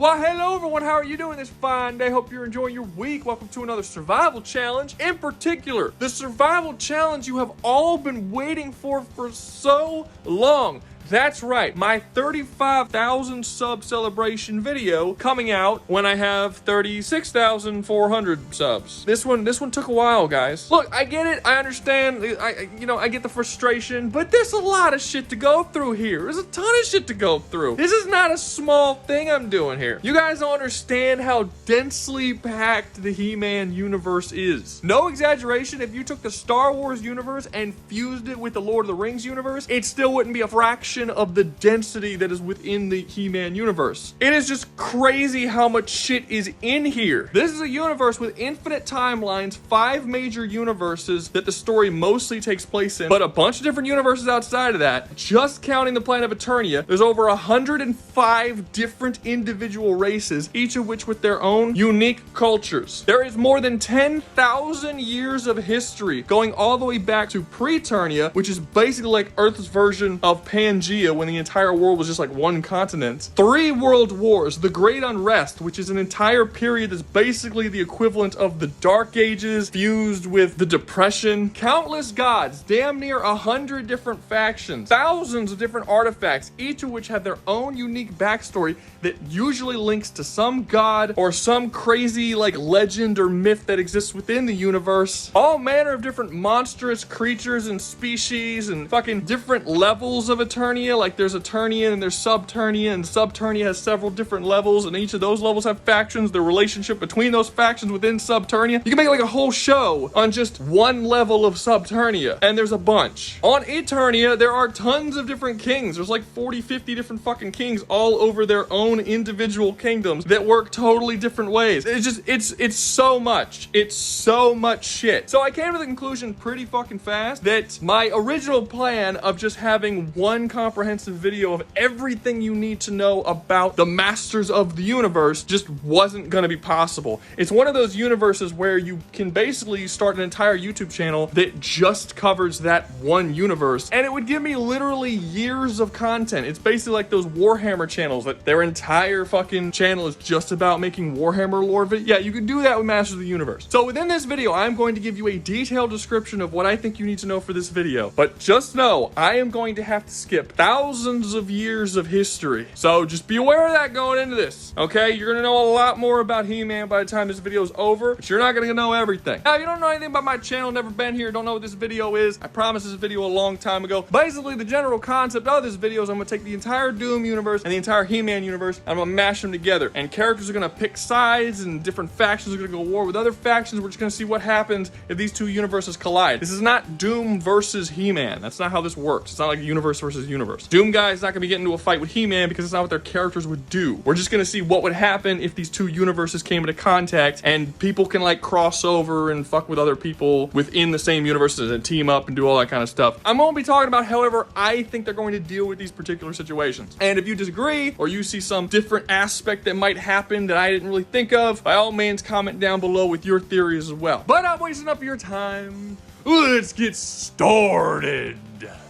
Well, hello everyone, how are you doing this fine day? Hope you're enjoying your week. Welcome to another survival challenge. In particular, the survival challenge you have all been waiting for so long. That's right, my 35,000 sub celebration video coming out when I have 36,400 subs. This one took a while, guys. Look, I get it, I understand, I get the frustration, but there's a lot of shit to go through here. There's a ton of shit to go through. This is not a small thing I'm doing here. You guys don't understand how densely packed the He-Man universe is. No exaggeration, if you took the Star Wars universe and fused it with the Lord of the Rings universe, it still wouldn't be a fraction of the density that is within the He-Man universe. It is just crazy how much shit is in here. This is a universe with infinite timelines, 5 major universes that the story mostly takes place in, but a bunch of different universes outside of that. Just counting the planet of Eternia, there's over 105 different individual races, each of which with their own unique cultures. There is more than 10,000 years of history going all the way back to pre-Eternia, which is basically like Earth's version of Pangea when the entire world was just like one continent. 3 world wars, the Great Unrest, which is an entire period that's basically the equivalent of the Dark Ages fused with the Depression. Countless gods, damn near 100 different factions, thousands of different artifacts, each of which have their own unique backstory that usually links to some god or some crazy like legend or myth that exists within the universe. All manner of different monstrous creatures and species and fucking different levels of Eternia. Like there's Eternia and there's Subternia, and Subternia has several different levels, and each of those levels have factions, the relationship between those factions within Subternia. You can make like a whole show on just one level of Subternia, and there's a bunch. On Eternia, there are tons of different kings. There's like 40, 50 different fucking kings all over their own individual kingdoms that work totally different ways. It's so much. It's so much shit. So I came to the conclusion pretty fucking fast that my original plan of just having one comprehensive video of everything you need to know about the masters of the universe just wasn't gonna be possible. It's one of those universes where you can basically start an entire YouTube channel that just covers that one universe, and it would give me literally years of content. It's basically like those Warhammer channels that their entire fucking channel is just about making Warhammer lore videos. Yeah, you can do that with Masters of the Universe. So within this video, I'm going to give you a detailed description of what I think you need to know for this video, but just know I am going to have to skip thousands of years of history. So just be aware of that going into this, okay? You're gonna know a lot more about He-Man by the time this video is over, but you're not gonna know everything. Now, if you don't know anything about my channel, never been here, don't know what this video is, I promised this video a long time ago. Basically, the general concept of this video is I'm gonna take the entire Doom universe and the entire He-Man universe, and I'm gonna mash them together, and characters are gonna pick sides, and different factions are gonna go to war with other factions. We're just gonna see what happens if these two universes collide. This is not Doom versus He-Man. That's not how this works. It's not like universe versus universe. Doomguy is not gonna be getting into a fight with He-Man because it's not what their characters would do. We're just gonna see what would happen if these two universes came into contact, and people can like cross over and fuck with other people within the same universes and team up and do all that kind of stuff. I'm gonna be talking about however I think they're going to deal with these particular situations. And if you disagree, or you see some different aspect that might happen that I didn't really think of, by all means comment down below with your theories as well. But I'm wasting up your time. Let's get started.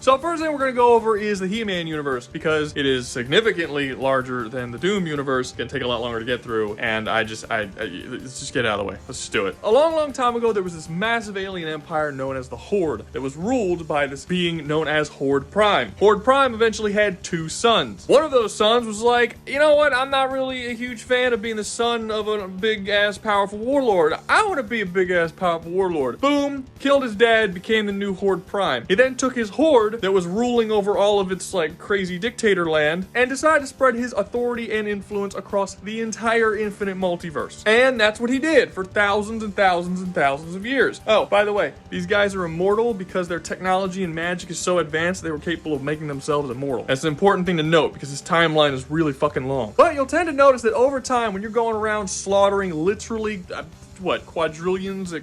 So first thing we're going to go over is the He-Man universe, because it is significantly larger than the Doom universe. It's going to take a lot longer to get through, and let's just get out of the way. Let's just do it. A long time ago, there was this massive alien empire known as the Horde that was ruled by this being known as Horde Prime. Horde Prime eventually had 2 sons. One of those sons was like, you know what, I'm not really a huge fan of being the son of a big-ass powerful warlord. I want to be a big-ass powerful warlord. Boom, killed his dad, became the new Horde Prime. He then took his Horde that was ruling over all of its like crazy dictator land and decided to spread his authority and influence across the entire infinite multiverse. And that's what he did for thousands and thousands and thousands of years. Oh, by the way, these guys are immortal because their technology and magic is so advanced they were capable of making themselves immortal. That's an important thing to note because this timeline is really fucking long. But you'll tend to notice that over time, when you're going around slaughtering literally what, quadrillions, I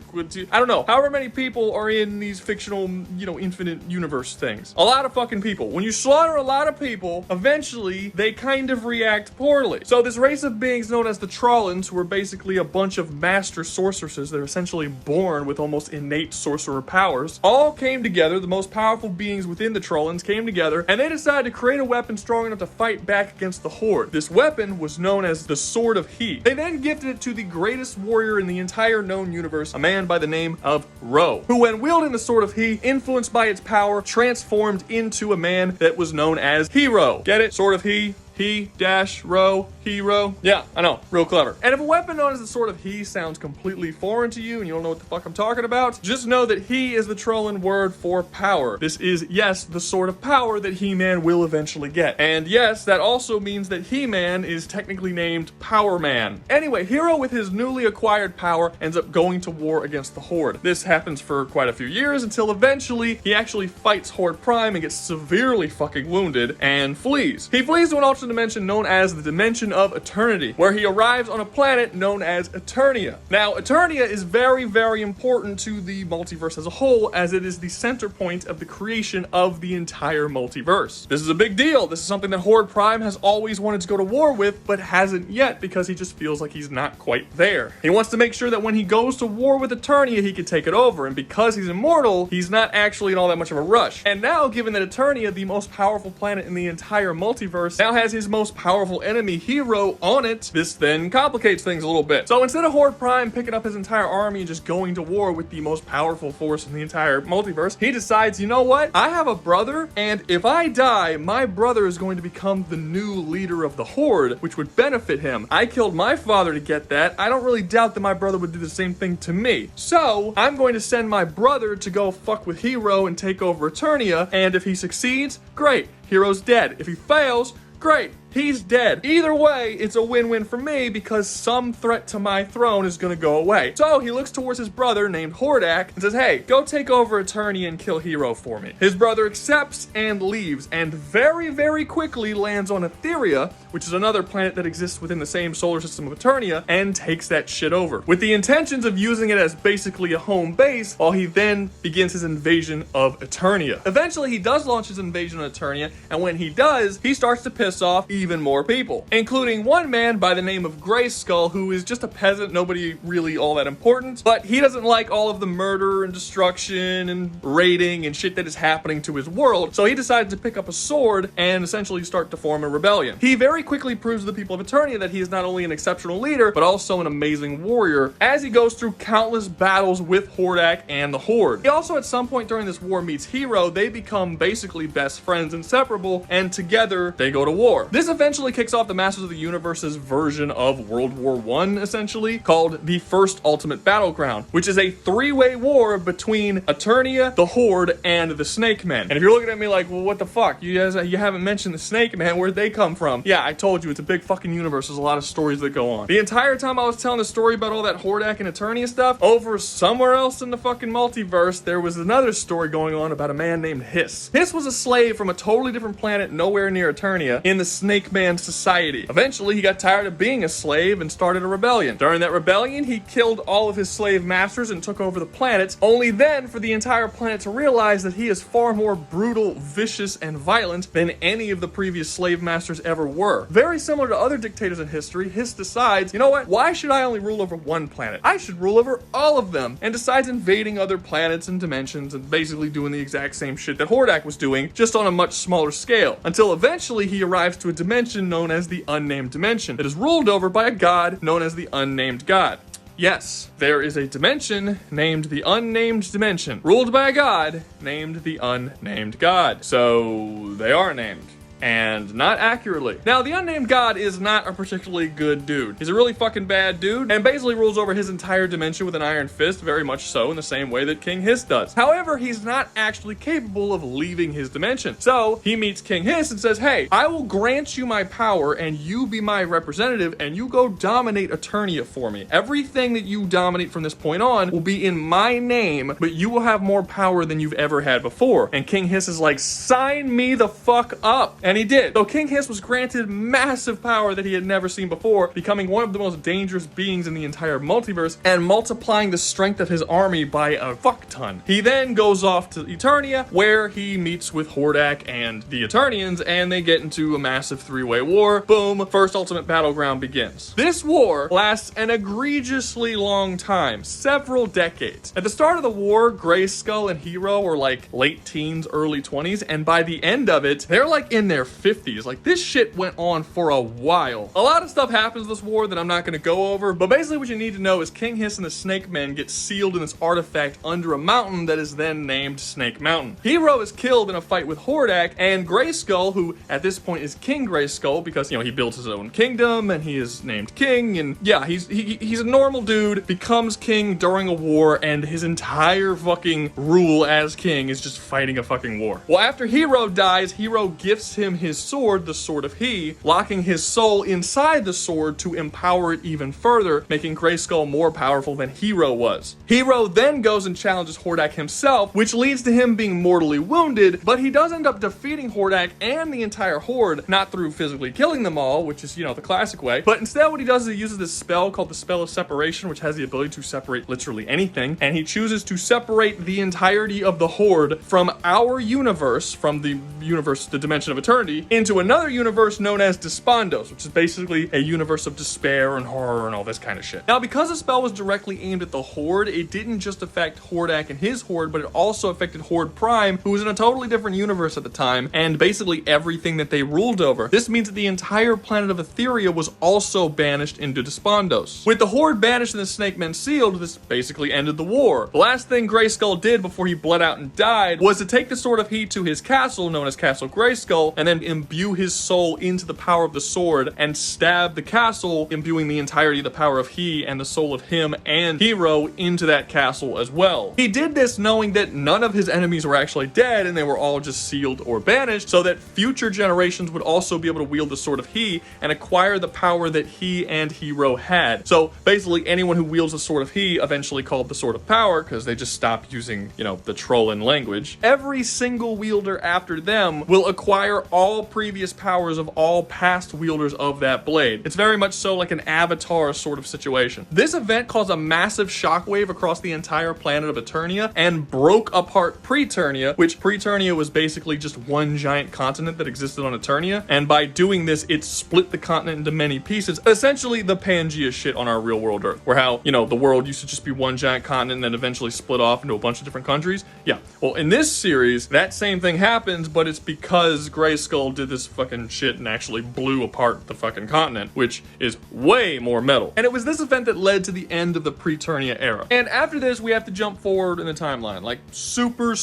don't know, however many people are in these fictional, infinite universe things. A lot of fucking people. When you slaughter a lot of people, eventually they kind of react poorly. So this race of beings known as the Trollins, who are basically a bunch of master sorceresses that are essentially born with almost innate sorcerer powers, all came together. The most powerful beings within the Trollins came together, and they decided to create a weapon strong enough to fight back against the Horde. This weapon was known as the Sword of He. They then gifted it to the greatest warrior in the entire known universe, a man by the name of Ro, who when wielding the Sword of He, influenced by its power, transformed into a man that was known as Hero. Get it? Sword of He. He-Ro, hero. Yeah, I know, real clever. And if a weapon known as the Sword of He sounds completely foreign to you and you don't know what the fuck I'm talking about, just know that He is the Trollin word for power. This is, yes, the sort of power that He-Man will eventually get. And yes, that also means that He-Man is technically named Power Man. Anyway, Hero with his newly acquired power ends up going to war against the Horde. This happens for quite a few years until eventually he actually fights Horde Prime and gets severely fucking wounded and flees. He flees to an alternate dimension known as the Dimension of Eternity, where he arrives on a planet known as Eternia. Now, Eternia is very, very important to the multiverse as a whole, as it is the center point of the creation of the entire multiverse. This is a big deal. This is something that Horde Prime has always wanted to go to war with, but hasn't yet because he just feels like he's not quite there. He wants to make sure that when he goes to war with Eternia, he can take it over, and because he's immortal, he's not actually in all that much of a rush. And now, given that Eternia, the most powerful planet in the entire multiverse, now has his most powerful enemy, Hero, on it, this then complicates things a little bit. So instead of Horde Prime picking up his entire army and just going to war with the most powerful force in the entire multiverse, he decides, you know what? I have a brother, and if I die, my brother is going to become the new leader of the Horde, which would benefit him. I killed my father to get that. I don't really doubt that my brother would do the same thing to me. So I'm going to send my brother to go fuck with Hero and take over Eternia, and if he succeeds, great. Hero's dead. If he fails, great. He's dead. Either way, it's a win-win for me because some threat to my throne is gonna go away. So he looks towards his brother named Hordak and says, hey, go take over Eternia and kill Hero for me. His brother accepts and leaves, and very, very quickly lands on Etheria, which is another planet that exists within the same solar system of Eternia, and takes that shit over, with the intentions of using it as basically a home base, while he then begins his invasion of Eternia. Eventually, he does launch his invasion of Eternia, and when he does, he starts to piss off even more people, including one man by the name of Grayskull, who is just a peasant, nobody really all that important, but he doesn't like all of the murder and destruction and raiding and shit that is happening to his world, so he decides to pick up a sword and essentially start to form a rebellion. He very quickly proves to the people of Eternia that he is not only an exceptional leader, but also an amazing warrior, as he goes through countless battles with Hordak and the Horde. He also at some point during this war meets Hero. They become basically best friends, inseparable, and together they go to war. This eventually kicks off the Masters of the Universe's version of World War I, essentially, called the First Ultimate Battleground, which is a three-way war between Eternia, the Horde, and the Snake Men. And if you're looking at me like, well, what the fuck? You haven't mentioned the Snake Men. Where'd they come from? Yeah, I told you, it's a big fucking universe. There's a lot of stories that go on. The entire time I was telling the story about all that Hordak and Eternia stuff, over somewhere else in the fucking multiverse, there was another story going on about a man named Hiss. Hiss was a slave from a totally different planet nowhere near Eternia in the Snake Man society. Eventually, he got tired of being a slave and started a rebellion. During that rebellion, he killed all of his slave masters and took over the planets, only then for the entire planet to realize that he is far more brutal, vicious, and violent than any of the previous slave masters ever were. Very similar to other dictators in history, Hiss decides, you know what, why should I only rule over one planet? I should rule over all of them, and decides invading other planets and dimensions and basically doing the exact same shit that Hordak was doing, just on a much smaller scale, until eventually he arrives to a dimension known as the Unnamed Dimension that is ruled over by a god known as the Unnamed God. Yes, there is a dimension named the Unnamed Dimension, ruled by a god named the Unnamed God. So they are named. And not accurately. Now, the Unnamed God is not a particularly good dude. He's a really fucking bad dude, and basically rules over his entire dimension with an iron fist, very much so in the same way that King Hiss does. However, he's not actually capable of leaving his dimension. So, he meets King Hiss and says, hey, I will grant you my power, and you be my representative, and you go dominate Eternia for me. Everything that you dominate from this point on will be in my name, but you will have more power than you've ever had before. And King Hiss is like, sign me the fuck up. And he did. So King Hiss was granted massive power that he had never seen before, becoming one of the most dangerous beings in the entire multiverse and multiplying the strength of his army by a fuck ton. He then goes off to Eternia, where he meets with Hordak and the Eternians, and they get into a massive three-way war. Boom, first ultimate battleground begins. This war lasts an egregiously long time, several decades. At the start of the war, Grayskull and Hero are like late teens, early 20s, and by the end of it, they're like in their 50s. Like, this shit went on for a while. A lot of stuff happens in this war that I'm not gonna go over, but basically what you need to know is King Hiss and the Snake Men get sealed in this artifact under a mountain that is then named Snake Mountain. Hero is killed in a fight with Hordak, and Grayskull, who at this point is King Grayskull because, you know, he built his own kingdom and he is named king, and yeah, he's a normal dude, becomes king during a war, and his entire fucking rule as king is just fighting a fucking war. Well, after Hero dies, Hero gifts him his sword, the Sword of He, locking his soul inside the sword to empower it even further, making Grayskull more powerful than Hero was. Hero then goes and challenges Hordak himself, which leads to him being mortally wounded, but he does end up defeating Hordak and the entire horde, not through physically killing them all, which is, you know, the classic way, but instead what he does is he uses this spell called the Spell of Separation, which has the ability to separate literally anything, and he chooses to separate the entirety of the horde from our universe, from the universe, the Dimension of Eternity, into another universe known as Despondos, which is basically a universe of despair and horror and all this kind of shit. Now, because the spell was directly aimed at the horde, it didn't just affect Hordak and his horde, but it also affected Horde Prime, who was in a totally different universe at the time, and basically everything that they ruled over. This means that the entire planet of Etheria was also banished into Despondos. With the horde banished and the Snake Men sealed, this basically ended the war. The last thing Grayskull did before he bled out and died was to take the Sword of He to his castle, known as Castle Grayskull, and then imbue his soul into the power of the sword and stab the castle, imbuing the entirety of the power of He and the soul of him and Hero into that castle as well. He did this knowing that none of his enemies were actually dead and they were all just sealed or banished, so that future generations would also be able to wield the Sword of He and acquire the power that he and Hero had. So basically anyone who wields the Sword of He, eventually called the Sword of Power, because they just stopped using, you know, the Trollin language, every single wielder after them will acquire all previous powers of all past wielders of that blade. It's very much so like an Avatar sort of situation. This event caused a massive shockwave across the entire planet of Eternia and broke apart Preternia, which Preternia was basically just one giant continent that existed on Eternia, and by doing this, it split the continent into many pieces, essentially the Pangea shit on our real world Earth, where how, you know, the world used to just be one giant continent and then eventually split off into a bunch of different countries. Yeah, well, in this series, that same thing happens, but it's because Grayskull did this fucking shit and actually blew apart the fucking continent, which is way more metal. And it was this event that led to the end of the Preternia era. And after this, we have to jump forward in the timeline, like super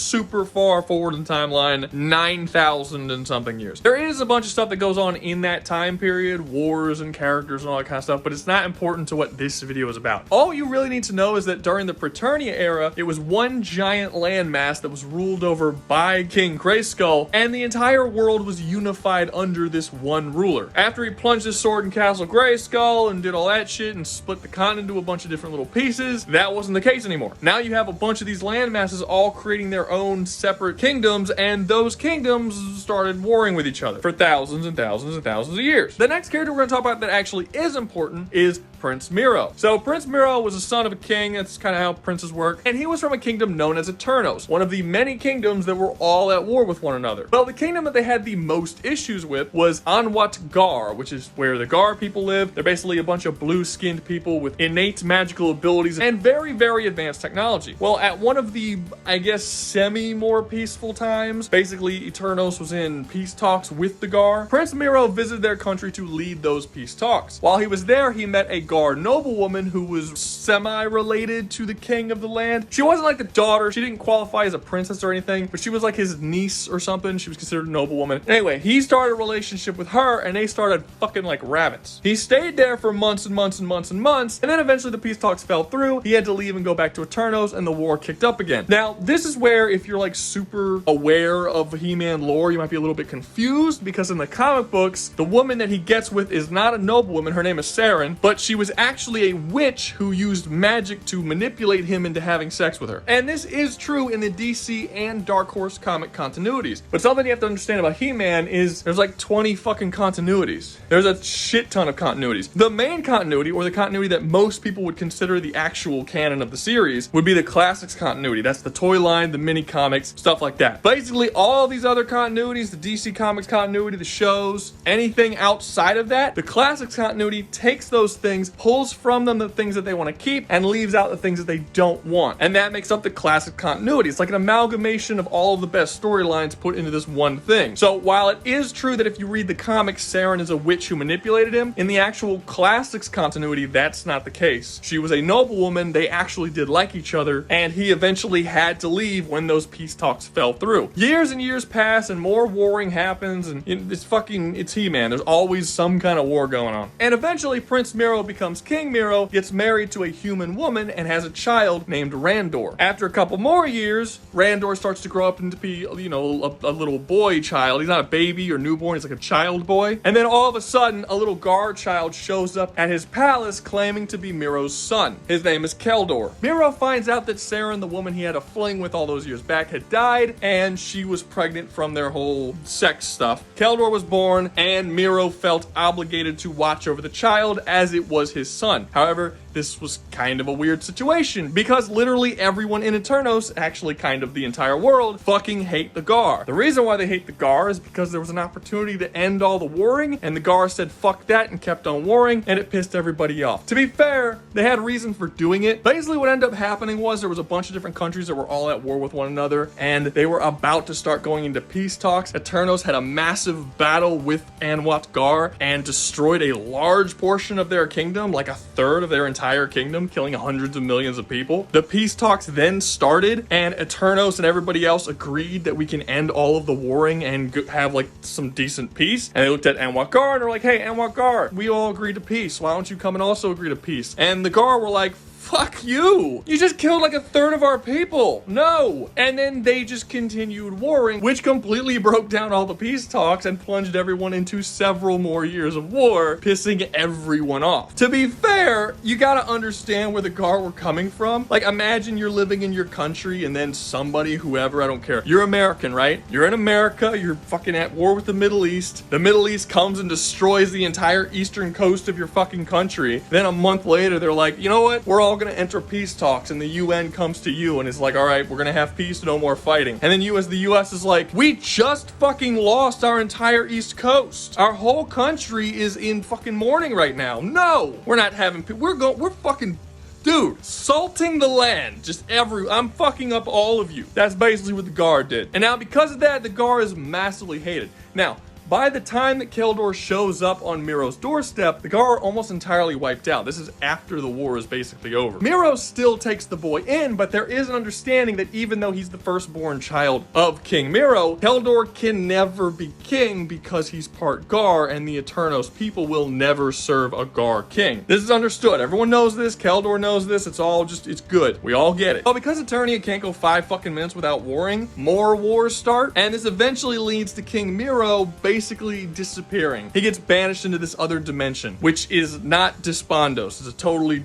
far forward in the timeline, 9,000 and something years. There is a bunch of stuff that goes on in that time period, wars and characters and all that kind of stuff, but it's not important to what this video is about. All you really need to know is that during the Preternia era, it was one giant landmass that was ruled over by King Grayskull, and the entire world was unified under this one ruler. After he plunged his sword in Castle Grayskull and did all that shit and split the continent into a bunch of different little pieces, that wasn't the case anymore. Now you have a bunch of these landmasses all creating their own separate kingdoms, and those kingdoms started warring with each other for thousands and thousands and thousands of years. The next character we're going to talk about that actually is important is Prince Miro. So Prince Miro was a son of a king. That's kind of how princes work. And he was from a kingdom known as Eternos, one of the many kingdoms that were all at war with one another. Well, the kingdom that they had the most issues with was Anwat Gar, which is where the Gar people live. They're basically a bunch of blue-skinned people with innate magical abilities and very advanced technology. Well, at one of the, I guess, semi-more peaceful times, basically Eternos was in peace talks with the Gar. Prince Miro visited their country to lead those peace talks. While he was there, he met a Gar noblewoman who was semi-related to the king of the land. She wasn't like the daughter. She didn't qualify as a princess or anything, but she was like his niece or something. She was considered a noblewoman. Anyway, he started a relationship with her, and they started fucking like rabbits. He stayed there for months and months and months and months, and then eventually the peace talks fell through. He had to leave and go back to Eternos, and the war kicked up again. Now, this is where, if you're like super aware of He-Man lore, you might be a little bit confused, because in the comic books, the woman that he gets with is not a noblewoman. Her name is Saren, but she was was actually a witch who used magic to manipulate him into having sex with her. And this is true in the DC and Dark Horse comic continuities. But something you have to understand about He-Man is there's like 20 fucking continuities. There's a shit ton of continuities. The main continuity, or the continuity that most people would consider the actual canon of the series, would be the Classics continuity. That's the toy line, the mini comics, stuff like that. Basically, all these other continuities, the DC Comics continuity, the shows, anything outside of that, the Classics continuity takes those things, pulls from them the things that they want to keep, and leaves out the things that they don't want. And that makes up the Classic continuity. It's like an amalgamation of all of the best storylines put into this one thing. So while it is true that if you read the comics, Saren is a witch who manipulated him, in the actual Classics continuity, that's not the case. She was a noblewoman, they actually did like each other, and he eventually had to leave when those peace talks fell through. Years and years pass, and more warring happens, and it's He-Man. There's always some kind of war going on. And eventually, Prince Miro becomes King Miro, gets married to a human woman, and has a child named Randor. After a couple more years, Randor starts to grow up into be, a little boy child. He's not a baby or newborn, he's like a child boy. And then all of a sudden, a little guard child shows up at his palace claiming to be Miro's son. His name is Keldor. Miro finds out that Saren, the woman he had a fling with all those years back, had died, and she was pregnant from their whole sex stuff. Keldor was born, and Miro felt obligated to watch over the child as it was his son. However, this was kind of a weird situation because literally everyone in Eternos, actually kind of the entire world, fucking hate the Gar. The reason why they hate the Gar is because there was an opportunity to end all the warring, and the Gar said fuck that and kept on warring, and it pissed everybody off. To be fair, they had reason for doing it. Basically what ended up happening was there was a bunch of different countries that were all at war with one another, and they were about to start going into peace talks. Eternos had a massive battle with Anwat Gar and destroyed a large portion of their kingdom, like a third of their entire kingdom, killing hundreds of millions of people. The peace talks then started, and Eternos and everybody else agreed that we can end all of the warring and have like some decent peace. And they looked at Anwat Gar and were like, hey, Anwat Gar, we all agreed to peace. Why don't you come and also agree to peace? And the Gar were like, fuck you. You just killed like a third of our people. No. And then they just continued warring, which completely broke down all the peace talks and plunged everyone into several more years of war, pissing everyone off. To be fair, you gotta understand where the Gar were coming from. Like, imagine you're living in your country and then somebody, whoever, I don't care. You're American, right? You're in America, you're fucking at war with the Middle East. The Middle East comes and destroys the entire eastern coast of your fucking country. Then a month later, they're like, you know what? We're all gonna enter peace talks, and the UN comes to you and is like, all right, we're gonna have peace, no more fighting. And then you as the US is like, we just fucking lost our entire East Coast. Our whole country is in fucking mourning right now. No, we're not having we're fucking, dude, salting the land. I'm fucking up all of you. That's basically what the Gar did. And now because of that, the Gar is massively hated. Now, by the time that Keldor shows up on Miro's doorstep, the Gar are almost entirely wiped out. This is after the war is basically over. Miro still takes the boy in, but there is an understanding that even though he's the firstborn child of King Miro, Keldor can never be king because he's part Gar, and the Eternos people will never serve a Gar king. This is understood. Everyone knows this. Keldor knows this. It's good. We all get it. But because Eternia can't go 5 fucking minutes without warring, more wars start, and this eventually leads to King Miro basically disappearing. He gets banished into this other dimension, which is not Despondos. It's a totally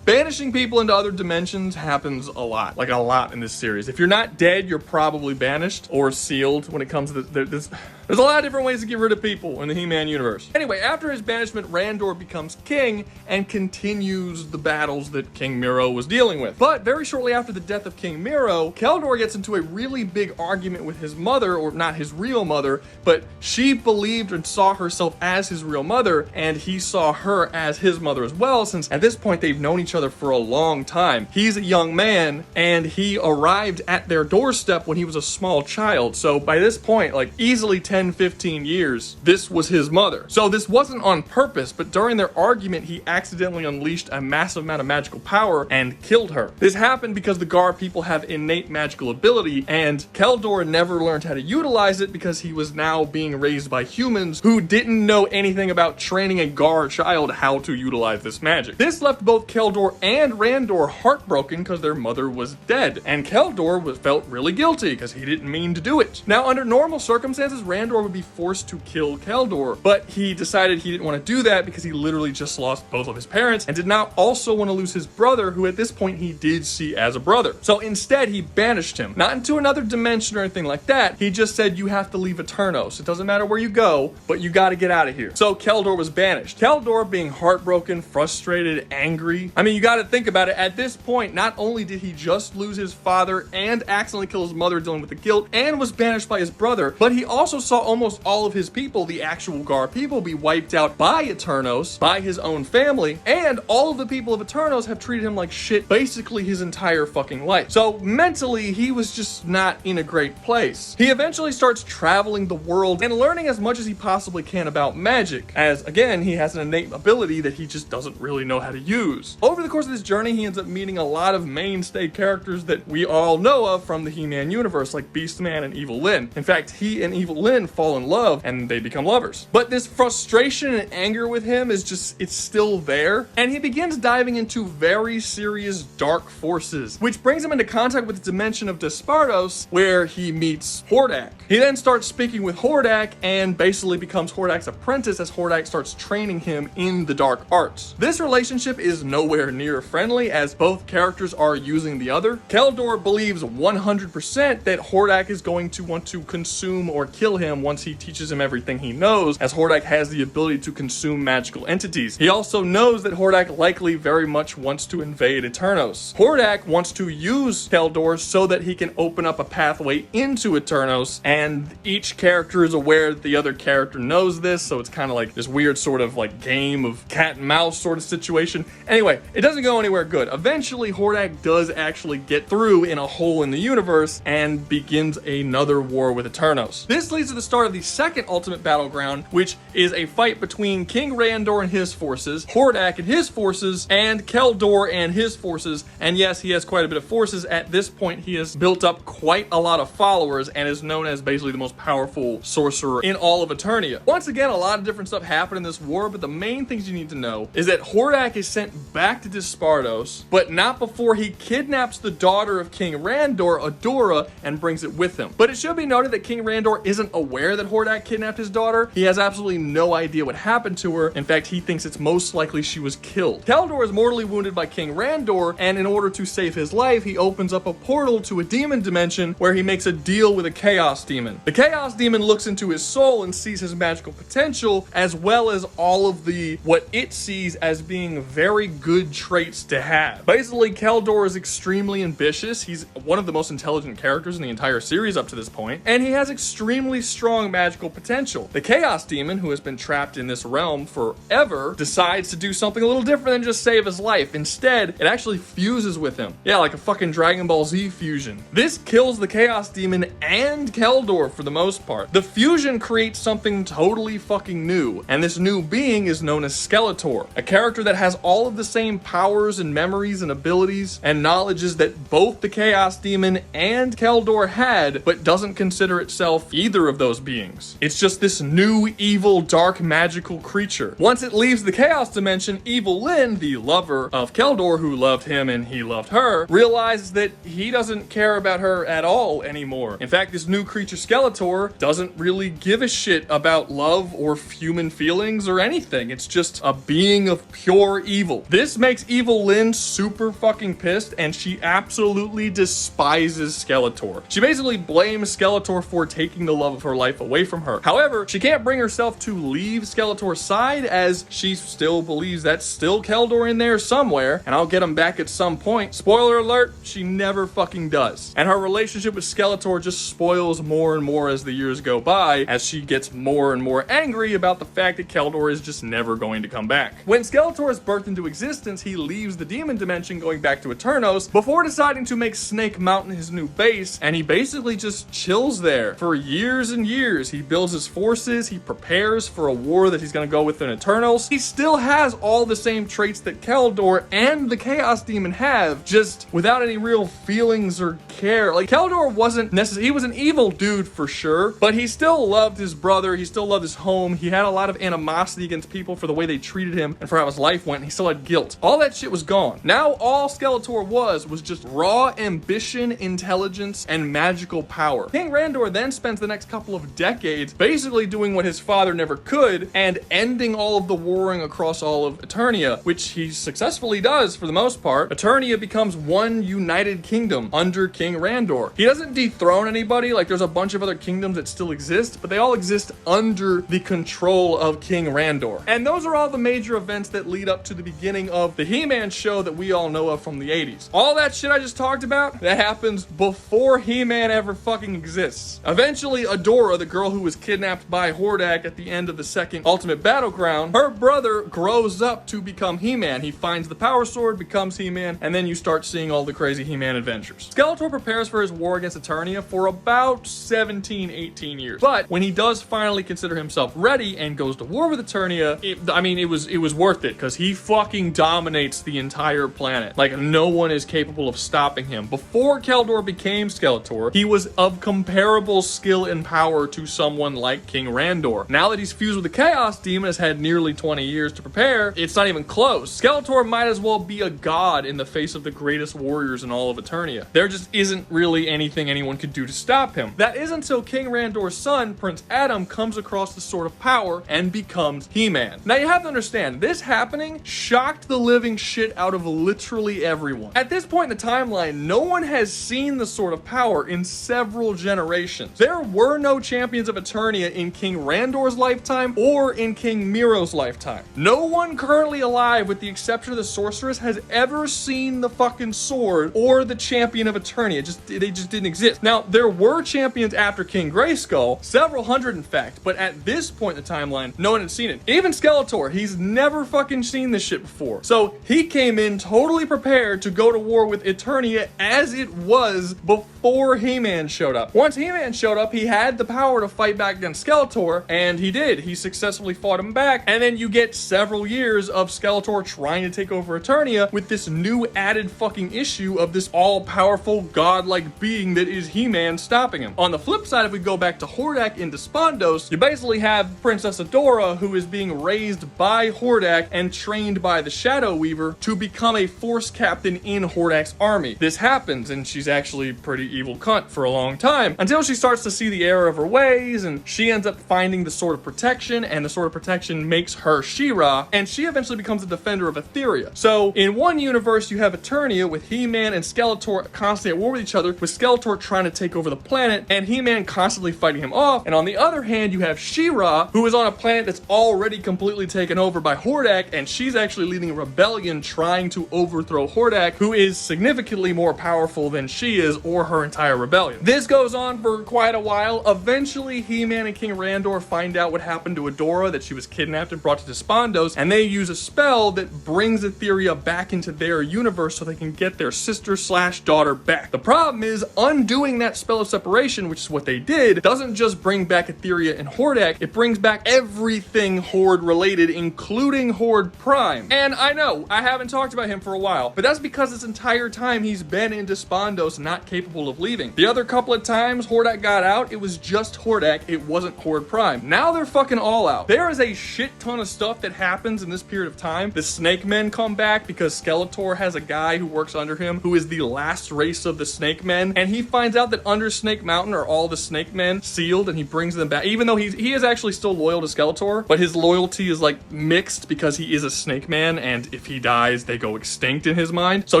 banishing people into other dimensions happens a lot, like a lot in this series. If you're not dead, you're probably banished or sealed when it comes to this. There's a lot of different ways to get rid of people in the He-Man universe. Anyway, after his banishment, Randor becomes king and continues the battles that King Miro was dealing with. But very shortly after the death of King Miro, Keldor gets into a really big argument with his mother, or not his real mother, but she believed and saw herself as his real mother, and he saw her as his mother as well, since at this point they've known each other for a long time. He's a young man, and he arrived at their doorstep when he was a small child. So by this point, like easily 10-15 years, this was his mother. So this wasn't on purpose, but during their argument, he accidentally unleashed a massive amount of magical power and killed her. This happened because the Gar people have innate magical ability, and Keldor never learned how to utilize it because he was now being raised raised by humans who didn't know anything about training a Gar child how to utilize this magic. This left both Keldor and Randor heartbroken because their mother was dead, and Keldor felt really guilty because he didn't mean to do it. Now, under normal circumstances, Randor would be forced to kill Keldor, but he decided he didn't want to do that because he literally just lost both of his parents and did not also want to lose his brother, who at this point he did see as a brother. So instead, he banished him, not into another dimension or anything like that. He just said, you have to leave Eternos. It doesn't matter where you go, but you got to get out of here. So Keldor was banished. Keldor, being heartbroken, frustrated, angry. I mean, you got to think about it. At this point, not only did he just lose his father and accidentally kill his mother, dealing with the guilt, and was banished by his brother, but he also saw almost all of his people, the actual Gar people, be wiped out by Eternos, by his own family, and all of the people of Eternos have treated him like shit basically his entire fucking life. So mentally, he was just not in a great place. He eventually starts traveling the world and learning as much as he possibly can about magic, as again, he has an innate ability that he just doesn't really know how to use. Over the course of this journey, he ends up meeting a lot of mainstay characters that we all know of from the He-Man universe, like Beastman and Evil Lyn. In fact, he and Evil Lyn fall in love and they become lovers. But this frustration and anger with him is just, it's still there, and he begins diving into very serious dark forces, which brings him into contact with the dimension of Despardos, where he meets Hordak. He then starts speaking with Hordak and basically becomes Hordak's apprentice as Hordak starts training him in the dark arts. This relationship is nowhere near friendly, as both characters are using the other. Keldor believes 100% that Hordak is going to want to consume or kill him once he teaches him everything he knows, as Hordak has the ability to consume magical entities. He also knows that Hordak likely very much wants to invade Eternos. Hordak wants to use Keldor so that he can open up a pathway into Eternos, and each character is aware that the other character knows this, so it's kind of like this weird sort of like game of cat and mouse sort of situation. Anyway, it doesn't go anywhere good. Eventually, Hordak does actually get through in a hole in the universe and begins another war with Eternos. This leads to the start of the second ultimate battleground, which is a fight between King Randor and his forces, Hordak and his forces, and Keldor and his forces. And yes, he has quite a bit of forces. At this point, he has built up quite a lot of followers and is known as basically the most powerful sorcerer in all of Eternia. Once again, a lot of different stuff happened in this war, but the main things you need to know is that Hordak is sent back to Despardos, but not before he kidnaps the daughter of King Randor, Adora, and brings it with him. But it should be noted that King Randor isn't aware that Hordak kidnapped his daughter. He has absolutely no idea what happened to her. In fact, he thinks it's most likely she was killed. Keldor is mortally wounded by King Randor, and in order to save his life, he opens up a portal to a demon dimension where he makes a deal with a chaos demon. The chaos demon looks into his soul and sees his magical potential, as well as all of what it sees as being very good traits to have. Basically, Keldor is extremely ambitious. He's one of the most intelligent characters in the entire series up to this point, and he has extremely strong magical potential. The chaos demon, who has been trapped in this realm forever, decides to do something a little different than just save his life. Instead, it actually fuses with him. Yeah, like a fucking Dragon Ball Z fusion. This kills the chaos demon and Keldor for the most part. The fusion creates something totally fucking new, and this new being is known as Skeletor, a character that has all of the same powers and memories and abilities and knowledges that both the chaos demon and Keldor had, but doesn't consider itself either of those beings. It's just this new evil dark magical creature. Once it leaves the chaos dimension, Evil Lyn, the lover of Keldor, who loved him and he loved her, realizes that he doesn't care about her at all anymore. In fact, this new creature Skeletor doesn't really give a shit about love or human feelings or anything. It's just a being of pure evil. This makes Evil Lyn super fucking pissed, and she absolutely despises Skeletor. She basically blames Skeletor for taking the love of her life away from her. However, she can't bring herself to leave Skeletor's side, as she still believes that's still Keldor in there somewhere, and I'll get him back at some point. Spoiler alert, she never fucking does. And her relationship with Skeletor just spoils more and more as the years go by, as she gets more and more angry about the fact that Keldor is just never going to come back. When Skeletor is birthed into existence, he leaves the demon dimension, going back to Eternos, before deciding to make Snake Mountain his new base, and he basically just chills there for years and years. He builds his forces, he prepares for a war that he's going to go with in Eternos. He still has all the same traits that Keldor and the Chaos Demon have, just without any real feelings or care. Like, Keldor wasn't necessarily, he was an evil dude for sure, but he still loved loved his brother. He still loved his home. He had a lot of animosity against people for the way they treated him and for how his life went. He still had guilt. All that shit was gone. Now all Skeletor was just raw ambition, intelligence, and magical power. King Randor then spends the next couple of decades basically doing what his father never could and ending all of the warring across all of Eternia, which he successfully does for the most part. Eternia becomes one united kingdom under King Randor. He doesn't dethrone anybody. Like, there's a bunch of other kingdoms that still exist, but they all exist under the control of King Randor. And those are all the major events that lead up to the beginning of the He-Man show that we all know of from the 80s. All that shit I just talked about, that happens before He-Man ever fucking exists. Eventually, Adora, the girl who was kidnapped by Hordak at the end of the second Ultimate Battleground, her brother grows up to become He-Man. He finds the Power Sword, becomes He-Man, and then you start seeing all the crazy He-Man adventures. Skeletor prepares for his war against Eternia for about 17, 18 years. But when he does finally consider himself ready and goes to war with Eternia, it was worth it, because he fucking dominates the entire planet. Like, no one is capable of stopping him. Before Keldor became Skeletor, he was of comparable skill and power to someone like King Randor. Now that he's fused with the Chaos Demon, has had nearly 20 years to prepare, it's not even close. Skeletor might as well be a god in the face of the greatest warriors in all of Eternia. There just isn't really anything anyone could do to stop him. That is until King Randor's son, Prince Adam, comes across the Sword of Power and becomes He-Man. Now you have to understand, this happening shocked the living shit out of literally everyone. At this point in the timeline, no one has seen the Sword of Power in several generations. There were no champions of Eternia in King Randor's lifetime or in King Miro's lifetime. No one currently alive, with the exception of the Sorceress, has ever seen the fucking sword or the champion of Eternia. They just didn't exist. Now, there were champions after King Grayskull, several hundred in fact, but at this point in the timeline, no one had seen it. Even Skeletor, he's never fucking seen this shit before. So he came in totally prepared to go to war with Eternia as it was before He-Man showed up. Once He-Man showed up, he had the power to fight back against Skeletor, and he did. He successfully fought him back, and then you get several years of Skeletor trying to take over Eternia with this new added fucking issue of this all-powerful godlike being that is He-Man stopping him. On the flip side, if we go back to Hordak in Despondos, you basically have Princess Adora, who is being raised by Hordak and trained by the Shadow Weaver to become a force captain in Hordak's army. This happens, and she's actually a pretty evil cunt for a long time, until she starts to see the error of her ways, and she ends up finding the Sword of Protection, and the Sword of Protection makes her She-Ra, and she eventually becomes a defender of Etheria. So, in one universe, you have Eternia with He-Man and Skeletor constantly at war with each other, with Skeletor trying to take over the planet, and He-Man constantly fighting him off. And on the other hand, you have She-Ra, who is on a planet that's already completely taken over by Hordak, and she's actually leading a rebellion trying to overthrow Hordak, who is significantly more powerful than she is, or her entire rebellion. This goes on for quite a while. Eventually, He-Man and King Randor find out what happened to Adora, that she was kidnapped and brought to Despondos, and they use a spell that brings Etheria back into their universe so they can get their sister/daughter back. The problem is, undoing that spell of separation, which is what they did, doesn't just bring back Etheria and Hordak, it brings back everything Horde related, including Horde Prime. And I know, I haven't talked about him for a while, but that's because this entire time he's been in Despondos, not capable of leaving. The other couple of times Hordak got out, it was just Hordak, it wasn't Horde Prime. Now they're fucking all out. There is a shit ton of stuff that happens in this period of time. The Snake Men come back because Skeletor has a guy who works under him who is the last race of the Snake Men, and he finds out that under Snake Mountain are all the Snake Men sealed, and he brings them back, even though he is actually still loyal to Skeletor, but his loyalty is like mixed because he is a Snake Man, and if he dies they go extinct in his mind. So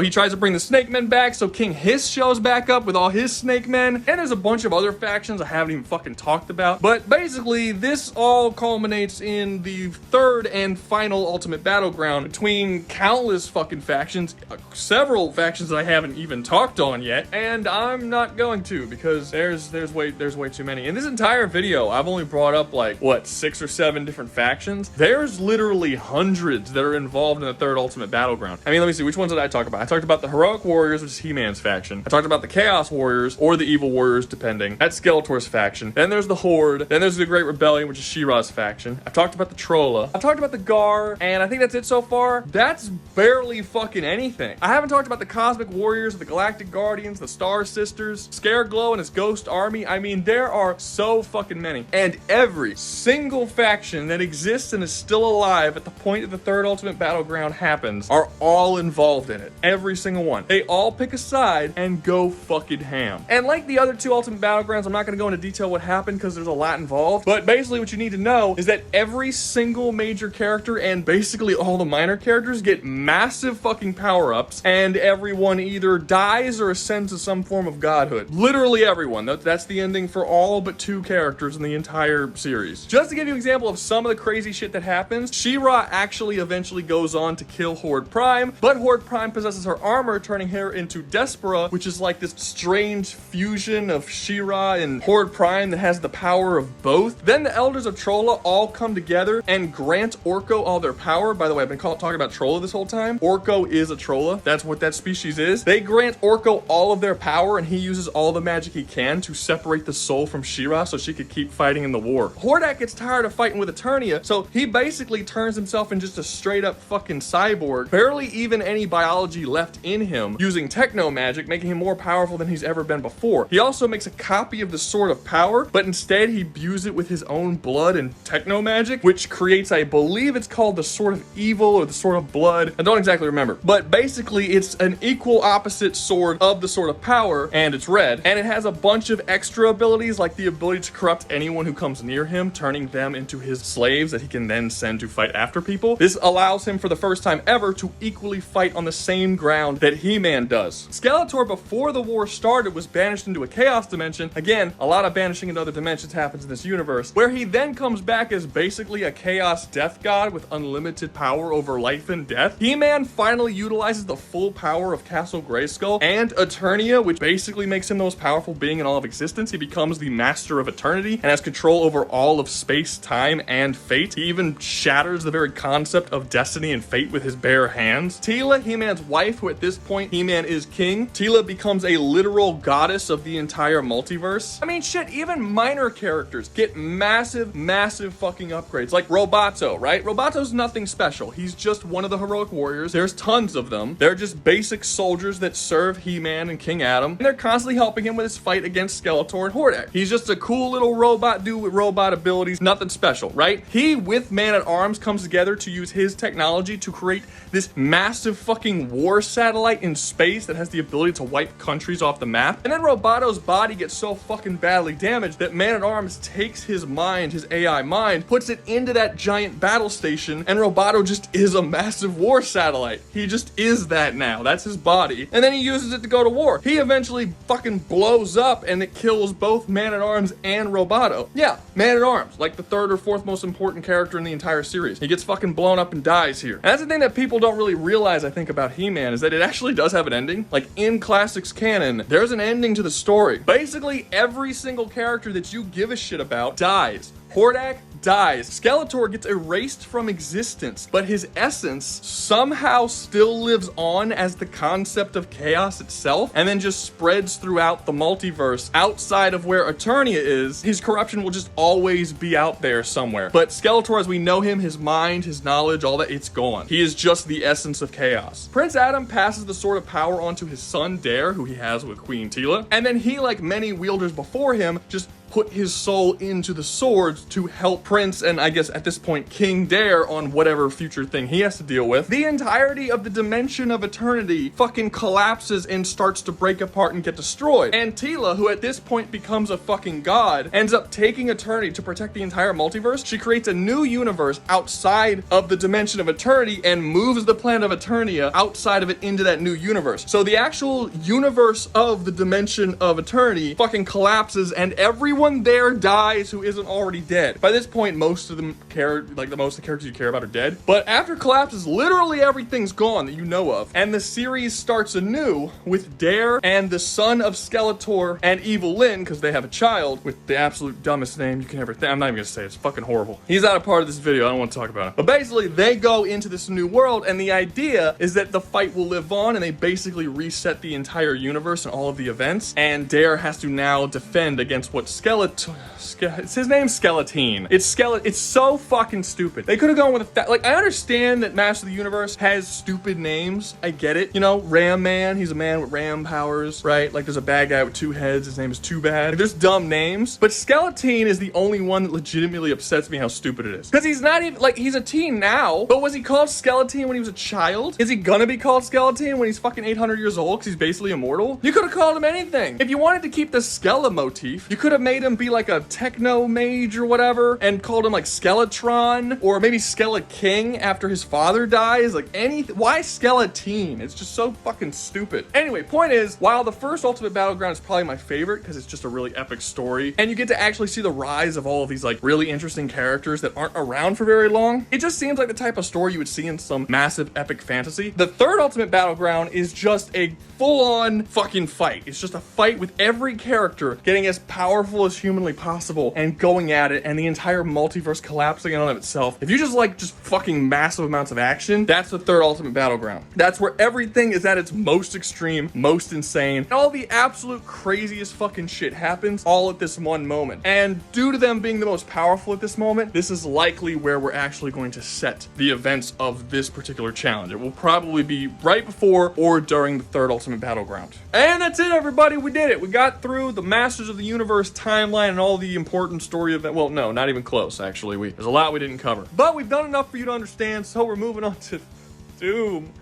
he tries to bring the Snake Men back, so King Hiss shows back up with all his Snake Men, and there's a bunch of other factions I haven't even fucking talked about. But basically this all culminates in the third and final Ultimate Battleground between countless fucking factions, several factions that I haven't even talked on yet, and I'm not going to, because there's way too many. In this entire video, I've only brought up like, what, 6 or 7 different factions? There's literally hundreds that are involved in the third Ultimate Battleground. I mean, let me see, which ones did I talk about? I talked about the Heroic Warriors, which is He-Man's faction. I talked about the Chaos Warriors, or the Evil Warriors, depending. That's Skeletor's faction. Then there's the Horde. Then there's the Great Rebellion, which is She-Ra's faction. I've talked about the Trolla. I've talked about the Gar, and I think that's it so far. That's barely fucking anything. I haven't talked about the Cosmic Warriors, the Galactic Guardians, the Star Sisters, Scareglow and his Ghost Army. I mean, there are so fucking many. And every single faction that exists and is still alive at the point that the third Ultimate Battleground happens are all involved in it. Every single one. They all pick a side and go fucking ham. And like the other two Ultimate Battlegrounds, I'm not going to go into detail what happened because there's a lot involved, but basically what you need to know is that every single major character and basically all the minor characters get massive fucking power-ups, and everyone either dies or ascends to some form of godhood. Literally everyone. That's the ending for all but two characters in the entire series. Just to give you an example of some of the crazy shit that happens, She-Ra actually eventually goes on to kill Horde Prime, but Horde Prime possesses her armor, turning her into Despera, which is like this strange fusion of She-Ra and Horde Prime that has the power of both. Then the Elders of Trolla all come together and grant Orko all their power. By the way, I've been talking about Trolla this whole time. Orko is a Trolla. That's what that species is. They grant Orko all of their power, and he uses all the magic he can to separate the soul from She-Ra so she could keep fighting in the war. Hordak gets tired of fighting with Eternia, so he basically turns himself into just a straight up fucking cyborg, barely even any biology left in him, using techno magic, making him more powerful than he's ever been before. He also makes a copy of the Sword of Power, but instead he imbues it with his own blood and techno magic, which creates, I believe it's called the Sword of Evil or the Sword of Blood. I don't exactly remember, but basically it's an equal opposite sword of the Sword of Power, and it's red, and it has a bunch of extra abilities like the ability to corrupt anyone who comes near him, turning them into his slaves that he can then send to fight after people. This allows him for the first time ever to equally fight on the same ground that He-Man does. Skeletor, before the war started, was banished into a chaos dimension. Again, a lot of banishing into other dimensions happens in this universe, where he then comes back as basically a chaos death god with unlimited power over life and death. He-Man finally utilizes the full power of Castle Grayskull and Eternia, which basically makes him the most powerful being in all of existence. He becomes the master of eternity and has control over all of space, time, and fate. He even shatters the very concept of destiny and fate with his bare hands. Teela, He-Man's wife, who at this point He-Man is king, Teela becomes a literal goddess of the entire multiverse. I mean, shit, even minor characters get massive fucking upgrades, like Roboto, right? Roboto's nothing special. He's just one of the heroic warriors. There's tons of them. They're just basic soldiers that serve He-Man and King Adam, and they're constantly helping him with his fight against Skeletor and Hordak. He's just a cool little robot dude with robot abilities, nothing special, right? He, with Man-at-Arms, comes together to use his technology to create this massive fucking war satellite in space that has the ability to wipe countries off the map. And then Roboto's body gets so fucking badly damaged that Man-at-Arms takes his mind, his AI mind, puts it into that giant battle station, and Roboto just is a massive war satellite. He just is that now. That's his body. And then he uses it to go to war. He eventually fucking blows up and it kills both Man-at-Arms and Roboto. Yeah, Man-at-Arms, like the third or fourth most important character in the entire series. He gets fucking blown up and dies here. And that's the thing that people don't really realize, I think, about He-Man, is that it actually does have an ending. Like, in Classics canon, there's an ending to the story. Basically, every single character that you give a shit about dies. Hordak dies. Skeletor gets erased from existence, but his essence somehow still lives on as the concept of chaos itself, and then just spreads throughout the multiverse outside of where Eternia is. His corruption will just always be out there somewhere. But Skeletor, as we know him, his mind, his knowledge, all that, it's gone. He is just the essence of chaos. Prince Adam passes the Sword of Power onto his son Dare, who he has with Queen Teela, and then he, like many wielders before him, just put his soul into the swords to help Prince, and I guess at this point King Dare, on whatever future thing he has to deal with. The entirety of the dimension of eternity fucking collapses and starts to break apart and get destroyed. And Teela, who at this point becomes a fucking god, ends up taking eternity to protect the entire multiverse. She creates a new universe outside of the dimension of eternity and moves the planet of Eternia outside of it into that new universe. So the actual universe of the dimension of eternity fucking collapses, and everyone there dies who isn't already dead. By this point, most of them most of the characters you care about are dead. But after collapses, literally everything's gone that you know of. And the series starts anew with Dare and the son of Skeletor and Evil Lyn, because they have a child with the absolute dumbest name you can ever think. I'm not even gonna say it. It's fucking horrible. He's not a part of this video. I don't want to talk about him. But basically, they go into this new world, and the idea is that the fight will live on, and they basically reset the entire universe and all of the events. And Dare has to now defend against what It's his name's Skeleton. It's so fucking stupid. They could have gone with that. Like, I understand that Master of the Universe has stupid names. I get it. You know, Ram Man, he's a man with ram powers, right? Like, there's a bad guy with 2 heads. His name is Too Bad. Like, there's dumb names, but Skeleton is the only one that legitimately upsets me how stupid it is. Because he's not even, like, he's a teen now, but was he called Skeleton when he was a child? Is he gonna be called Skeleton when he's fucking 800 years old because he's basically immortal? You could have called him anything. If you wanted to keep the Skella motif, you could have made him be like a techno mage or whatever and called him like Skeletron, or maybe Skella King after his father dies. Like, why Skeleton? It's just so fucking stupid. Anyway, point is, while the first Ultimate Battleground is probably my favorite because it's just a really epic story and you get to actually see the rise of all of these like really interesting characters that aren't around for very long, it just seems like the type of story you would see in some massive epic fantasy. The third Ultimate Battleground is just a full-on fucking fight. It's just a fight with every character getting as powerful as humanly possible and going at it, and the entire multiverse collapsing in on itself. If you just like fucking massive amounts of action, that's the third Ultimate Battleground. That's where everything is at its most extreme, most insane, and all the absolute craziest fucking shit happens all at this one moment. And due to them being the most powerful at this moment, this is likely where we're actually going to set the events of this particular challenge. It will probably be right before or during the third Ultimate Battleground. And that's it, everybody. We did it. We got through the Masters of the Universe timeline and all the important story events. Well, no, not even close, actually. There's a lot we didn't cover. But we've done enough for you to understand, so we're moving on to Doom.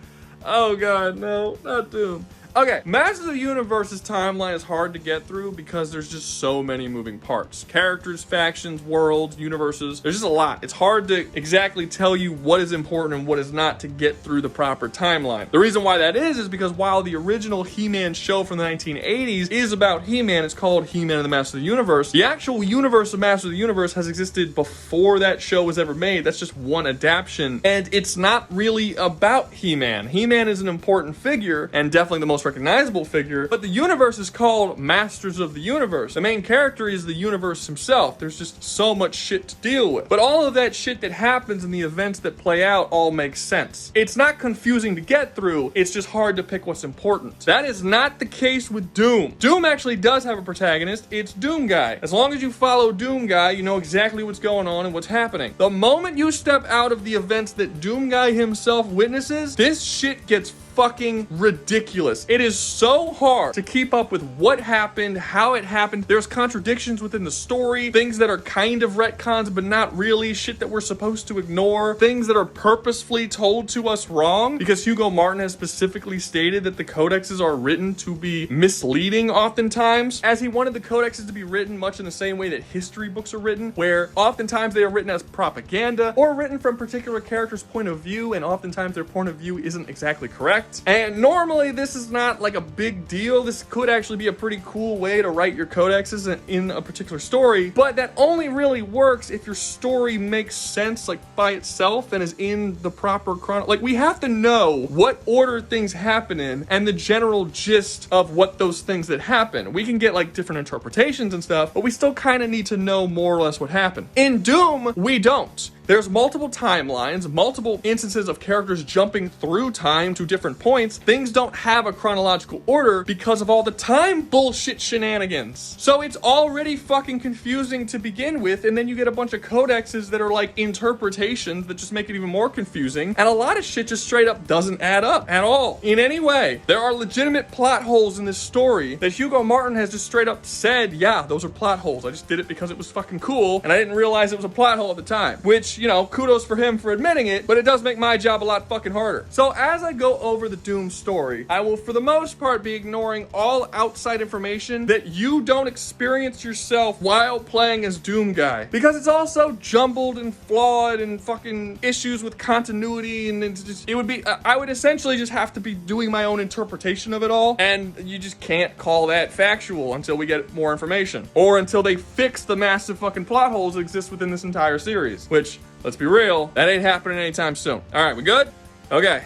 Oh, God, no, not Doom. Okay, Masters of the Universe's timeline is hard to get through because there's just so many moving parts. Characters, factions, worlds, universes. There's just a lot. It's hard to exactly tell you what is important and what is not to get through the proper timeline. The reason why that is because while the original He-Man show from the 1980s is about He-Man, it's called He-Man and the Master of the Universe, the actual universe of Master of the Universe has existed before that show was ever made. That's just one adaptation, and it's not really about He-Man. He-Man is an important figure, and definitely the most recognizable figure, but the universe is called Masters of the Universe. The main character is the universe himself. There's just so much shit to deal with. But all of that shit that happens and the events that play out all makes sense. It's not confusing to get through, it's just hard to pick what's important. That is not the case with Doom. Doom actually does have a protagonist. It's Doomguy. As long as you follow Doomguy, you know exactly what's going on and what's happening. The moment you step out of the events that Doomguy himself witnesses, this shit gets fucking ridiculous. It is so hard to keep up with what happened, how it happened. There's contradictions within the story, things that are kind of retcons but not really, shit that we're supposed to ignore, things that are purposefully told to us wrong because Hugo Martin has specifically stated that the codexes are written to be misleading oftentimes, as he wanted the codexes to be written much in the same way that history books are written, where oftentimes they are written as propaganda or written from particular characters' point of view, and oftentimes their point of view isn't exactly correct. And normally this is not like a big deal. This could actually be a pretty cool way to write your codexes in a particular story, but that only really works if your story makes sense like by itself and is in the proper like we have to know what order things happen in and the general gist of what those things that happen. We can get like different interpretations and stuff, but we still kind of need to know more or less what happened. In Doom, we don't. There's multiple timelines, multiple instances of characters jumping through time to different points. Things don't have a chronological order because of all the time bullshit shenanigans. So it's already fucking confusing to begin with, and then you get a bunch of codexes that are like interpretations that just make it even more confusing, and a lot of shit just straight up doesn't add up at all in any way. There are legitimate plot holes in this story that Hugo Martin has just straight up said, yeah, those are plot holes. I just did it because it was fucking cool, and I didn't realize it was a plot hole at the time, which, you know, kudos for him for admitting it, but it does make my job a lot fucking harder. So as I go over the Doom story, I will for the most part be ignoring all outside information that you don't experience yourself while playing as Doomguy, because it's all so jumbled and flawed and fucking issues with continuity, and it's just, it would be, I would essentially just have to be doing my own interpretation of it all, and you just can't call that factual until we get more information, or until they fix the massive fucking plot holes that exist within this entire series, which, let's be real, that ain't happening anytime soon. All right, we good? Okay.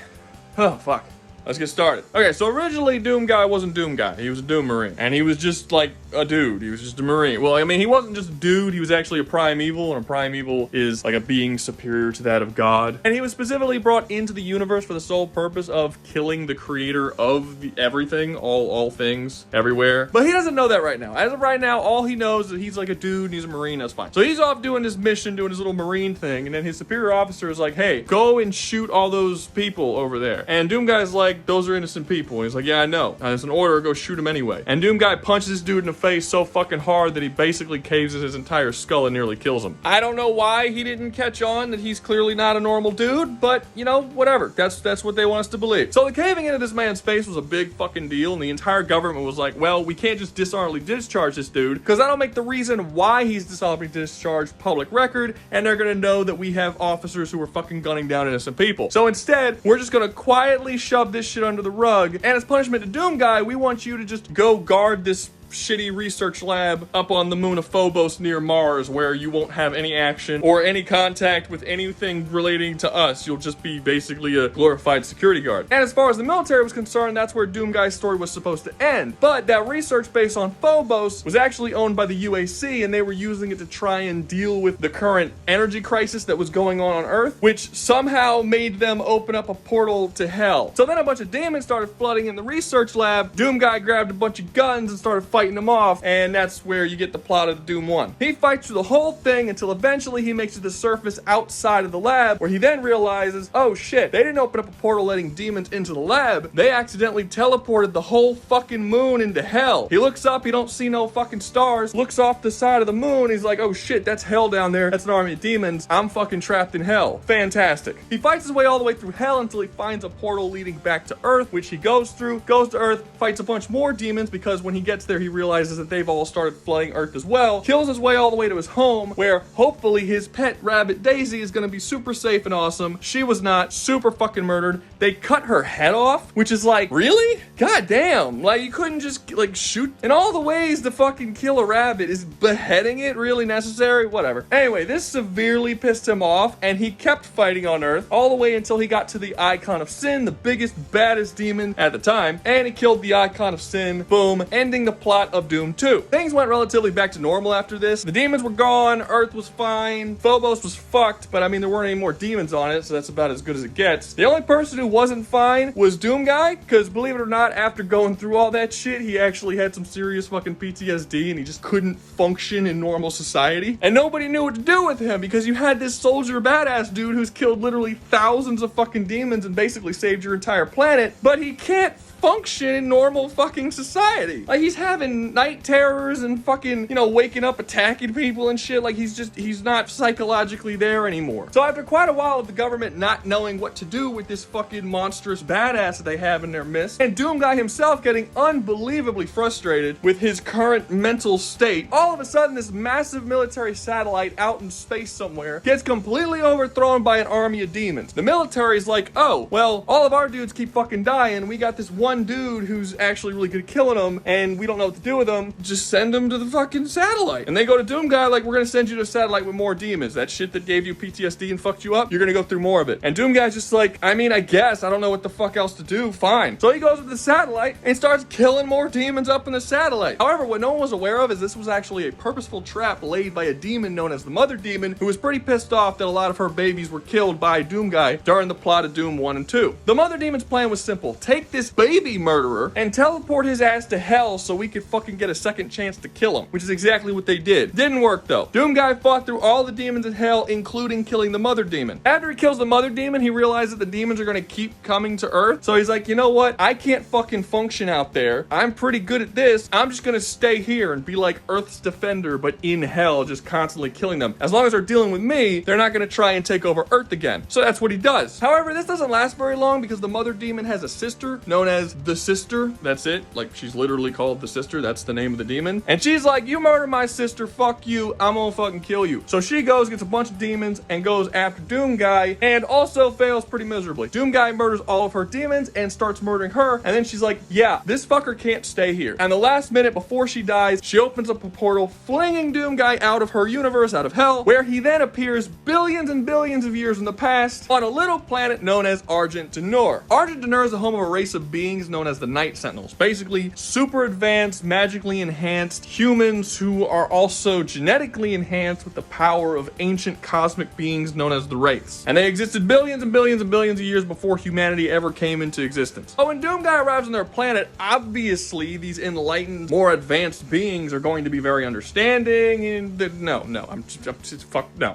Oh, fuck. let's get started. Okay, so originally Doomguy wasn't Doomguy. He was a Doom Marine. And he was just like a dude. He was just a Marine. Well, I mean, he wasn't just a dude. He was actually a primeval, and a primeval is like a being superior to that of God. And he was specifically brought into the universe for the sole purpose of killing the creator of everything, all things, everywhere. But he doesn't know that right now. As of right now, all he knows is that he's like a dude and he's a Marine. That's fine. So he's off doing his mission, doing his little Marine thing, and then his superior officer is like, hey, go and shoot all those people over there. And Doomguy's like, those are innocent people. And he's like, yeah, I know. It's an order, go shoot them anyway. And Doomguy punches this dude in the face so fucking hard that he basically caves in his entire skull and nearly kills him. I don't know why he didn't catch on that he's clearly not a normal dude, but you know, whatever. That's what they want us to believe. So the caving into this man's face was a big fucking deal, and the entire government was like, well, we can't just dishonorably discharge this dude, because that'll make the reason why he's dishonorably discharged public record, and they're gonna know that we have officers who are fucking gunning down innocent people. So instead, we're just gonna quietly shove this shit under the rug, and as punishment to Doomguy, we want you to just go guard this shitty research lab up on the moon of Phobos near Mars, where you won't have any action or any contact with anything relating to us. You'll just be basically a glorified security guard. And as far as the military was concerned, that's where Doomguy's story was supposed to end. But that research base on Phobos was actually owned by the UAC, and they were using it to try and deal with the current energy crisis that was going on Earth, which somehow made them open up a portal to hell. So then a bunch of demons started flooding in the research lab. Doomguy grabbed a bunch of guns and started fighting them off, and that's where you get the plot of Doom 1. He fights through the whole thing until eventually he makes it to the surface outside of the lab, where he then realizes, oh shit, they didn't open up a portal letting demons into the lab, they accidentally teleported the whole fucking moon into hell. He looks up, he don't see no fucking stars, looks off the side of the moon, he's like, oh shit, that's hell down there, that's an army of demons, I'm fucking trapped in hell. Fantastic. He fights his way all the way through hell until he finds a portal leading back to Earth, which he goes through, goes to Earth, fights a bunch more demons, because when he gets there he realizes that they've all started flooding Earth as well, kills his way all the way to his home, where hopefully his pet rabbit Daisy is gonna be super safe and awesome. She was not, super fucking murdered. They cut her head off, which is like, really? God damn, like you couldn't just like shoot? In all the ways to fucking kill a rabbit, is beheading it really necessary? Whatever. Anyway, this severely pissed him off, and he kept fighting on Earth all the way until he got to the Icon of Sin, the biggest, baddest demon at the time, and he killed the Icon of Sin, boom, ending the plot of Doom 2. Things went relatively back to normal after this. The demons were gone, Earth was fine, Phobos was fucked, but I mean there weren't any more demons on it, so that's about as good as it gets. The only person who wasn't fine was Doomguy, because believe it or not, after going through all that shit, he actually had some serious fucking PTSD, and he just couldn't function in normal society. And nobody knew what to do with him, because you had this soldier badass dude who's killed literally thousands of fucking demons and basically saved your entire planet, but he can't function in normal fucking society. Like, he's having night terrors and fucking, you know, waking up attacking people and shit. Like, he's not psychologically there anymore. So after quite a while of the government not knowing what to do with this fucking monstrous badass that they have in their midst, and Doomguy himself getting unbelievably frustrated with his current mental state, all of a sudden this massive military satellite out in space somewhere gets completely overthrown by an army of demons. The military's like, oh, well, all of our dudes keep fucking dying. We got this one dude who's actually really good at killing them, and we don't know what to do with him. Just send him to the fucking satellite. And they go to Doomguy like, we're gonna send you to a satellite with more demons. That shit that gave you PTSD and fucked you up, you're gonna go through more of it. And Doomguy's just like, I mean, I guess, I don't know what the fuck else to do, fine. So he goes with the satellite and starts killing more demons up in the satellite. However, what no one was aware of is this was actually a purposeful trap laid by a demon known as the Mother Demon, who was pretty pissed off that a lot of her babies were killed by Doomguy during the plot of Doom 1 and 2. The Mother Demon's plan was simple. Take this baby murderer and teleport his ass to hell so we could fucking get a second chance to kill him, which is exactly what they did. Didn't work though. Doomguy fought through all the demons in hell, including killing the Mother Demon. After he kills the Mother Demon, he realizes that the demons are gonna keep coming to Earth, so he's like, you know what? I can't fucking function out there. I'm pretty good at this. I'm just gonna stay here and be like Earth's defender, but in hell, just constantly killing them. As long as they're dealing with me, they're not gonna try and take over Earth again. So that's what he does. However, this doesn't last very long, because the Mother Demon has a sister known as as the sister. That's it. Like, she's literally called the sister. That's the name of the demon. And she's like, you murdered my sister, fuck you, I'm gonna fucking kill you. So she goes, gets a bunch of demons, and goes after Doomguy, and also fails pretty miserably. Doomguy murders all of her demons and starts murdering her, and then she's like, yeah, this fucker can't stay here. And the last minute before she dies, she opens up a portal, flinging Doomguy out of her universe, out of hell, where he then appears billions and billions of years in the past on a little planet known as Argent D'Nur. Argent D'Nur is the home of a race of beings known as the Night Sentinels. Basically, super advanced, magically enhanced humans who are also genetically enhanced with the power of ancient cosmic beings known as the Wraiths. And they existed billions and billions and billions of years before humanity ever came into existence. But when Doomguy arrives on their planet, obviously these enlightened, more advanced beings are going to be very understanding, and I'm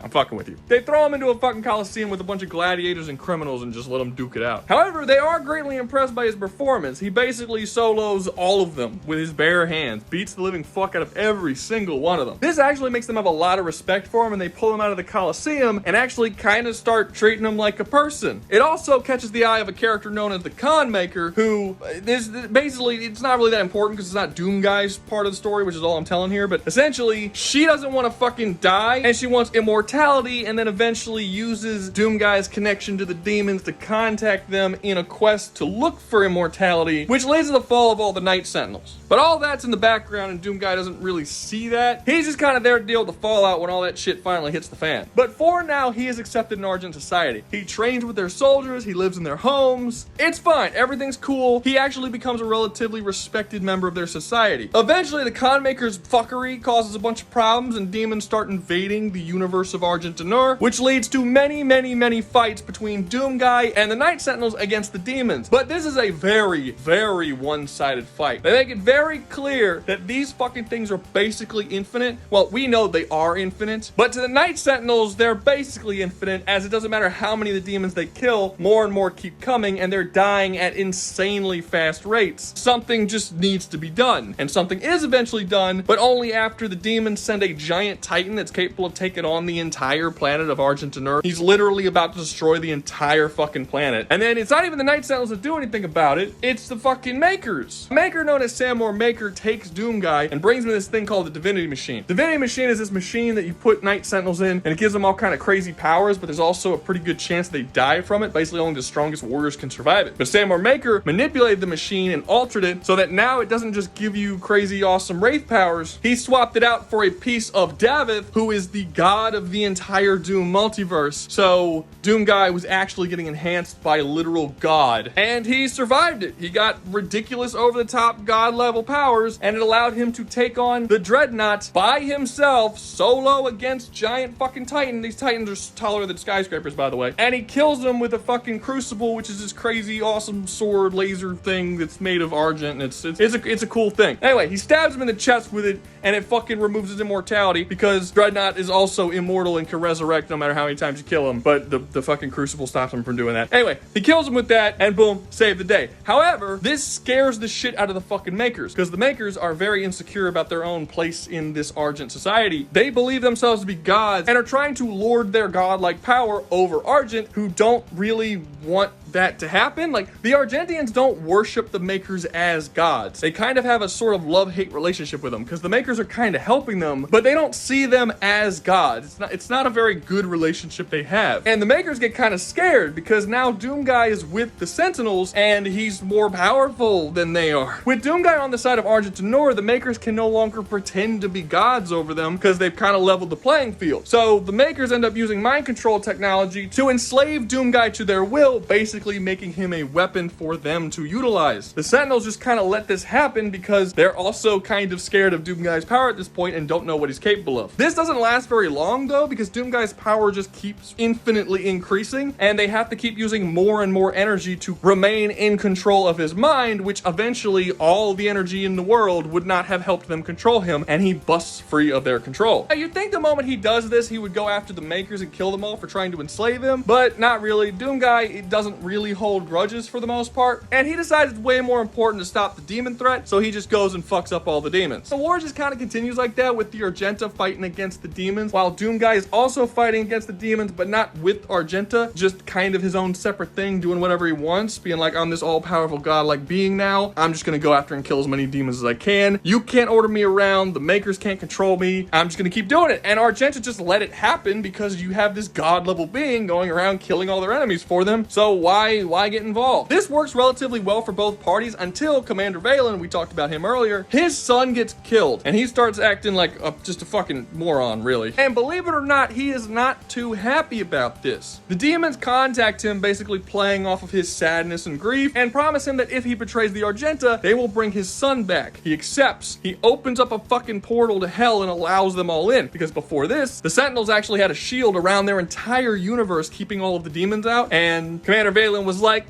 fucking with you. They throw him into a fucking coliseum with a bunch of gladiators and criminals and just let him duke it out. However, they are greatly impressed by his performance. He basically solos all of them with his bare hands, beats the living fuck out of every single one of them. This actually makes them have a lot of respect for him, and they pull him out of the Coliseum and actually kind of start treating him like a person. It also catches the eye of a character known as the Con Maker, who is basically, it's not really that important because it's not Doomguy's part of the story, which is all I'm telling here, but essentially, she doesn't want to fucking die, and she wants immortality, and then eventually uses Doomguy's connection to the demons to contact them in a quest to look for immortality, which leads to the fall of all the Night Sentinels. But all that's in the background, and Doomguy doesn't really see that. He's just kind of there to deal with the fallout when all that shit finally hits the fan. But for now, he is accepted in Argent society. He trains with their soldiers, he lives in their homes. It's fine, everything's cool. He actually becomes a relatively respected member of their society. Eventually, the Con Maker's fuckery causes a bunch of problems, and demons start invading the universe of Argent D'Nur, which leads to many fights between Doomguy and the Night Sentinels against the demons. But this is a very one-sided fight. They make it very clear that these fucking things are basically infinite. Well, we know they are infinite, but to the Night Sentinels, they're basically infinite, as it doesn't matter how many of the demons they kill, more and more keep coming, and they're dying at insanely fast rates. Something just needs to be done, and something is eventually done, but only after the demons send a giant titan that's capable of taking on the entire planet of Argent D'Nur. He's literally about to destroy the entire fucking planet. And then it's not even the Night Sentinels that do anything about it, it's the fucking Makers. A maker known as Samor Maker takes Doomguy and brings him this thing called the Divinity Machine. Divinity Machine is this machine that you put Night Sentinels in, and it gives them all kind of crazy powers, but there's also a pretty good chance they die from it. Basically, only the strongest warriors can survive it. But Samor Maker manipulated the machine and altered it so that now it doesn't just give you crazy awesome wraith powers. He swapped it out for a piece of Davith, who is the god of the entire Doom multiverse. So Doomguy was actually getting enhanced by literal god, and he survived it. He got ridiculous over-the-top god level powers, and it allowed him to take on the Dreadnought by himself, solo against giant fucking titan. These titans are taller than skyscrapers, by the way. And he kills them with a fucking crucible, which is this crazy awesome sword laser thing that's made of argent, and it's a cool thing. Anyway, he stabs him in the chest with it, and it fucking removes his immortality, because Dreadnought is also immortal and can resurrect no matter how many times you kill him, but the fucking crucible stops him from doing that. Anyway, he kills him with that, and boom, save the day. However, this scares the shit out of the fucking Makers, because the Makers are very insecure about their own place in this Argent society. They believe themselves to be gods, and are trying to lord their godlike power over Argent, who don't really want that to happen. Like, the Argentians don't worship the Makers as gods. They kind of have a sort of love-hate relationship with them, because the Makers are kind of helping them, but they don't see them as gods. It's not a very good relationship they have. And the Makers get kind of scared, because now Doomguy is with the Sentinels, and he's more powerful than they are. With Doomguy on the side of Argent D'Nur, the Makers can no longer pretend to be gods over them, because they've kind of leveled the playing field. So the Makers end up using mind control technology to enslave Doomguy to their will, basically making him a weapon for them to utilize. The Sentinels just kind of let this happen because they're also kind of scared of Doomguy's power at this point and don't know what he's capable of. This doesn't last very long though, because Doomguy's power just keeps infinitely increasing, and they have to keep using more and more energy to remain in control of his mind, which eventually all the energy in the world would not have helped them control him, and he busts free of their control. Now, you'd think the moment he does this, he would go after the Makers and kill them all for trying to enslave him, but not really. Doomguy, it doesn't really hold grudges for the most part, and he decides it's way more important to stop the demon threat, so he just goes and fucks up all the demons. The war just kind of continues like that, with the Argenta fighting against the demons, while Doomguy is also fighting against the demons, but not with Argenta, just kind of his own separate thing, doing whatever he wants, being like, I'm this all-powerful godlike being now, I'm just gonna go after and kill as many demons as I can. You can't order me around, the makers can't control me, I'm just gonna keep doing it. And Argenta just let it happen because you have this god-level being going around killing all their enemies for them, so why get involved? This works relatively well for both parties until Commander Valen, we talked about him earlier, his son gets killed, and he starts acting like just a fucking moron, really. And believe it or not, he is not too happy about this. The demons contact him, basically playing off of his sadness and grief, and promise him that if he betrays the Argenta, they will bring his son back. He accepts. He opens up a fucking portal to hell and allows them all in, because before this, the Sentinels actually had a shield around their entire universe keeping all of the demons out, and Commander Valen was like,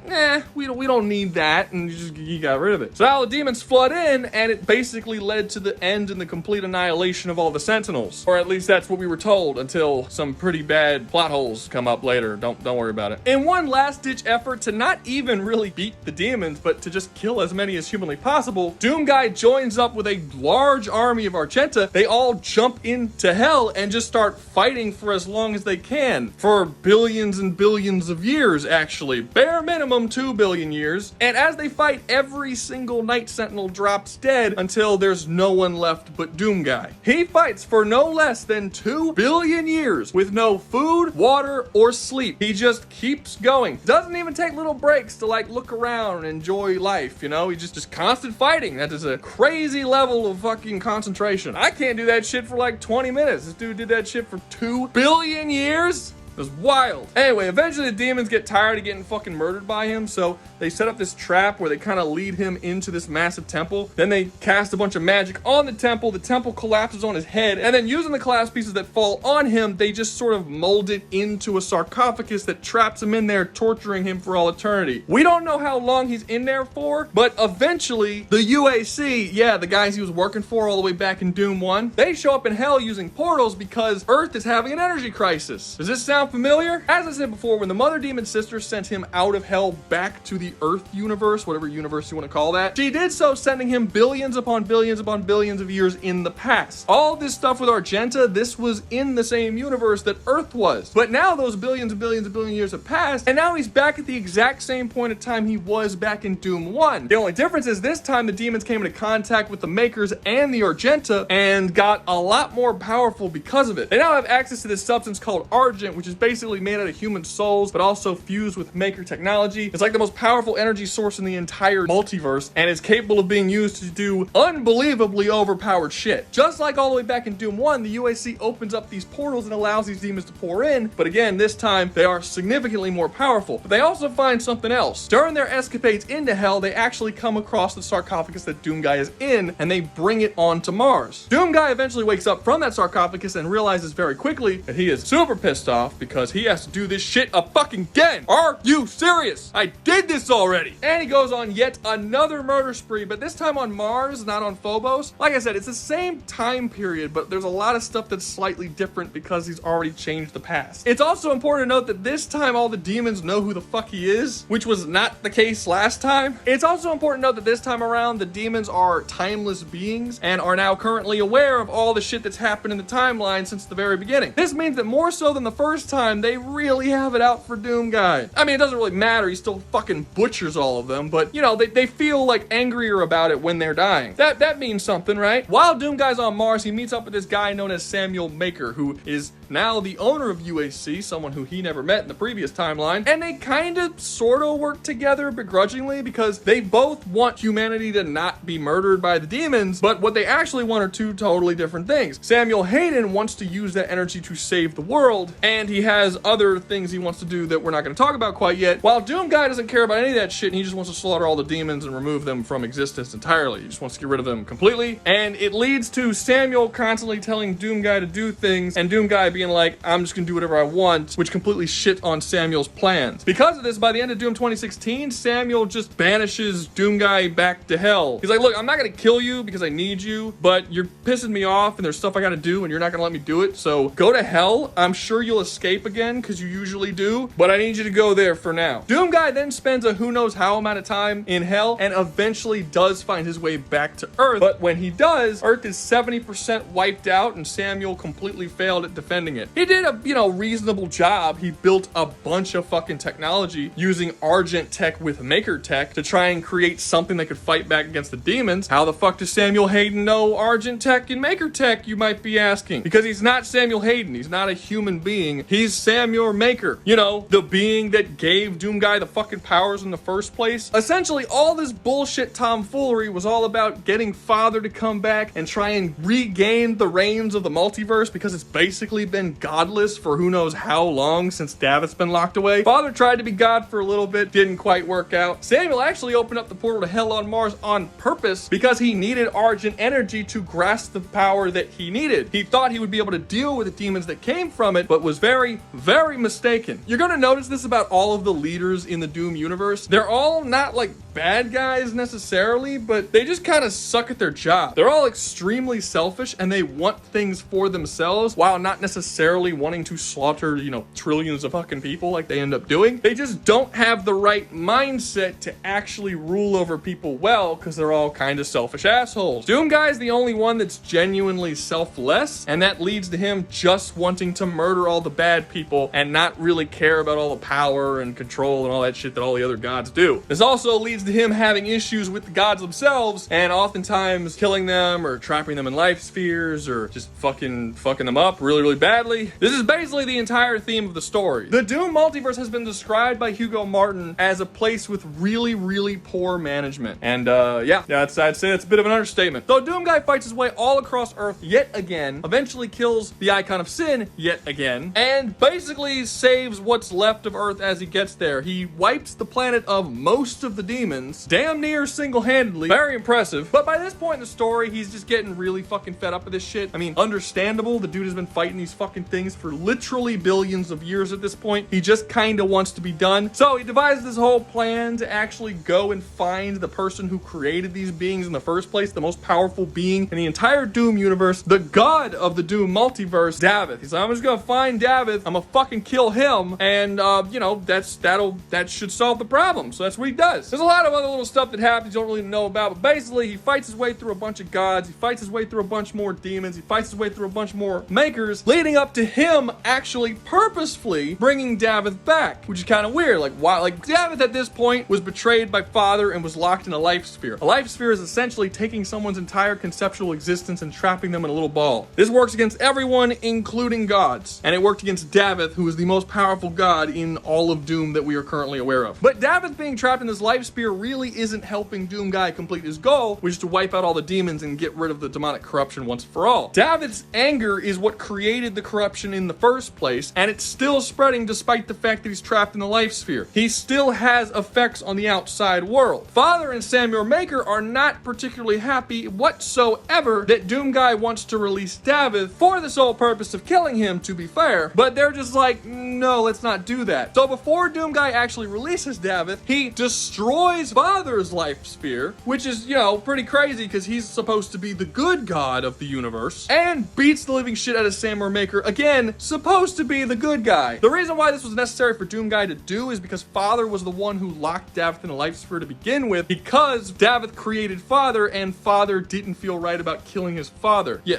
we don't need that, and he got rid of it. So now the demons flood in, and it basically led to the end and the complete annihilation of all the Sentinels. Or at least that's what we were told, until some pretty bad plot holes come up later. Don't worry about it. In one last-ditch effort to not even really beat the demons, but to just kill as many as humanly possible, Doomguy joins up with a large army of Argenta. They all jump into hell and just start fighting for as long as they can. For billions and billions of years, actually. Bare minimum 2 billion years. And as they fight, every single Night Sentinel drops dead until there's no one left but Doomguy. He fights for no less than 2 billion years with no food, water, or sleep. He just keeps going. Doesn't even take little breaks to like look around and enjoy life, you know? He just constant fighting. That is a crazy level of fucking concentration. I can't do that shit for like 20 minutes. This dude did that shit for 2 billion years? It was wild. Anyway, eventually the demons get tired of getting fucking murdered by him, so they set up this trap where they kind of lead him into this massive temple. Then they cast a bunch of magic on the temple collapses on his head, and then using the collapse pieces that fall on him, they just sort of mold it into a sarcophagus that traps him in there, torturing him for all eternity. We don't know how long he's in there for, but eventually the UAC, the guys he was working for all the way back in Doom 1, they show up in hell using portals because Earth is having an energy crisis. Does this sound familiar? As I said before, when the Mother Demon Sister sent him out of hell back to the Earth universe, whatever universe you want to call that, she did so sending him billions upon billions upon billions of years in the past. All this stuff with Argenta, this was in the same universe that Earth was. But now those billions and billions and billion years have passed, and now he's back at the exact same point of time he was back in Doom 1. The only difference is this time the demons came into contact with the Makers and the Argenta and got a lot more powerful because of it. They now have access to this substance called Argent, which is basically made out of human souls, but also fused with Maker technology. It's like the most powerful energy source in the entire multiverse, and is capable of being used to do unbelievably overpowered shit. Just like all the way back in Doom 1, the UAC opens up these portals and allows these demons to pour in, but again, this time, they are significantly more powerful. But they also find something else. During their escapades into hell, they actually come across the sarcophagus that Doomguy is in, and they bring it onto Mars. Doomguy eventually wakes up from that sarcophagus and realizes very quickly that he is super pissed off because he has to do this shit again. Are you serious? I did this already. And he goes on yet another murder spree, but this time on Mars, not on Phobos. Like I said, it's the same time period, but there's a lot of stuff that's slightly different because he's already changed the past. It's also important to note that this time all the demons know who the fuck he is, which was not the case last time. It's also important to note that this time around, the demons are timeless beings and are now currently aware of all the shit that's happened in the timeline since the very beginning. This means that more so than the first time, they really have it out for Doomguy. I mean, it doesn't really matter, he still fucking butchers all of them, but you know, they feel like angrier about it when they're dying. That means something, right? While Doomguy's on Mars, he meets up with this guy known as Samuel Maker, who is now the owner of UAC, someone who he never met in the previous timeline, and they kind of sort of work together begrudgingly because they both want humanity to not be murdered by the demons, but what they actually want are two totally different things. Samuel Hayden wants to use that energy to save the world, and he has other things he wants to do that we're not going to talk about quite yet, while Doomguy doesn't care about any of that shit, and he just wants to slaughter all the demons and remove them from existence entirely. He just wants to get rid of them completely, and it leads to Samuel constantly telling Doomguy to do things, and Doomguy being being like, I'm just gonna do whatever I want, which completely shit on Samuel's plans. Because of this, by the end of Doom 2016, Samuel just banishes Doomguy back to hell. He's like, look, I'm not gonna kill you because I need you, but you're pissing me off and there's stuff I gotta do and you're not gonna let me do it, so go to hell. I'm sure you'll escape again because you usually do, but I need you to go there for now. Doomguy then spends a who knows how amount of time in hell and eventually does find his way back to Earth, but when he does, Earth is 70% wiped out and Samuel completely failed at defending it. He did a, reasonable job. He built a bunch of fucking technology using Argent tech with Maker tech to try and create something that could fight back against the demons. How the fuck does Samuel Hayden know Argent tech and Maker tech, you might be asking? Because he's not Samuel Hayden. He's not a human being. He's Samuel Maker. The being that gave Doomguy the fucking powers in the first place. Essentially, all this bullshit tomfoolery was all about getting Father to come back and try and regain the reins of the multiverse because it's basically been godless for who knows how long since Davith's been locked away. Father tried to be God for a little bit, didn't quite work out. Samuel actually opened up the portal to hell on Mars on purpose because he needed Argent energy to grasp the power that he needed. He thought he would be able to deal with the demons that came from it, but was very, very mistaken. You're gonna notice this about all of the leaders in the Doom universe. They're all not like bad guys necessarily, but they just kind of suck at their job. They're all extremely selfish and they want things for themselves while not necessarily wanting to slaughter, trillions of fucking people like they end up doing. They just don't have the right mindset to actually rule over people well because they're all kind of selfish assholes. Doomguy's the only one that's genuinely selfless, and that leads to him just wanting to murder all the bad people and not really care about all the power and control and all that shit that all the other gods do. This also leads to him having issues with the gods themselves and oftentimes killing them or trapping them in life spheres or just fucking them up really, really badly. This is basically the entire theme of the story. The Doom multiverse has been described by Hugo Martin as a place with really, really poor management. And I'd say that's a bit of an understatement. Though Doomguy fights his way all across Earth yet again, eventually kills the Icon of Sin yet again, and basically saves what's left of Earth as he gets there. He wipes the planet of most of the demons, damn near single-handedly. Very impressive. But by this point in the story, he's just getting really fucking fed up with this shit. I mean, understandable. The dude has been fighting these fucking things for literally billions of years at this point. He just kind of wants to be done. So he devises this whole plan to actually go and find the person who created these beings in the first place, the most powerful being in the entire Doom universe, the god of the Doom multiverse, Davith. He's like, I'm just gonna find Davith, I'm gonna fucking kill him, and that should solve the problem. So that's what he does. There's a lot of other little stuff that happens you don't really know about, but basically he fights his way through a bunch of gods, he fights his way through a bunch more demons, he fights his way through a bunch more makers, leading up to him actually purposefully bringing Davith back, which is kind of weird. Like, why? Like, Davith at this point was betrayed by Father and was locked in a life sphere. A life sphere is essentially taking someone's entire conceptual existence and trapping them in a little ball. This works against everyone, including gods, and it worked against Davith, who is the most powerful god in all of Doom that we are currently aware of. But Davith being trapped in this life sphere really isn't helping Doomguy complete his goal, which is to wipe out all the demons and get rid of the demonic corruption once for all. Davith's anger is what created the corruption in the first place, and it's still spreading despite the fact that he's trapped in the life sphere. He still has effects on the outside world. Father and Samuel Maker are not particularly happy whatsoever that Doomguy wants to release Davith for the sole purpose of killing him, to be fair, but they're just like, no, let's not do that. So before Doomguy actually releases Davith, he destroys Father's life sphere, which is, pretty crazy because he's supposed to be the good god of the universe, and beats the living shit out of Samuel Maker, again, supposed to be the good guy. The reason why this was necessary for Doomguy to do is because Father was the one who locked Davith in a life sphere to begin with, because Davith created Father, and Father didn't feel right about killing his father. Yeah,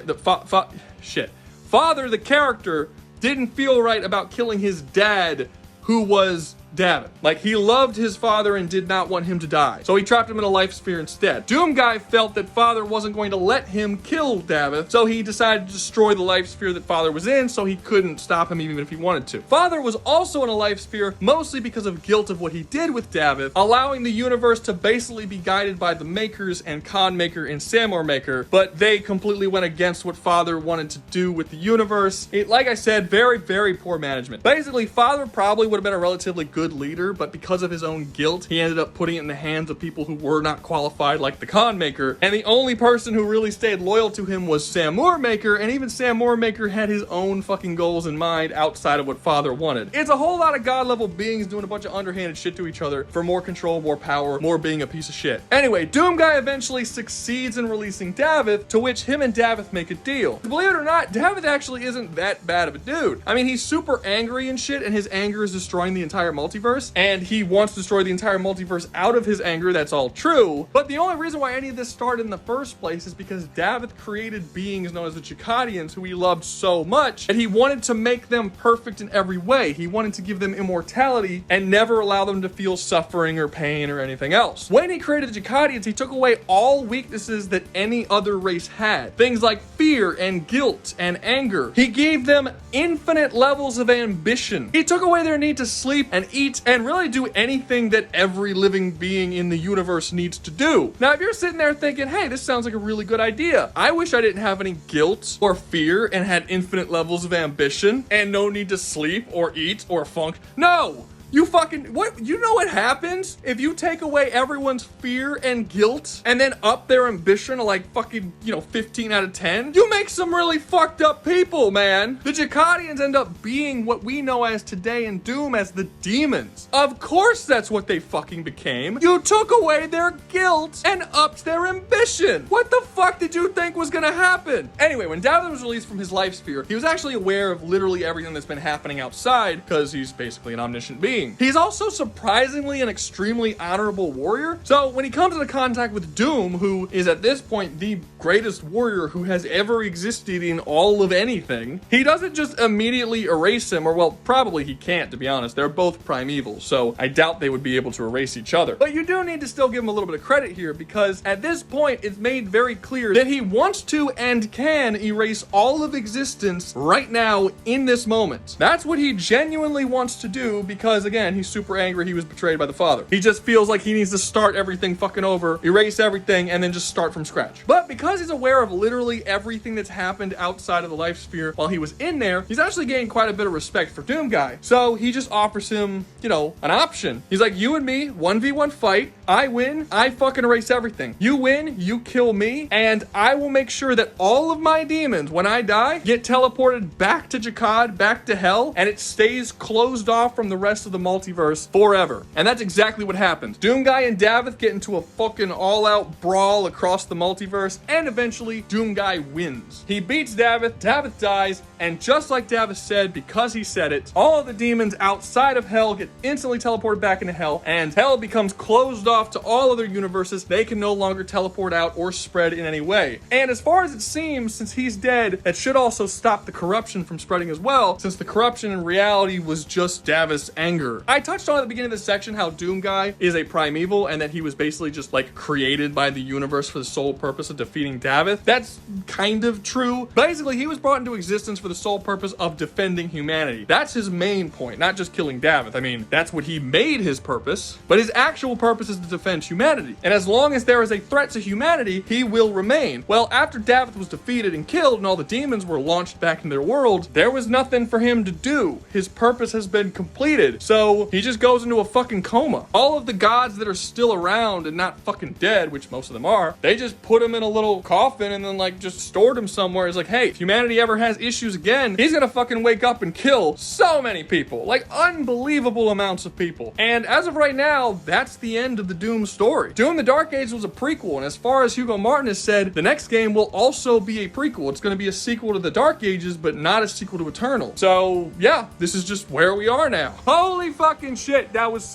Father, the character, didn't feel right about killing his dad, who was Davith. Like, he loved his father and did not want him to die, so he trapped him in a life sphere instead. Doomguy felt that Father wasn't going to let him kill Davith, so he decided to destroy the life sphere that Father was in, so he couldn't stop him even if he wanted to. Father was also in a life sphere mostly because of guilt of what he did with Davith, allowing the universe to basically be guided by the Makers and Khan Maker and Samuel Maker, but they completely went against what Father wanted to do with the universe. Like I said, very, very poor management. Basically, Father probably would have been a relatively good good leader, but because of his own guilt, he ended up putting it in the hands of people who were not qualified, like the Khan Maker. And the only person who really stayed loyal to him was Samur Maker, and even Samur Maker had his own fucking goals in mind outside of what Father wanted. It's a whole lot of god-level beings doing a bunch of underhanded shit to each other for more control, more power, more being a piece of shit. Anyway, Doomguy eventually succeeds in releasing Davith, to which him and Davith make a deal. Believe it or not, Davith actually isn't that bad of a dude. I mean, he's super angry and shit, and his anger is destroying the entire multiverse, and he wants to destroy the entire multiverse out of his anger. That's all true. But the only reason why any of this started in the first place is because Davith created beings known as the Chikadians, who he loved so much, and he wanted to make them perfect in every way. He wanted to give them immortality and never allow them to feel suffering or pain or anything else. When he created the Chikadians, he took away all weaknesses that any other race had. Things like fear and guilt and anger. He gave them infinite levels of ambition. He took away their need to sleep and eat and really do anything that every living being in the universe needs to do. Now, if you're sitting there thinking, hey, this sounds like a really good idea. I wish I didn't have any guilt or fear and had infinite levels of ambition and no need to sleep or eat or funk. No! You fucking, what, you know what happens if you take away everyone's fear and guilt and then up their ambition to like fucking, 15 out of 10? You make some really fucked up people, man. The Chikadians end up being what we know as today in Doom as the demons. Of course that's what they fucking became. You took away their guilt and upped their ambition. What the fuck did you think was gonna happen? Anyway, when Davith was released from his life sphere, he was actually aware of literally everything that's been happening outside because he's basically an omniscient being. He's also surprisingly an extremely honorable warrior. So when he comes into contact with Doom, who is at this point the greatest warrior who has ever existed in all of anything, he doesn't just immediately erase him, or well, probably he can't, to be honest. They're both primeval, so I doubt they would be able to erase each other. But you do need to still give him a little bit of credit here, because at this point, it's made very clear that he wants to and can erase all of existence right now in this moment. That's what he genuinely wants to do, because again, he's super angry he was betrayed by the father. He just feels like he needs to start everything fucking over, erase everything, and then just start from scratch. But because he's aware of literally everything that's happened outside of the life sphere while he was in there, he's actually gained quite a bit of respect for Doomguy. So he just offers him, an option. He's like, you and me, 1v1 fight. I win, I fucking erase everything. You win, you kill me, and I will make sure that all of my demons, when I die, get teleported back to Jakad, back to hell, and it stays closed off from the rest of the multiverse forever. And that's exactly what happens. Doomguy and Davith get into a fucking all-out brawl across the multiverse, and eventually Doomguy wins. He beats Davith, Davith dies, and just like Davith said, because he said it, all of the demons outside of hell get instantly teleported back into hell, and hell becomes closed off to all other universes. They can no longer teleport out or spread in any way. And as far as it seems, since he's dead, that should also stop the corruption from spreading as well, since the corruption in reality was just Davith's anger. I touched on at the beginning of this section how Doomguy is a primeval and that he was basically just like created by the universe for the sole purpose of defeating Davith. That's kind of true. Basically, he was brought into existence for the sole purpose of defending humanity. That's his main point, not just killing Davith. I mean, that's what he made his purpose, but his actual purpose is to defend humanity. And as long as there is a threat to humanity, he will remain. Well, after Davith was defeated and killed and all the demons were launched back in their world, there was nothing for him to do. His purpose has been completed. So he just goes into a fucking coma. All of the gods that are still around and not fucking dead, which most of them are, they just put him in a little coffin and then like just stored him somewhere. It's like, hey, if humanity ever has issues again, he's gonna fucking wake up and kill so many people, like unbelievable amounts of people. And as of right now, that's the end of the Doom story. Doom the Dark Age was a prequel, and as far as Hugo Martin has said, the next game will also be a prequel. It's gonna be a sequel to the Dark Ages, but not a sequel to Eternal. So yeah, this is just where we are now. Holy fucking shit, that was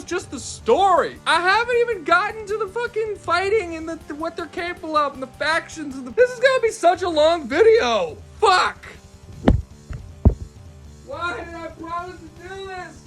just the story. I haven't even gotten to the fucking fighting and what they're capable of and the factions and this is gonna be such a long video. Fuck! Why did I promise to do this?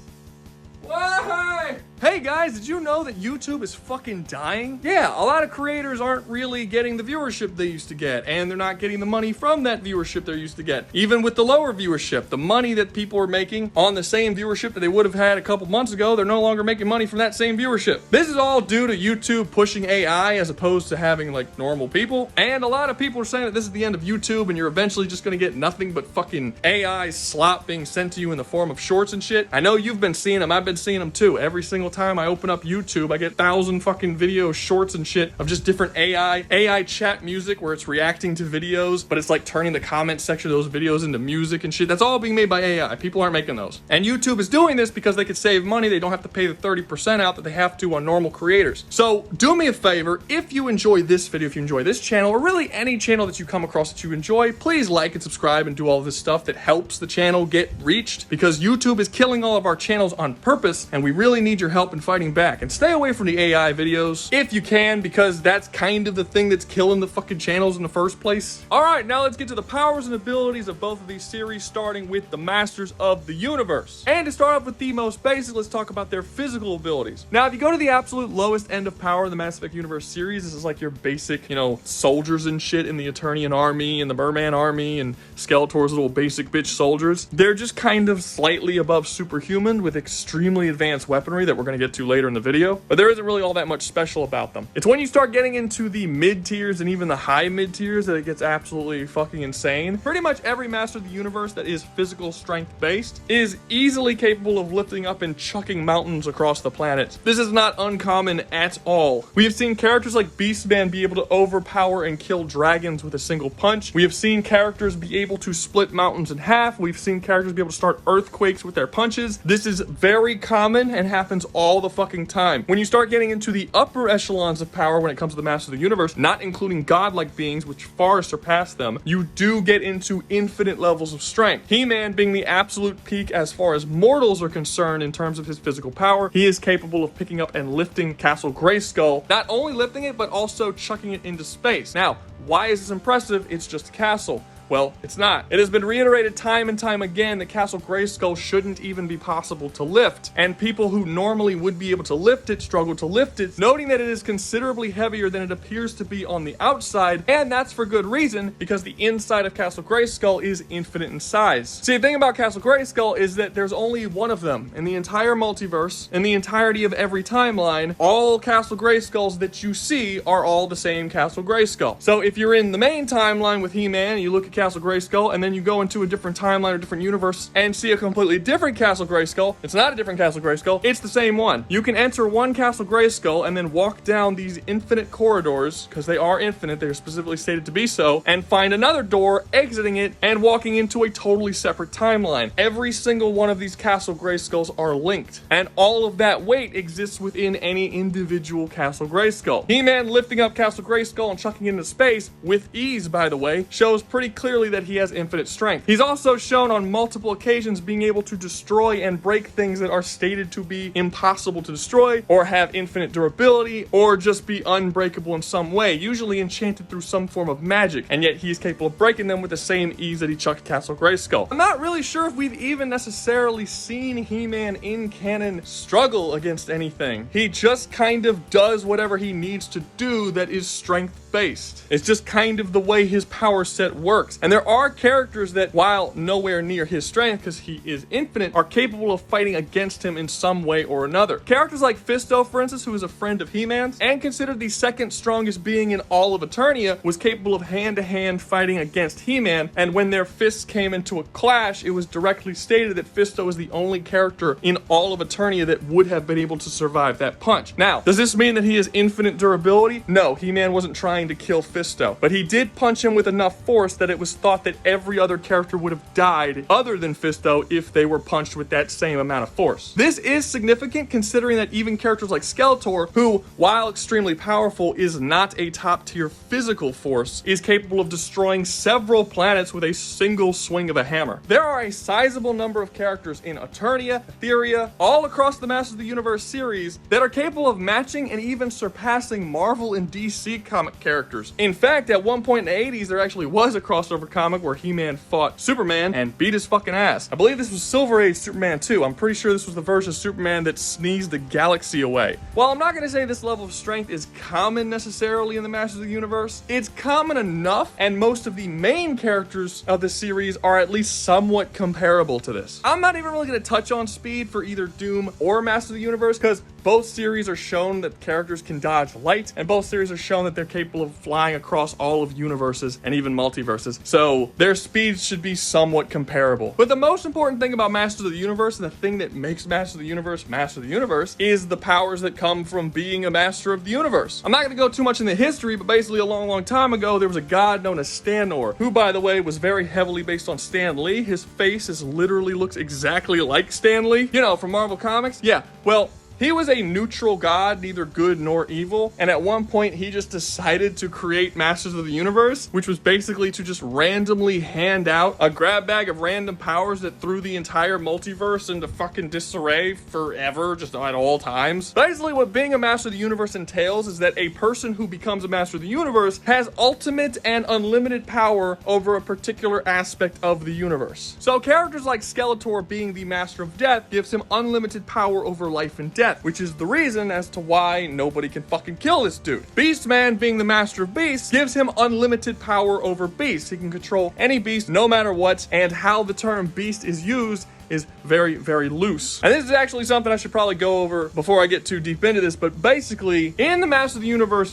Why? Hey guys, did you know that YouTube is fucking dying? Yeah, a lot of creators aren't really getting the viewership they used to get, and they're not getting the money from that viewership they're used to get. Even with the lower viewership, the money that people are making on the same viewership that they would have had a couple months ago, they're no longer making money from that same viewership. This is all due to YouTube pushing AI as opposed to having like normal people, and a lot of people are saying that this is the end of YouTube and you're eventually just gonna get nothing but fucking AI slop being sent to you in the form of shorts and shit. I know you've been seeing them, I've been seeing them too. Every single time I open up YouTube, I get 1,000 fucking video shorts and shit of just different AI chat music where it's reacting to videos, but it's like turning the comment section of those videos into music and shit. That's all being made by AI. People aren't making those. And YouTube is doing this because they could save money. They don't have to pay the 30% out that they have to on normal creators. So do me a favor, if you enjoy this video, if you enjoy this channel, or really any channel that you come across that you enjoy, please like and subscribe and do all this stuff that helps the channel get reached, because YouTube is killing all of our channels on purpose, and we really need your help in fighting back. And stay away from the AI videos if you can, because that's kind of the thing that's killing the fucking channels in the first place. All right, now let's get to the powers and abilities of both of these series, starting with the Masters of the Universe. And to start off with the most basic, let's talk about their physical abilities. Now, if you go to the absolute lowest end of power in the Mass Effect Universe series, this is like your basic, soldiers and shit in the Eternian army and the Merman army and Skeletor's little basic bitch soldiers. They're just kind of slightly above superhuman with extremely advanced weaponry that we're going to get to later in the video, but there isn't really all that much special about them. It's when you start getting into the mid tiers and even the high mid tiers that it gets absolutely fucking insane. Pretty much every Master of the Universe that is physical strength based is easily capable of lifting up and chucking mountains across the planet. This is not uncommon at all. We have seen characters like Beastman be able to overpower and kill dragons with a single punch. We have seen characters be able to split mountains in half. We've seen characters be able to start earthquakes with their punches. This is very common and happens all the fucking time. When you start getting into the upper echelons of power when it comes to the Master of the Universe, not including godlike beings which far surpass them, you do get into infinite levels of strength. He-Man being the absolute peak as far as mortals are concerned in terms of his physical power. He is capable of picking up and lifting Castle Grayskull, not only lifting it but also chucking it into space. Now, why is this impressive? It's just a castle. Well, it's not. It has been reiterated time and time again that Castle Grayskull shouldn't even be possible to lift, and people who normally would be able to lift it struggle to lift it, noting that it is considerably heavier than it appears to be on the outside, and that's for good reason, because the inside of Castle Grayskull is infinite in size. See, the thing about Castle Grayskull is that there's only one of them in the entire multiverse, in the entirety of every timeline. All Castle Grayskulls that you see are all the same Castle Grayskull. So if you're in the main timeline with He-Man and you look at Castle Grayskull, and then you go into a different timeline or different universe and see a completely different Castle Grayskull, it's not a different Castle Grayskull, it's the same one. You can enter one Castle Grayskull and then walk down these infinite corridors, because they are infinite, they're specifically stated to be so, and find another door, exiting it, and walking into a totally separate timeline. Every single one of these Castle Grayskulls are linked, and all of that weight exists within any individual Castle Grayskull. He-Man lifting up Castle Grayskull and chucking it into space, with ease by the way, shows pretty clearly that he has infinite strength. He's also shown on multiple occasions being able to destroy and break things that are stated to be impossible to destroy, or have infinite durability, or just be unbreakable in some way, usually enchanted through some form of magic, and yet he's capable of breaking them with the same ease that he chucked Castle Grayskull. I'm not really sure if we've even necessarily seen He-Man in canon struggle against anything. He just kind of does whatever he needs to do that is strength based. It's just kind of the way his power set works. And there are characters that, while nowhere near his strength because he is infinite, are capable of fighting against him in some way or another. Characters like Fisto, for instance, who is a friend of He-Man's and considered the second strongest being in all of Eternia, was capable of hand-to-hand fighting against He-Man, and when their fists came into a clash, it was directly stated that Fisto is the only character in all of Eternia that would have been able to survive that punch. Now, does this mean that he has infinite durability? No, He-Man wasn't trying to kill Fisto, but he did punch him with enough force that it was thought that every other character would have died other than Fisto if they were punched with that same amount of force. This is significant considering that even characters like Skeletor, who, while extremely powerful, is not a top-tier physical force, is capable of destroying several planets with a single swing of a hammer. There are a sizable number of characters in Eternia, Etheria, all across the Masters of the Universe series that are capable of matching and even surpassing Marvel and DC comic characters. In fact, at one point in the 80s, there actually was a crossover crossover comic where He-Man fought Superman and beat his fucking ass. I believe this was Silver Age Superman 2. I'm pretty sure this was the version of Superman that sneezed the galaxy away. While I'm not going to say this level of strength is common necessarily in the Masters of the Universe, it's common enough, and most of the main characters of the series are at least somewhat comparable to this. I'm not even really going to touch on speed for either Doom or Masters of the Universe, because both series are shown that characters can dodge light, and both series are shown that they're capable of flying across all of universes and even multiverses, so their speeds should be somewhat comparable. But the most important thing about Masters of the Universe, and the thing that makes Masters of the Universe Master of the Universe, is the powers that come from being a Master of the Universe. I'm not going to go too much in the history, but basically a long time ago, there was a god known as Stanor, who, by the way, was very heavily based on Stan Lee. His face literally looks exactly like Stan Lee, you know, from Marvel Comics. Yeah, well, he was a neutral god, neither good nor evil, and at one point he just decided to create Masters of the Universe, which was basically to just randomly hand out a grab bag of random powers that threw the entire multiverse into fucking disarray forever, just at all times. Basically, what being a Master of the Universe entails is that a person who becomes a Master of the Universe has ultimate and unlimited power over a particular aspect of the universe. So characters like Skeletor being the Master of Death gives him unlimited power over life and death, which is the reason as to why nobody can fucking kill this dude. Beastman being the Master of Beasts gives him unlimited power over beasts. He can control any beast no matter what, and how the term beast is used is very, very loose. And this is actually something I should probably go over before I get too deep into this, but basically, in the Master of the universe,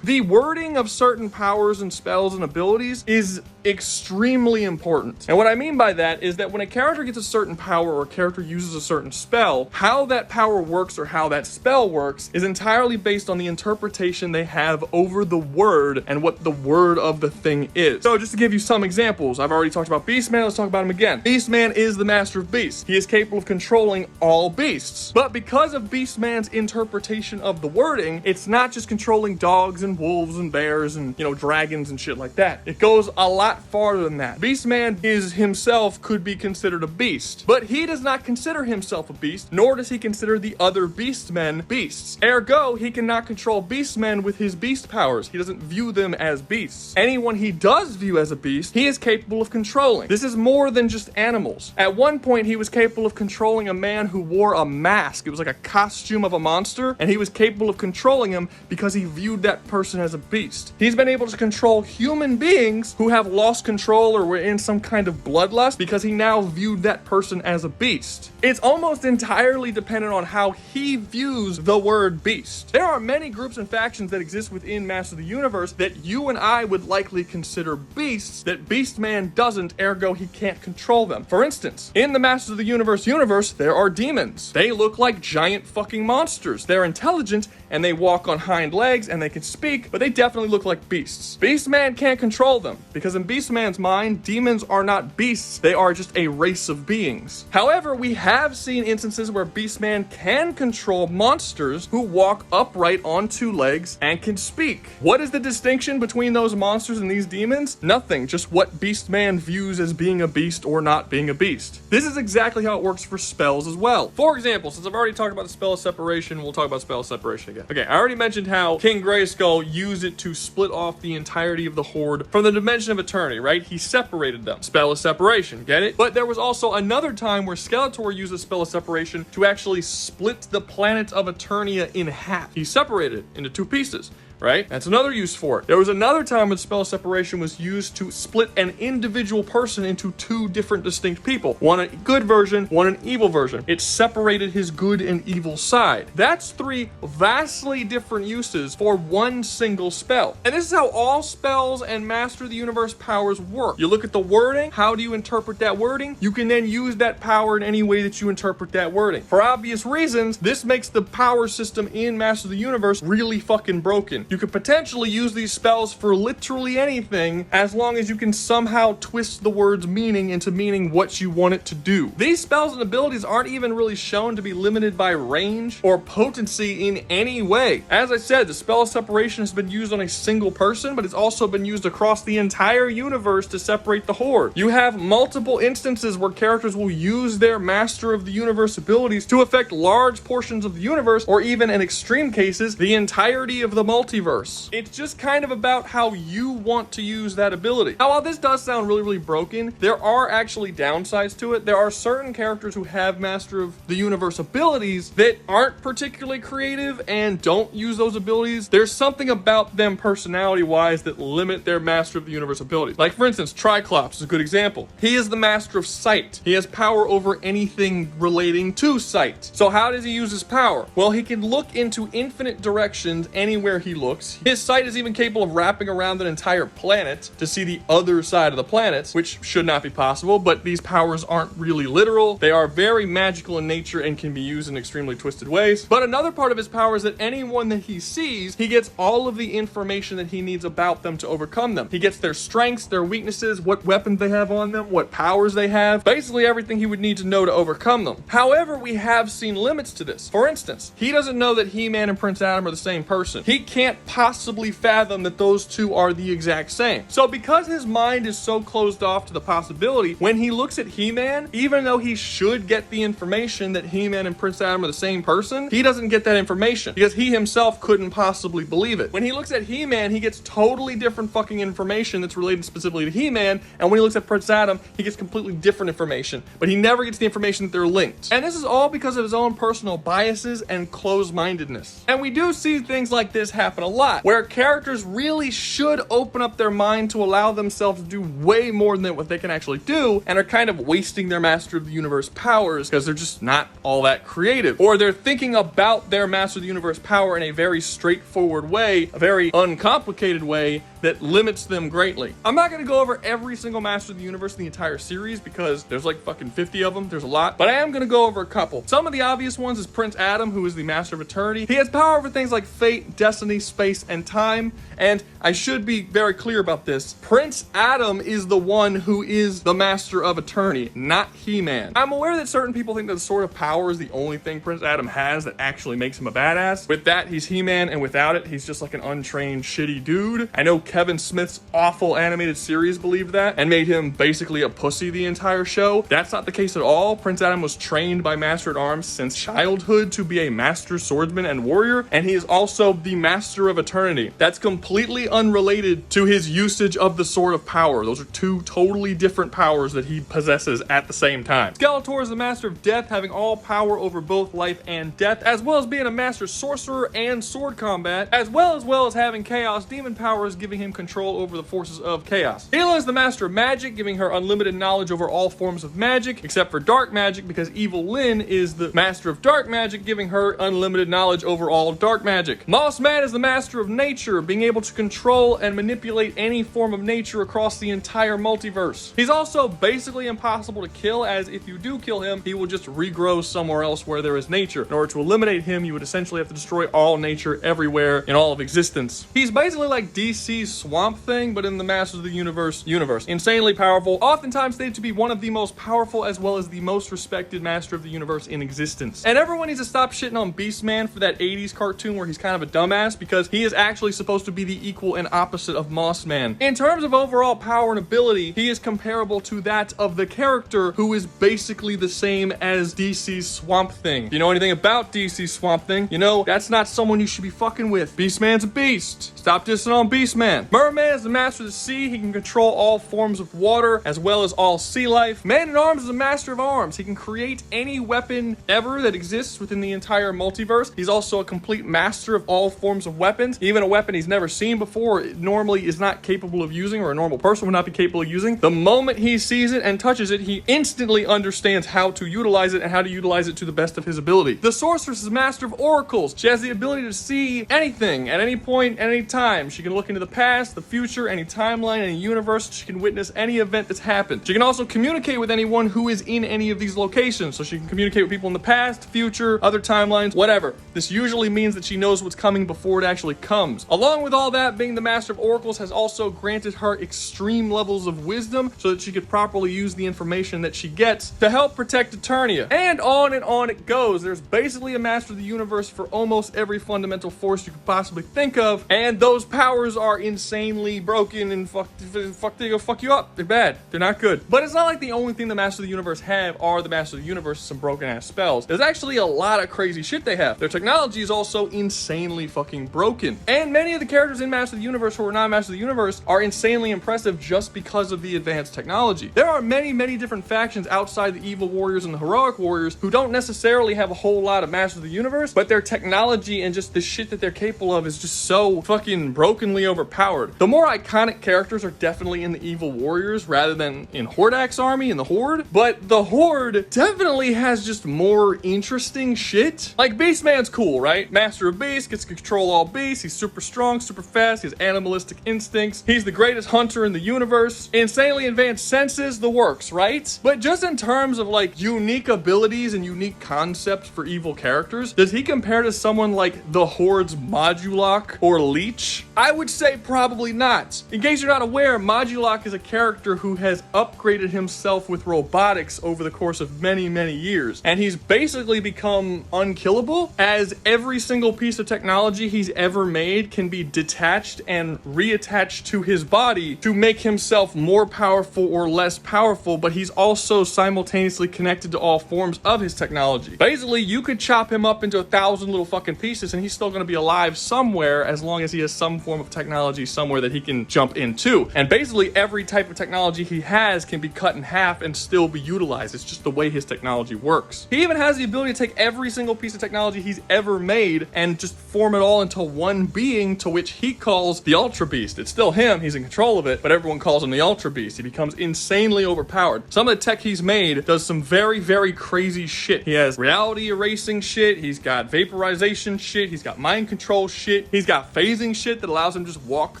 the wording of certain powers and spells and abilities is extremely important. And what I mean by that is that when a character gets a certain power or a character uses a certain spell, how that power works or how that spell works is entirely based on the interpretation they have over the word and what the word of the thing is. So just to give you some examples, I've already talked about Beastman, let's talk about him again. Beastman is the Master of Beasts. He is capable of controlling all beasts. But because of Beastman's interpretation of the wording, it's not just controlling dogs and wolves and bears and, you know, dragons and shit like that. It goes a lot farther than that. Beastman himself could be considered a beast, but he does not consider himself a beast, nor does he consider the other beastmen beasts. Ergo, he cannot control beastmen with his beast powers. He doesn't view them as beasts. Anyone he does view as a beast, he is capable of controlling. This is more than just animals. At one point, he was capable of controlling a man who wore a mask. It was like a costume of a monster, and he was capable of controlling him because he viewed that person as a beast. He's been able to control human beings who have lost control or were in some kind of bloodlust because he now viewed that person as a beast. It's almost entirely dependent on how he views the word beast. There are many groups and factions that exist within Master of the Universe that you and I would likely consider beasts that Beastman doesn't, ergo he can't control them. For instance, in the Masters of the Universe, there are demons. They look like giant fucking monsters. They're intelligent and they walk on hind legs and they can speak, but they definitely look like beasts. Beastman can't control them because in Beastman's mind, demons are not beasts. They are just a race of beings. However, we have seen instances where Beastman can control monsters who walk upright on two legs and can speak. What is the distinction between those monsters and these demons? Nothing, just what Beastman views as being a beast or not being a beast. This is exactly how it works for spells as well. For example, since I've already talked about the spell of separation, we'll talk about spell of separation again. Okay, I already mentioned how King Grayskull used it to split off the entirety of the Horde from the Dimension of Eternity, right? He separated them. Spell of separation, get it? But there was also another time where Skeletor used a spell of separation to actually split the planet of Eternia in half. He separated it into two pieces. Right? That's another use for it. There was another time when spell separation was used to split an individual person into two different distinct people. One a good version, one an evil version. It separated his good and evil side. That's three vastly different uses for one single spell. And this is how all spells and Master of the Universe powers work. You look at the wording, how do you interpret that wording? You can then use that power in any way that you interpret that wording. For obvious reasons, this makes the power system in Master of the Universe really fucking broken. You could potentially use these spells for literally anything as long as you can somehow twist the word's meaning into meaning what you want it to do. These spells and abilities aren't even really shown to be limited by range or potency in any way. As I said, the spell of separation has been used on a single person, but it's also been used across the entire universe to separate the Horde. You have multiple instances where characters will use their Master of the Universe abilities to affect large portions of the universe, or even in extreme cases, the entirety of the multiverse. multiverse. It's just kind of about how you want to use that ability. Now, while this does sound really, really broken, there are actually downsides to it. There are certain characters who have Master of the Universe abilities that aren't particularly creative and don't use those abilities. There's something about them personality-wise that limit their Master of the Universe abilities. Like, for instance, Triclops is a good example. He is the Master of Sight. He has power over anything relating to sight. So how does he use his power? Well, he can look into infinite directions anywhere he looks. His sight is even capable of wrapping around an entire planet to see the other side of the planet, which should not be possible, but these powers aren't really literal. They are very magical in nature and can be used in extremely twisted ways. But another part of his power is that anyone that he sees, he gets all of the information that he needs about them to overcome them. He gets their strengths, their weaknesses, what weapons they have on them, what powers they have, basically everything he would need to know to overcome them. However, we have seen limits to this. For instance, he doesn't know that He-Man and Prince Adam are the same person. He can't possibly fathom that those two are the exact same. So because his mind is so closed off to the possibility, when he looks at He-Man, even though he should get the information that He-Man and Prince Adam are the same person, he doesn't get that information because he himself couldn't possibly believe it. When he looks at He-Man, he gets totally different fucking information that's related specifically to He-Man, and when he looks at Prince Adam, he gets completely different information, but he never gets the information that they're linked. And this is all because of his own personal biases and closed-mindedness. And we do see things like this happen a lot, where characters really should open up their mind to allow themselves to do way more than what they can actually do, and are kind of wasting their Master of the Universe powers because they're just not all that creative. Or they're thinking about their Master of the Universe power in a very straightforward way, a very uncomplicated way that limits them greatly. I'm not going to go over every single Master of the Universe in the entire series because there's like fucking 50 of them. There's a lot, but I am going to go over a couple. Some of the obvious ones is Prince Adam, who is the Master of Eternity. He has power over things like fate, destiny, space, and time. And I should be very clear about this. Prince Adam is the one who is the Master of Eternity, not He-Man. I'm aware that certain people think that the Sword of Power is the only thing Prince Adam has that actually makes him a badass. With that, he's He-Man, and without it, he's just like an untrained, shitty dude. I know Kevin Smith's awful animated series believed that and made him basically a pussy the entire show. That's not the case at all. Prince Adam was trained by Master at Arms since childhood to be a master swordsman and warrior, and he is also the Master of Eternity. That's completely unrelated to his usage of the Sword of Power. Those are two totally different powers that he possesses at the same time. Skeletor is the Master of Death, having all power over both life and death, as well as being a master sorcerer and sword combat, as well as having Chaos Demon powers, giving him control over the forces of chaos. Hela is the Master of Magic, giving her unlimited knowledge over all forms of magic, except for dark magic, because Evil Lyn is the Master of Dark Magic, giving her unlimited knowledge over all dark magic. Moss Man is the Master of Nature, being able to control and manipulate any form of nature across the entire multiverse. He's also basically impossible to kill, as if you do kill him, he will just regrow somewhere else where there is nature. In order to eliminate him, you would essentially have to destroy all nature everywhere in all of existence. He's basically like DC's Swamp Thing, but in the Masters of the universe. Insanely powerful, oftentimes stated to be one of the most powerful as well as the most respected Master of the Universe in existence. And everyone needs to stop shitting on Beastman for that 80s cartoon where he's kind of a dumbass, because he is actually supposed to be the equal and opposite of Moss Man. In terms of overall power and ability, he is comparable to that of the character who is basically the same as DC's Swamp Thing. If you know anything about DC's Swamp Thing, you know that's not someone you should be fucking with. Beastman's a beast. Stop dissing on Beastman. Merman is the Master of the Sea. He can control all forms of water as well as all sea life. Man-at-Arms is the Master of Arms. He can create any weapon ever that exists within the entire multiverse. He's also a complete master of all forms of weapons. Even a weapon he's never seen before, normally is not capable of using, or a normal person would not be capable of using. The moment he sees it and touches it, he instantly understands how to utilize it and how to utilize it to the best of his ability. The Sorceress is Master of Oracles. She has the ability to see anything at any point, at any time. She can look into the past, the future, any timeline, any universe. She can witness any event that's happened. She can also communicate with anyone who is in any of these locations. So she can communicate with people in the past, future, other timelines, whatever. This usually means that she knows what's coming before it actually comes. Along with all that, being the Master of Oracles has also granted her extreme levels of wisdom so that she could properly use the information that she gets to help protect Eternia. And on it goes. There's basically a Master of the Universe for almost every fundamental force you could possibly think of, and those powers are insanely broken and they'll fuck you up. They're bad. They're not good. But it's not like the only thing the Masters of the Universe have are the Masters of the Universe, some broken ass spells. There's actually a lot of crazy shit they have. Their technology is also insanely fucking broken. And many of the characters in Masters of the Universe who are not Masters of the Universe are insanely impressive just because of the advanced technology. There are many different factions outside the evil warriors and the heroic warriors who don't necessarily have a whole lot of Masters of the Universe, but their technology and just the shit that they're capable of is just so fucking brokenly overpowered. The more iconic characters are definitely in the evil warriors rather than in Hordak's army in the Horde, but the Horde definitely has just more interesting shit. Like Beastman's cool, right? Master of Beasts, gets to control all beasts, he's super strong, super fast, he has animalistic instincts, he's the greatest hunter in the universe, insanely advanced senses, the works, right? But just in terms of like unique abilities and unique concepts for evil characters, does he compare to someone like the Horde's Modulok or Leech? I would say probably not. In case you're not aware, Modulok is a character who has upgraded himself with robotics over the course of many years, and he's basically become unkillable, as every single piece of technology he's ever made can be detached and reattached to his body to make himself more powerful or less powerful, but he's also simultaneously connected to all forms of his technology. Basically, you could chop him up into 1,000 little fucking pieces and he's still going to be alive somewhere as long as he has some form of technology somewhere that he can jump into. And basically every type of technology he has can be cut in half and still be utilized. It's just the way his technology works. He even has the ability to take every single piece of technology he's ever made and just form it all into one being, to which he calls the Ultra Beast. It's still him, he's in control of it, but everyone calls him the Ultra Beast. He becomes insanely overpowered. Some of the tech he's made does some very crazy shit. He has reality erasing shit, he's got vaporization shit, he's got mind control shit, he's got phasing shit that allows him to just walk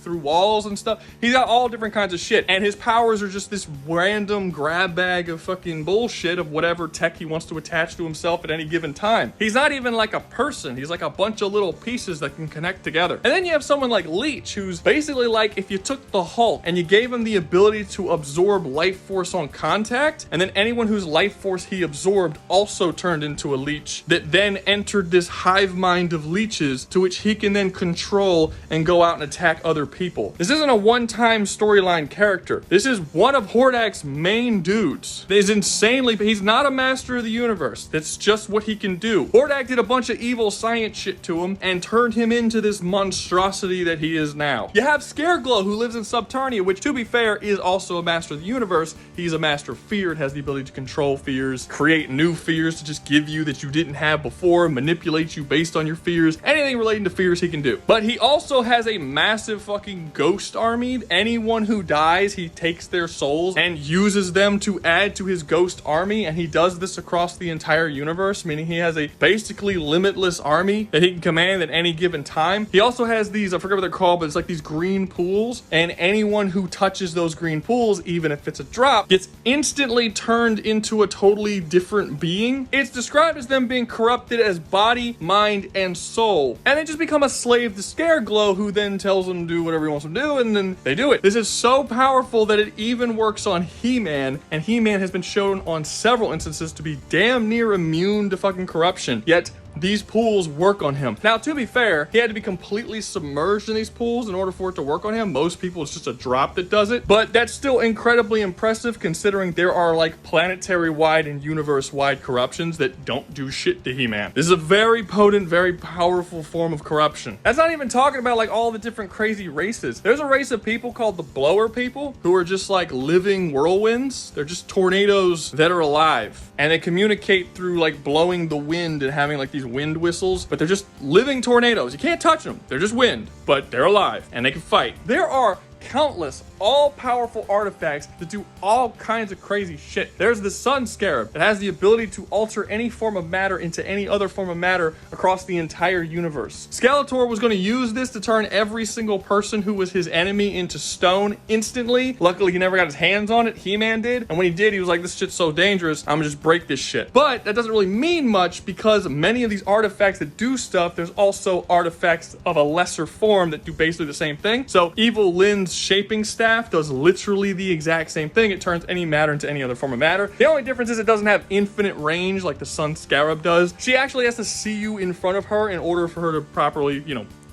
through walls and stuff. He's got all different kinds of shit, and his powers are just this random grab bag of fucking bullshit of whatever tech he wants to attach to himself at any given time. He's not even like a person, he's like a bunch of little pieces that can connect together. And then you have someone like Leech, who's basically like if you took the Hulk and you gave him the ability to absorb life force on contact, and then anyone whose life force he absorbed also turned into a leech that then entered this hive mind of leeches to which he can then control and go out and attack other people. This isn't a one-time storyline character. This is one of Hordak's main dudes. He's insanely, but he's not a master of the universe. That's just what he can do. Hordak did a bunch of evil science shit to him and turned him into this monstrosity that he is now. You have Scareglow, who lives in Subternia, which, to be fair, is also a master of the universe. He's a master of fear. It has the ability to control fears, create new fears to just give you that you didn't have before, manipulate you based on your fears. Anything relating to fears he can do. But he also has a massive fucking ghost army. Anyone who dies, he takes their souls and uses them to add to his ghost army, and he does this across the entire universe, meaning he has a basically limitless army that he can command at any given time. He also has these, I forget what they're called, but it's like these green pools, and anyone who touches those green pools, even if it's a drop, gets instantly turned into a totally different being. It's described as them being corrupted as body, mind, and soul, and they just become a slave to Scareglow, who then tells them to do whatever he wants them to do, and then they do it. This is so powerful that it even works on He-Man, and He-Man has been shown on several instances to be damn near immune to fucking corruption, yet these pools work on him. Now, to be fair, he had to be completely submerged in these pools in order for it to work on him. Most people, it's just a drop that does it, but that's still incredibly impressive considering there are like planetary-wide and universe-wide corruptions that don't do shit to He-Man. This is a very potent, very powerful form of corruption. That's not even talking about like all the different crazy races. There's a race of people called the Blower people who are just like living whirlwinds. They're just tornadoes that are alive, and they communicate through like blowing the wind and having like these wind whistles, but they're just living tornadoes. You can't touch them. They're just wind, but they're alive and they can fight. There are countless all-powerful artifacts that do all kinds of crazy shit. There's the Sun Scarab that has the ability to alter any form of matter into any other form of matter across the entire universe. Skeletor was going to use this to turn every single person who was his enemy into stone instantly. Luckily, he never got his hands on it. He-Man did. And when he did, he was like, this shit's so dangerous, I'm gonna just break this shit. But that doesn't really mean much because many of these artifacts that do stuff, there's also artifacts of a lesser form that do basically the same thing. So Evil Lynn's shaping staff does literally the exact same thing. It turns any matter into any other form of matter. The only difference is it doesn't have infinite range like the Sun Scarab does. She actually has to see you in front of her in order for her to properly,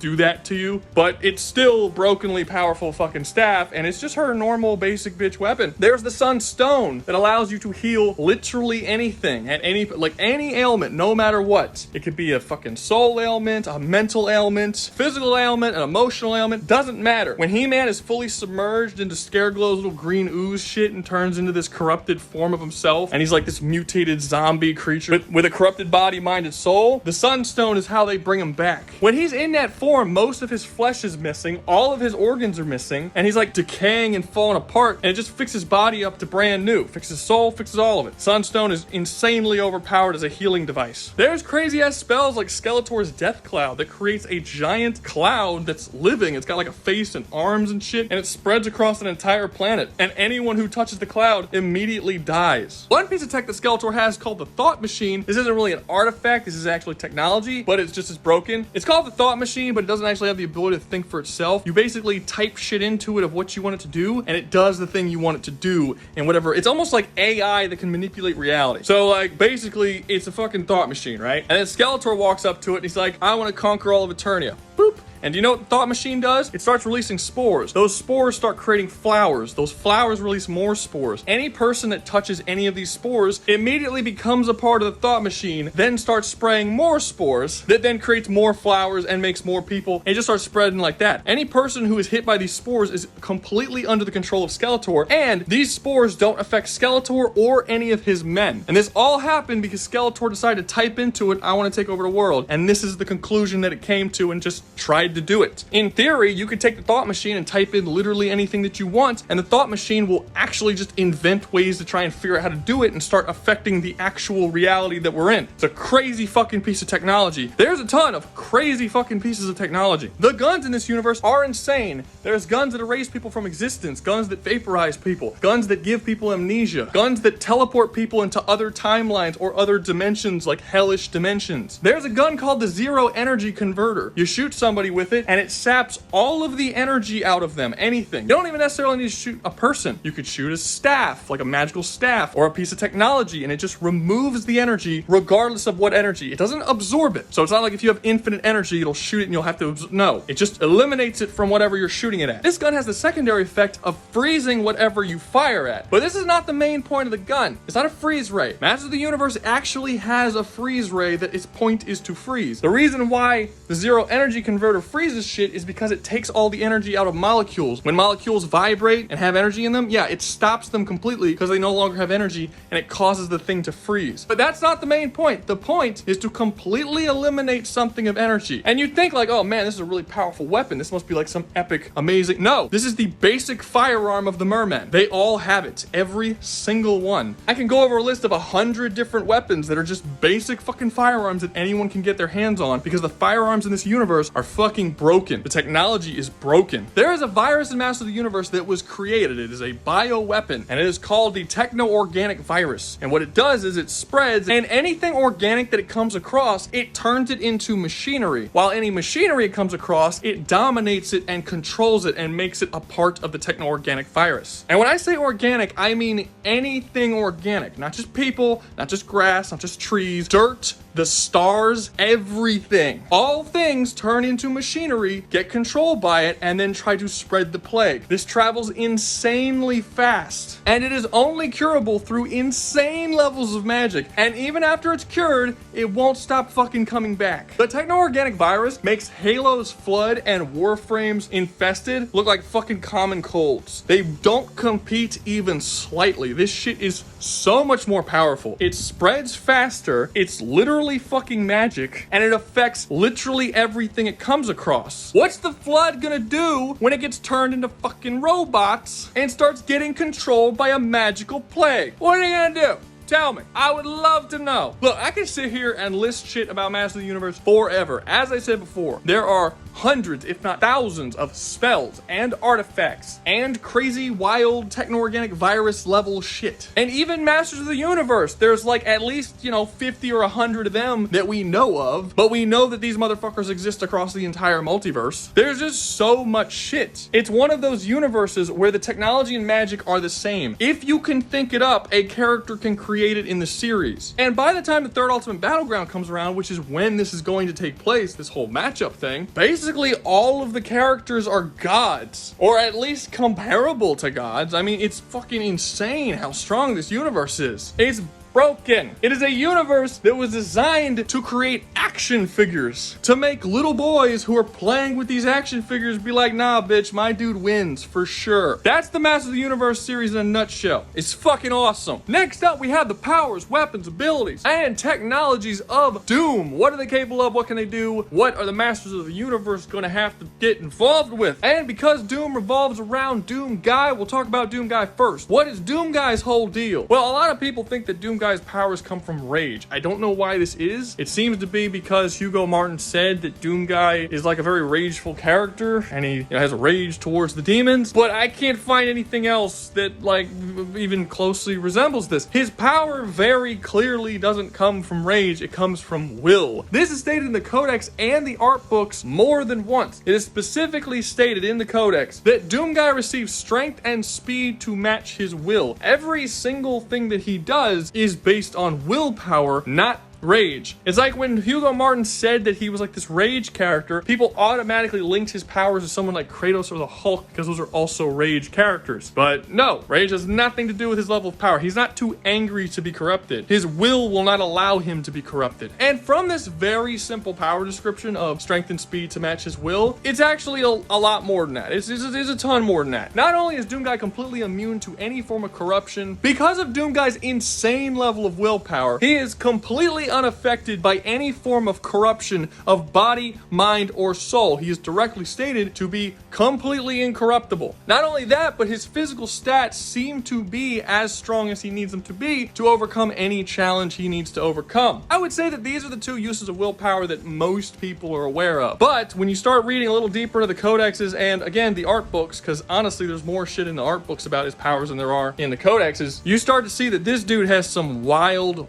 do that to you, but it's still brokenly powerful fucking staff, and it's just her normal basic bitch weapon. There's the Sunstone that allows you to heal literally anything at any ailment, no matter what. It could be a fucking soul ailment, a mental ailment, physical ailment, an emotional ailment, doesn't matter. When He-Man is fully submerged into Scareglow's little green ooze shit and turns into this corrupted form of himself, and he's like this mutated zombie creature with a corrupted body, mind, and soul, the Sunstone is how they bring him back. When he's in that form, most of his flesh is missing, all of his organs are missing, and he's like decaying and falling apart, and it just fixes his body up to brand new. Fixes his soul, fixes all of it. Sunstone is insanely overpowered as a healing device. There's crazy ass spells like Skeletor's Death Cloud that creates a giant cloud that's living. It's got like a face and arms and shit, and it spreads across an entire planet, and anyone who touches the cloud immediately dies. One piece of tech that Skeletor has called the Thought Machine. This isn't really an artifact, this is actually technology, but it's just as broken. It's called the Thought Machine, but it doesn't actually have the ability to think for itself. You basically type shit into it of what you want it to do, and it does the thing you want it to do, and whatever. It's almost like AI that can manipulate reality. So like basically it's a fucking thought machine, right? And then Skeletor walks up to it and he's like, I want to conquer all of Eternia. Boop. And do you know what the Thought Machine does? It starts releasing spores. Those spores start creating flowers. Those flowers release more spores. Any person that touches any of these spores immediately becomes a part of the Thought Machine, then starts spraying more spores that then creates more flowers and makes more people, and it just starts spreading like that. Any person who is hit by these spores is completely under the control of Skeletor, and these spores don't affect Skeletor or any of his men. And this all happened because Skeletor decided to type into it, I want to take over the world, and this is the conclusion that it came to and just tried to do it. In theory, you could take the Thought Machine and type in literally anything that you want, and the Thought Machine will actually just invent ways to try and figure out how to do it and start affecting the actual reality that we're in. It's a crazy fucking piece of technology. There's a ton of crazy fucking pieces of technology. The guns in this universe are insane. There's guns that erase people from existence, guns that vaporize people, guns that give people amnesia, guns that teleport people into other timelines or other dimensions like hellish dimensions. There's a gun called the Zero Energy Converter. You shoot somebody with it and it saps all of the energy out of them. Anything. You don't even necessarily need to shoot a person. You could shoot a staff, like a magical staff or a piece of technology, and it just removes the energy regardless of what energy. It doesn't absorb it. So it's not like if you have infinite energy, it'll shoot it and you'll have to no. It just eliminates it from whatever you're shooting it at. This gun has the secondary effect of freezing whatever you fire at. But this is not the main point of the gun. It's not a freeze ray. Masters of the Universe actually has a freeze ray that its point is to freeze. The reason why the Zero Energy Converter freezes shit is because it takes all the energy out of molecules. When molecules vibrate and have energy in them, yeah, it stops them completely because they no longer have energy, and it causes the thing to freeze. But that's not the main point. The point is to completely eliminate something of energy. And you'd think like, oh man, this is a really powerful weapon. This must be like some epic, amazing. No, this is the basic firearm of the mermen. They all have it. Every single one. I can go over a list of 100 different weapons that are just basic fucking firearms that anyone can get their hands on, because the firearms in this universe are fucking broken. The technology is broken. There is a virus in Masters of the Universe that was created. It is a bioweapon, and it is called the techno-organic virus. And what it does is it spreads, and anything organic that it comes across, it turns it into machinery. While any machinery it comes across, it dominates it and controls it and makes it a part of the techno-organic virus. And when I say organic, I mean anything organic. Not just people, not just grass, not just trees, dirt, the stars, everything. All things turn into machinery, get controlled by it, and then try to spread the plague. This travels insanely fast, and it is only curable through insane levels of magic. And even after it's cured, it won't stop fucking coming back. The techno-organic virus makes Halo's Flood and Warframe's Infested look like fucking common colds. They don't compete even slightly. This shit is so much more powerful. It spreads faster, it's literally fucking magic, and it affects literally everything it comes across. What's the Flood gonna do when it gets turned into fucking robots and starts getting controlled by a magical plague? What are they gonna do? Tell me. I would love to know. Look, I can sit here and list shit about Masters of the Universe forever. As I said before, there are hundreds, if not thousands, of spells and artifacts and crazy, wild, techno-organic virus level shit. And even Masters of the Universe, there's like at least, 50 or 100 of them that we know of, but we know that these motherfuckers exist across the entire multiverse. There's just so much shit. It's one of those universes where the technology and magic are the same. If you can think it up, a character can create it in the series. And by the time the third Ultimate Battleground comes around, which is when this is going to take place, this whole matchup thing, basically basically all of the characters are gods, or at least comparable to gods. I mean, it's fucking insane how strong this universe is. It's broken. It is a universe that was designed to create action figures, to make little boys who are playing with these action figures be like, nah, bitch, my dude wins for sure. That's the Masters of the Universe series in a nutshell. It's fucking awesome. Next up, we have the powers, weapons, abilities, and technologies of Doom. What are they capable of? What can they do? What are the Masters of the Universe gonna have to get involved with? And because Doom revolves around Doomguy, we'll talk about Doomguy first. What is Doomguy's whole deal? Well, a lot of people think that Doomguy's powers come from rage. I don't know why this is. It seems to be because Hugo Martin said that Doomguy is like a very rageful character, and he has a rage towards the demons, but I can't find anything else that like even closely resembles this. His power very clearly doesn't come from rage, it comes from will. This is stated in the Codex and the art books more than once. It is specifically stated in the Codex that Doomguy receives strength and speed to match his will. Every single thing that he does is based on willpower, not rage. It's like when Hugo Martin said that he was like this rage character, people automatically linked his powers to someone like Kratos or the Hulk because those are also rage characters. But no, rage has nothing to do with his level of power. He's not too angry to be corrupted. His will not allow him to be corrupted. And from this very simple power description of strength and speed to match his will, it's actually a lot more than that. It's a ton more than that. Not only is Doomguy completely immune to any form of corruption, because of Doomguy's insane level of willpower, he is completely unaffected by any form of corruption of body, mind, or soul. He is directly stated to be completely incorruptible. Not only that, but his physical stats seem to be as strong as he needs them to be to overcome any challenge he needs to overcome. I would say that these are the two uses of willpower that most people are aware of. But when you start reading a little deeper into the codexes and again the art books, because honestly there's more shit in the art books about his powers than there are in the codexes, you start to see that this dude has some wild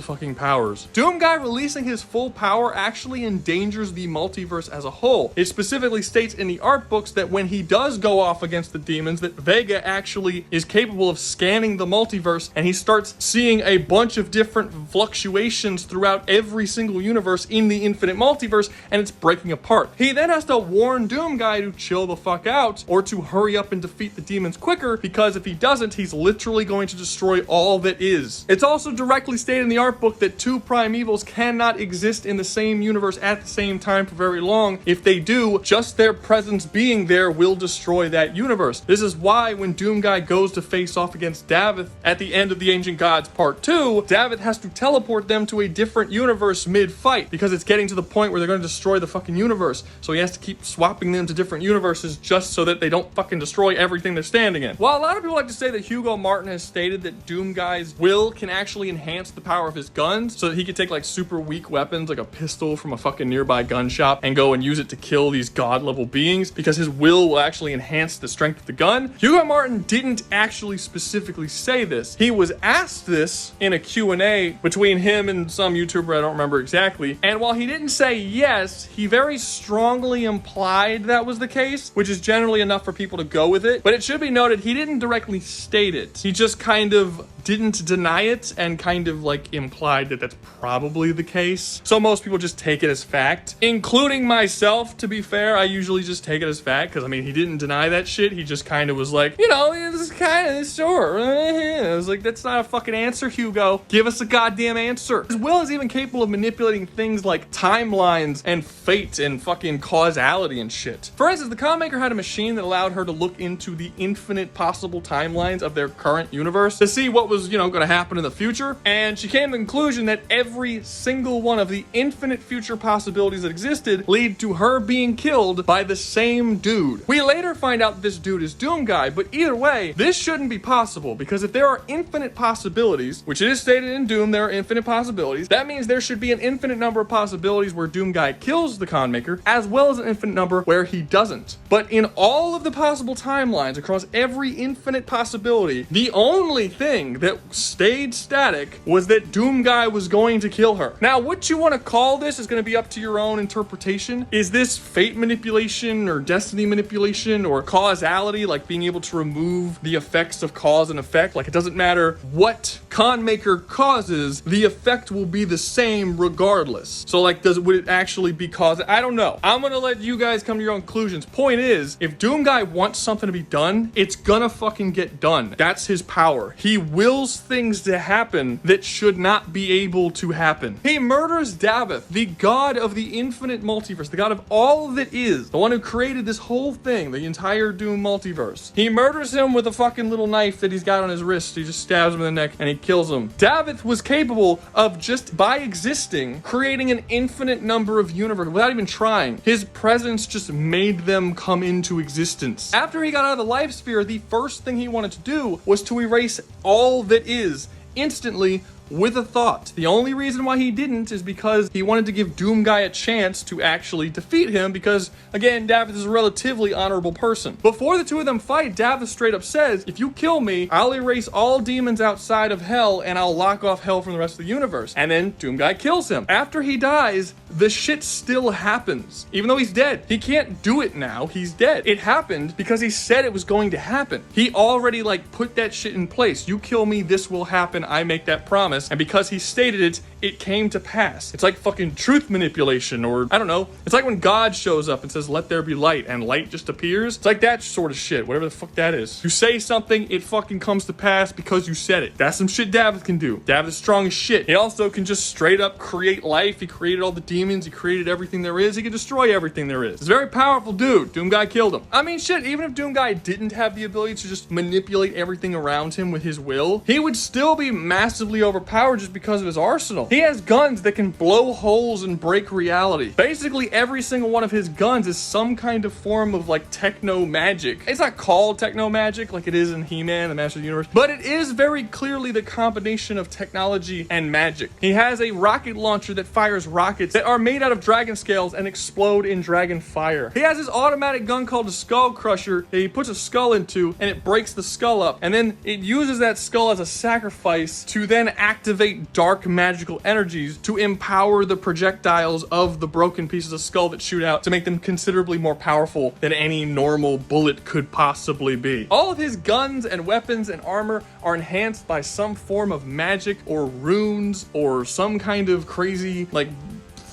fucking powers. Doomguy releasing his full power actually endangers the multiverse as a whole. It specifically states in the art books that when he does go off against the demons, that Vega actually is capable of scanning the multiverse, and he starts seeing a bunch of different fluctuations throughout every single universe in the infinite multiverse, and it's breaking apart. He then has to warn Doomguy to chill the fuck out, or to hurry up and defeat the demons quicker, because if he doesn't, he's literally going to destroy all that is. It's also directly stated in the art book that two primevals cannot exist in the same universe at the same time for very long. If they do, just their presence being there will destroy that universe. This is why when Doomguy goes to face off against Davith at the end of the Ancient Gods Part 2, Davith has to teleport them to a different universe mid-fight, because it's getting to the point where they're going to destroy the fucking universe. So he has to keep swapping them to different universes just so that they don't fucking destroy everything they're standing in. While a lot of people like to say that Hugo Martin has stated that Doomguy's will can actually enhance the power of his guns, so that he could take like super weak weapons like a pistol from a fucking nearby gun shop and go and use it to kill these god level beings because his will actually enhance the strength of the gun. Hugo Martin didn't actually specifically say this. He was asked this in a Q&A between him and some YouTuber, I don't remember exactly, and while he didn't say yes, he very strongly implied that was the case, which is generally enough for people to go with it. But it should be noted, he didn't directly state it. He just kind of didn't deny it and kind of like implied that that's probably the case. So most people just take it as fact, including myself, to be fair. I usually just take it as fact because I mean, he didn't deny that shit. He just kind of was like, you know, this is kind of sure. I was like, that's not a fucking answer, Hugo. Give us a goddamn answer. His will is even capable of manipulating things like timelines and fate and fucking causality and shit. For instance, the comic maker had a machine that allowed her to look into the infinite possible timelines of their current universe to see what was, you know, going to happen in the future. And she came to the conclusion that every single one of the infinite future possibilities that existed lead to her being killed by the same dude. We later find out that this dude is Doomguy, but either way, this shouldn't be possible, because if there are infinite possibilities, which it is stated in Doom, there are infinite possibilities, that means there should be an infinite number of possibilities where Doomguy kills the con maker, as well as an infinite number where he doesn't. But in all of the possible timelines across every infinite possibility, the only thing that stayed static was that Doomguy was going to kill her. Now, what you want to call this is going to be up to your own interpretation. Is this fate manipulation or destiny manipulation or causality, like being able to remove the effects of cause and effect? Like, it doesn't matter what con maker causes, the effect will be the same regardless. So like, would it actually be cause? I don't know. I'm gonna let you guys come to your own conclusions. Point is, if Doomguy wants something to be done, it's gonna fucking get done. That's his power. He wills things to happen that should not be able to happen. He murders Davith, the god of the infinite multiverse, the god of all that is, the one who created this whole thing, the entire Doom multiverse. He murders him with a fucking little knife that he's got on his wrist. He just stabs him in the neck and he kills him. Davith was capable of just by existing, creating an infinite number of universes without even trying. His presence just made them come into existence. After he got out of the life sphere, the first thing he wanted to do was to erase all that is instantly with a thought. The only reason why he didn't is because he wanted to give Doomguy a chance to actually defeat him because, again, Davith is a relatively honorable person. Before the two of them fight, Davith straight up says, if you kill me, I'll erase all demons outside of hell and I'll lock off hell from the rest of the universe. And then Doomguy kills him. After he dies, the shit still happens. Even though he's dead. He can't do it now. He's dead. It happened because he said it was going to happen. He already put that shit in place. You kill me, this will happen. I make that promise. And because he stated it, it came to pass. It's like fucking truth manipulation, or I don't know. It's like when God shows up and says, let there be light, and light just appears. It's like that sort of shit, whatever the fuck that is. You say something, it fucking comes to pass because you said it. That's some shit Davith can do. Davith is strong as shit. He also can just straight up create life. He created all the demons. He created everything there is. He can destroy everything there is. He's a very powerful dude. Doomguy killed him. I mean, shit, even if Doomguy didn't have the ability to just manipulate everything around him with his will, he would still be massively overpowered just because of his arsenal. He has guns that can blow holes and break reality. Basically, every single one of his guns is some kind of form of techno magic. It's not called techno magic like it is in He-Man, the Master of the Universe, but it is very clearly the combination of technology and magic. He has a rocket launcher that fires rockets that are made out of dragon scales and explode in dragon fire. He has his automatic gun called a skull crusher that he puts a skull into and it breaks the skull up, and then it uses that skull as a sacrifice to then activate dark magical energies to empower the projectiles of the broken pieces of skull that shoot out to make them considerably more powerful than any normal bullet could possibly be. All of his guns and weapons and armor are enhanced by some form of magic or runes or some kind of crazy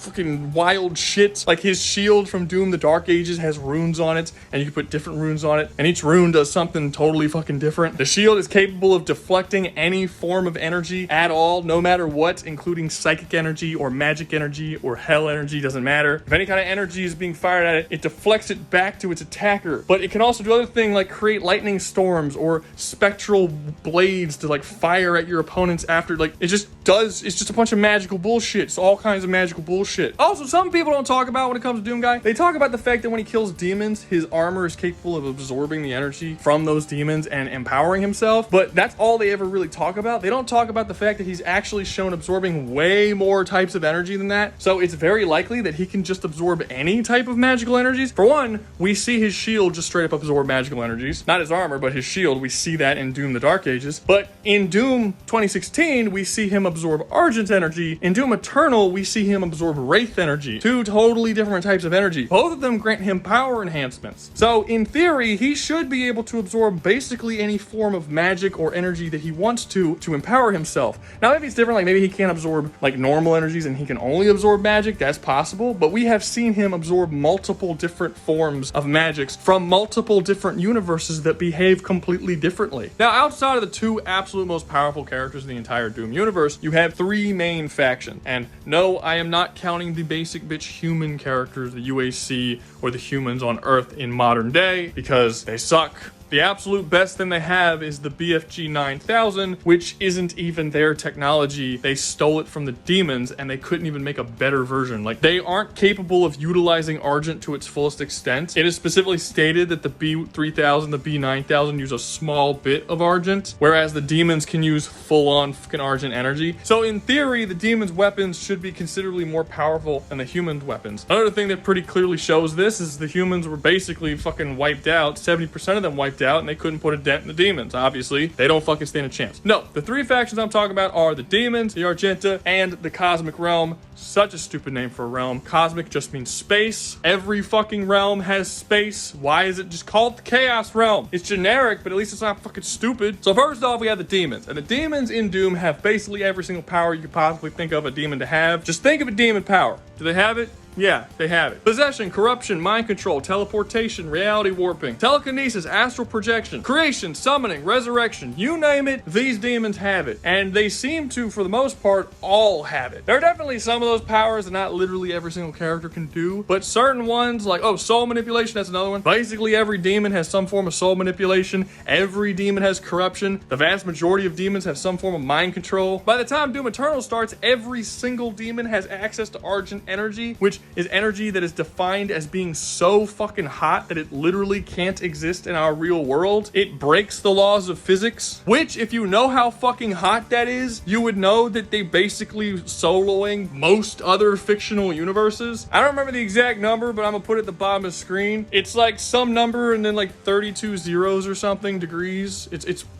fucking wild shit. Like his shield from Doom the Dark Ages has runes on it, and you can put different runes on it, and each rune does something totally fucking different. The shield is capable of deflecting any form of energy at all, no matter what, including psychic energy or magic energy or hell energy, doesn't matter. If any kind of energy is being fired at it, it deflects it back to its attacker. But it can also do other things like create lightning storms or spectral blades to fire at your opponents after. It's just a bunch of magical bullshit. It's all kinds of magical bullshit. Also, some people don't talk about when it comes to Doomguy. They talk about the fact that when he kills demons, his armor is capable of absorbing the energy from those demons and empowering himself. But that's all they ever really talk about. They don't talk about the fact that he's actually shown absorbing way more types of energy than that. So it's very likely that he can just absorb any type of magical energies. For one, we see his shield just straight up absorb magical energies. Not his armor, but his shield. We see that in Doom the Dark Ages. But in Doom 2016, we see him absorb Argent energy. In Doom Eternal, we see him absorb Wraith energy. Two totally different types of energy. Both of them grant him power enhancements. So in theory, he should be able to absorb basically any form of magic or energy that he wants to empower himself. Now maybe it's different, maybe he can't absorb normal energies and he can only absorb magic. That's possible, but we have seen him absorb multiple different forms of magics from multiple different universes that behave completely differently. Now outside of the two absolute most powerful characters in the entire Doom universe, you have three main factions. And no, I am not counting the basic bitch human characters, the UAC or the humans on Earth in modern day, because they suck. The absolute best thing they have is the BFG 9000, which isn't even their technology. They stole it from the demons and they couldn't even make a better version. They aren't capable of utilizing Argent to its fullest extent. It is specifically stated that the B3000, the B9000 use a small bit of Argent, whereas the demons can use full-on fucking Argent energy. So in theory, the demons' weapons should be considerably more powerful than the humans' weapons. Another thing that pretty clearly shows this is the humans were basically fucking wiped out. 70% of them wiped out and they couldn't put a dent in the demons. Obviously, they don't fucking stand a chance. No, the three factions I'm talking about are the demons, the Argenta, and the Cosmic Realm. Such a stupid name for a realm. Cosmic just means space. Every fucking realm has space. Why is it just called the Chaos Realm? It's generic, but at least it's not fucking stupid. So first off, we have the demons. And the demons in Doom have basically every single power you could possibly think of a demon to have. Just think of a demon power. Do they have it? Yeah, they have it. Possession, corruption, mind control, teleportation, reality warping, telekinesis, astral projection, creation, summoning, resurrection, you name it, these demons have it. And they seem to, for the most part, all have it. There are definitely some of those powers that not literally every single character can do, but certain ones, like, soul manipulation, that's another one. Basically, every demon has some form of soul manipulation. Every demon has corruption. The vast majority of demons have some form of mind control. By the time Doom Eternal starts, every single demon has access to Argent energy, which is energy that is defined as being so fucking hot that it literally can't exist in our real world. It breaks the laws of physics, which, if you know how fucking hot that is, you would know that they basically soloing most other fictional universes. I don't remember the exact number, but I'm gonna put it at the bottom of the screen. It's like some number and then like 32 zeros or something degrees.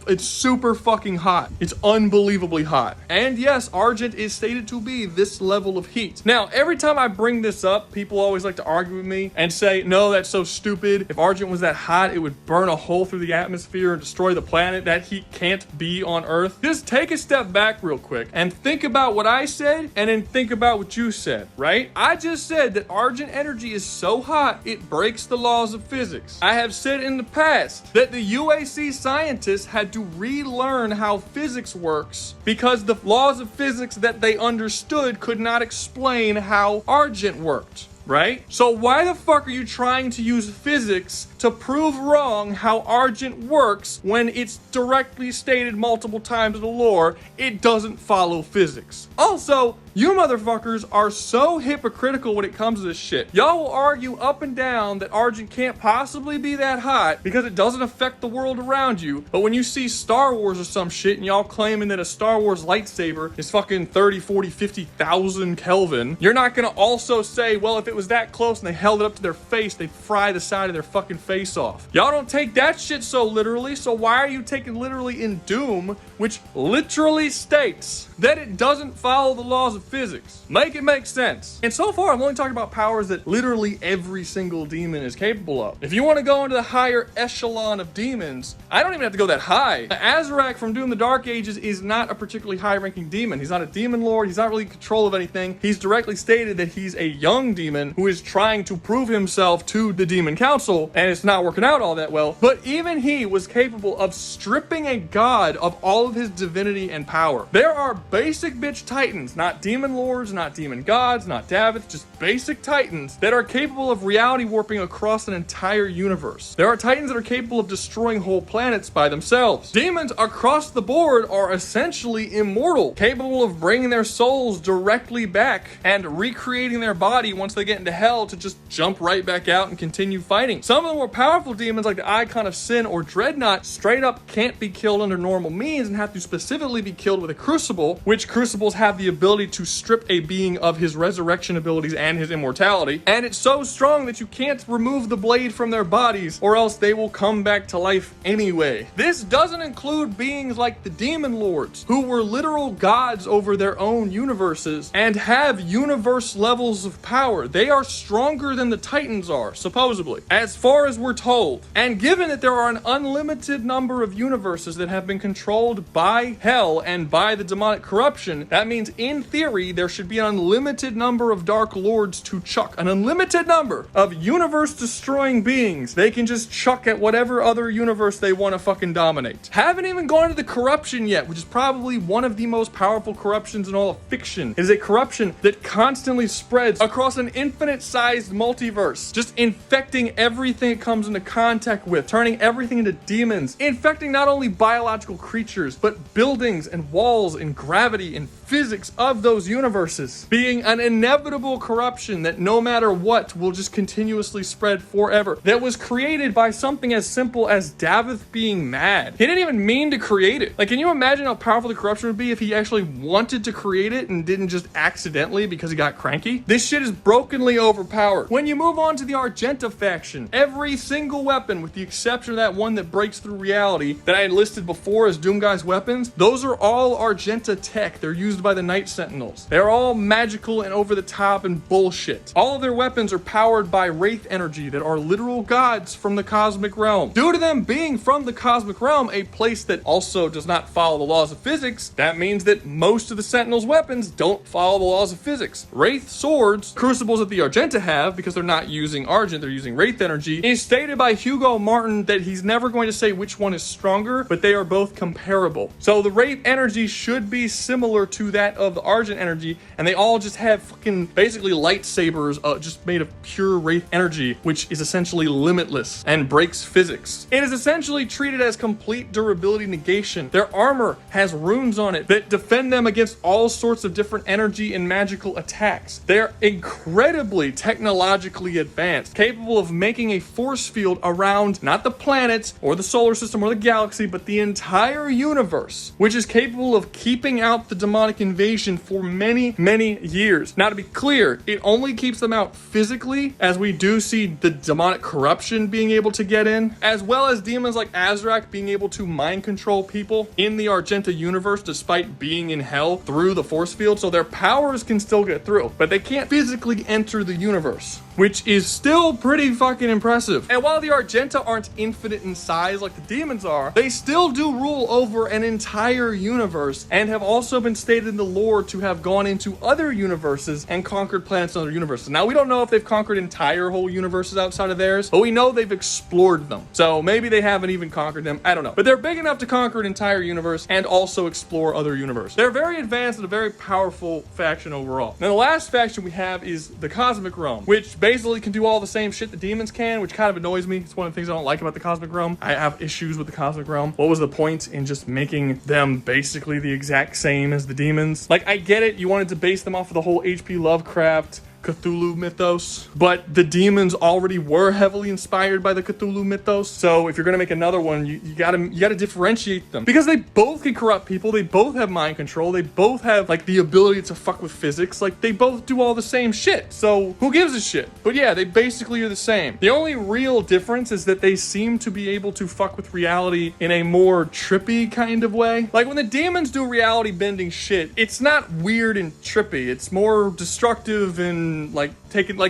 It's super fucking hot. It's unbelievably hot. And yes, Argent is stated to be this level of heat. Now, every time I bring this up, people always like to argue with me and say, no, that's so stupid. If Argent was that hot, it would burn a hole through the atmosphere and destroy the planet. That heat can't be on Earth. Just take a step back real quick and think about what I said and then think about what you said, right? I just said that Argent energy is so hot, it breaks the laws of physics. I have said in the past that the UAC scientists had to relearn how physics works because the laws of physics that they understood could not explain how Argent worked. Right? So why the fuck are you trying to use physics to prove wrong how Argent works when it's directly stated multiple times in the lore it doesn't follow physics? Also, you motherfuckers are so hypocritical when it comes to this shit. Y'all will argue up and down that Argent can't possibly be that hot because it doesn't affect the world around you. But when you see Star Wars or some shit and y'all claiming that a Star Wars lightsaber is fucking 30, 40, 50,000 Kelvin, you're not gonna also say, well, if it was that close and they held it up to their face, they'd fry the side of their fucking face off. Y'all don't take that shit so literally, so why are you taking literally in Doom, which literally states that it doesn't follow the laws of physics? Make it make sense. And so far, I'm only talking about powers that literally every single demon is capable of. If you want to go into the higher echelon of demons, I don't even have to go that high. Azarak from Doom the Dark Ages is not a particularly high-ranking demon. He's not a demon lord. He's not really in control of anything. He's directly stated that he's a young demon who is trying to prove himself to the Demon Council, and it's not working out all that well. But even he was capable of stripping a god of all of his divinity and power. There are basic bitch titans, not demon lords, not demon gods, not Davith, just basic titans that are capable of reality warping across an entire universe. There are titans that are capable of destroying whole planets by themselves. Demons across the board are essentially immortal, capable of bringing their souls directly back and recreating their body once they get into hell to just jump right back out and continue fighting. Some of the more powerful demons like the Icon of Sin or Dreadnought straight up can't be killed under normal means and have to specifically be killed with a crucible, which crucibles have the ability to strip a being of his resurrection abilities and his immortality. And it's so strong that you can't remove the blade from their bodies or else they will come back to life anyway. This doesn't include beings like the Demon Lords, who were literal gods over their own universes and have universe levels of power. They are stronger than the Titans are, supposedly, as far as we're told. And given that there are an unlimited number of universes that have been controlled by hell and by the demonic corruption, that means in theory there should be an unlimited number of Dark Lords to chuck. An unlimited number of universe-destroying beings they can just chuck at whatever other universe they want to fucking dominate. Haven't even gone to the corruption yet, which is probably one of the most powerful corruptions in all of fiction. It is a corruption that constantly spreads across an infinite-sized multiverse, just infecting everything it comes into contact with, turning everything into demons, infecting not only biological creatures, but buildings and walls and gravity and physics of those those universes being an inevitable corruption that no matter what will just continuously spread forever, that was created by something as simple as Davith being mad. He didn't even mean to create it. Like, can you imagine how powerful the corruption would be if he actually wanted to create it and didn't just accidentally because he got cranky? This shit is brokenly overpowered. When you move on to the Argenta faction, every single weapon, with the exception of that one that breaks through reality that I had listed before as Doomguy's weapons, those are all Argenta tech. They're used by the Night Sentinels. They're all magical and over the top and bullshit. All of their weapons are powered by Wraith energy that are literal gods from the cosmic realm. Due to them being from the cosmic realm, a place that also does not follow the laws of physics, that means that most of the Sentinels' weapons don't follow the laws of physics. Wraith swords, crucibles that the Argenta have, because they're not using Argent, they're using Wraith energy, is stated by Hugo Martin that he's never going to say which one is stronger, but they are both comparable. So the Wraith energy should be similar to that of the Argent energy, and they all just have fucking basically lightsabers just made of pure Wraith energy, which is essentially limitless and breaks physics. It is essentially treated as complete durability negation. Their armor has runes on it that defend them against all sorts of different energy and magical attacks. They're incredibly technologically advanced, capable of making a force field around not the planets or the solar system or the galaxy, but the entire universe, which is capable of keeping out the demonic invasion for many, many years. Now, to be clear, it only keeps them out physically, as we do see the demonic corruption being able to get in, as well as demons like Azrak being able to mind control people in the Argenta universe despite being in hell through the force field. So their powers can still get through, but they can't physically enter the universe, which is still pretty fucking impressive. And while the Argenta aren't infinite in size like the demons are, they still do rule over an entire universe and have also been stated in the lore to have gone into other universes and conquered planets in other universes. Now, we don't know if they've conquered entire whole universes outside of theirs, but we know they've explored them. So maybe they haven't even conquered them. I don't know. But they're big enough to conquer an entire universe and also explore other universes. They're very advanced and a very powerful faction overall. Now, the last faction we have is the Cosmic Realm, which basically can do all the same shit the demons can, which kind of annoys me. It's one of the things I don't like about the Cosmic Realm. I have issues with the Cosmic Realm. What was the point in just making them basically the exact same as the demons? Like, I get it, you wanted to base them off of the whole H.P. Lovecraft Cthulhu mythos, but the demons already were heavily inspired by the Cthulhu mythos. So if you're gonna make another one, you gotta differentiate them, because they both can corrupt people, they both have mind control, they both have like the ability to fuck with physics, like they both do all the same shit. So who gives a shit? But yeah, they basically are the same. The only real difference is that they seem to be able to fuck with reality in a more trippy kind of way. Like when the demons do reality bending shit, it's not weird and trippy, it's more destructive and like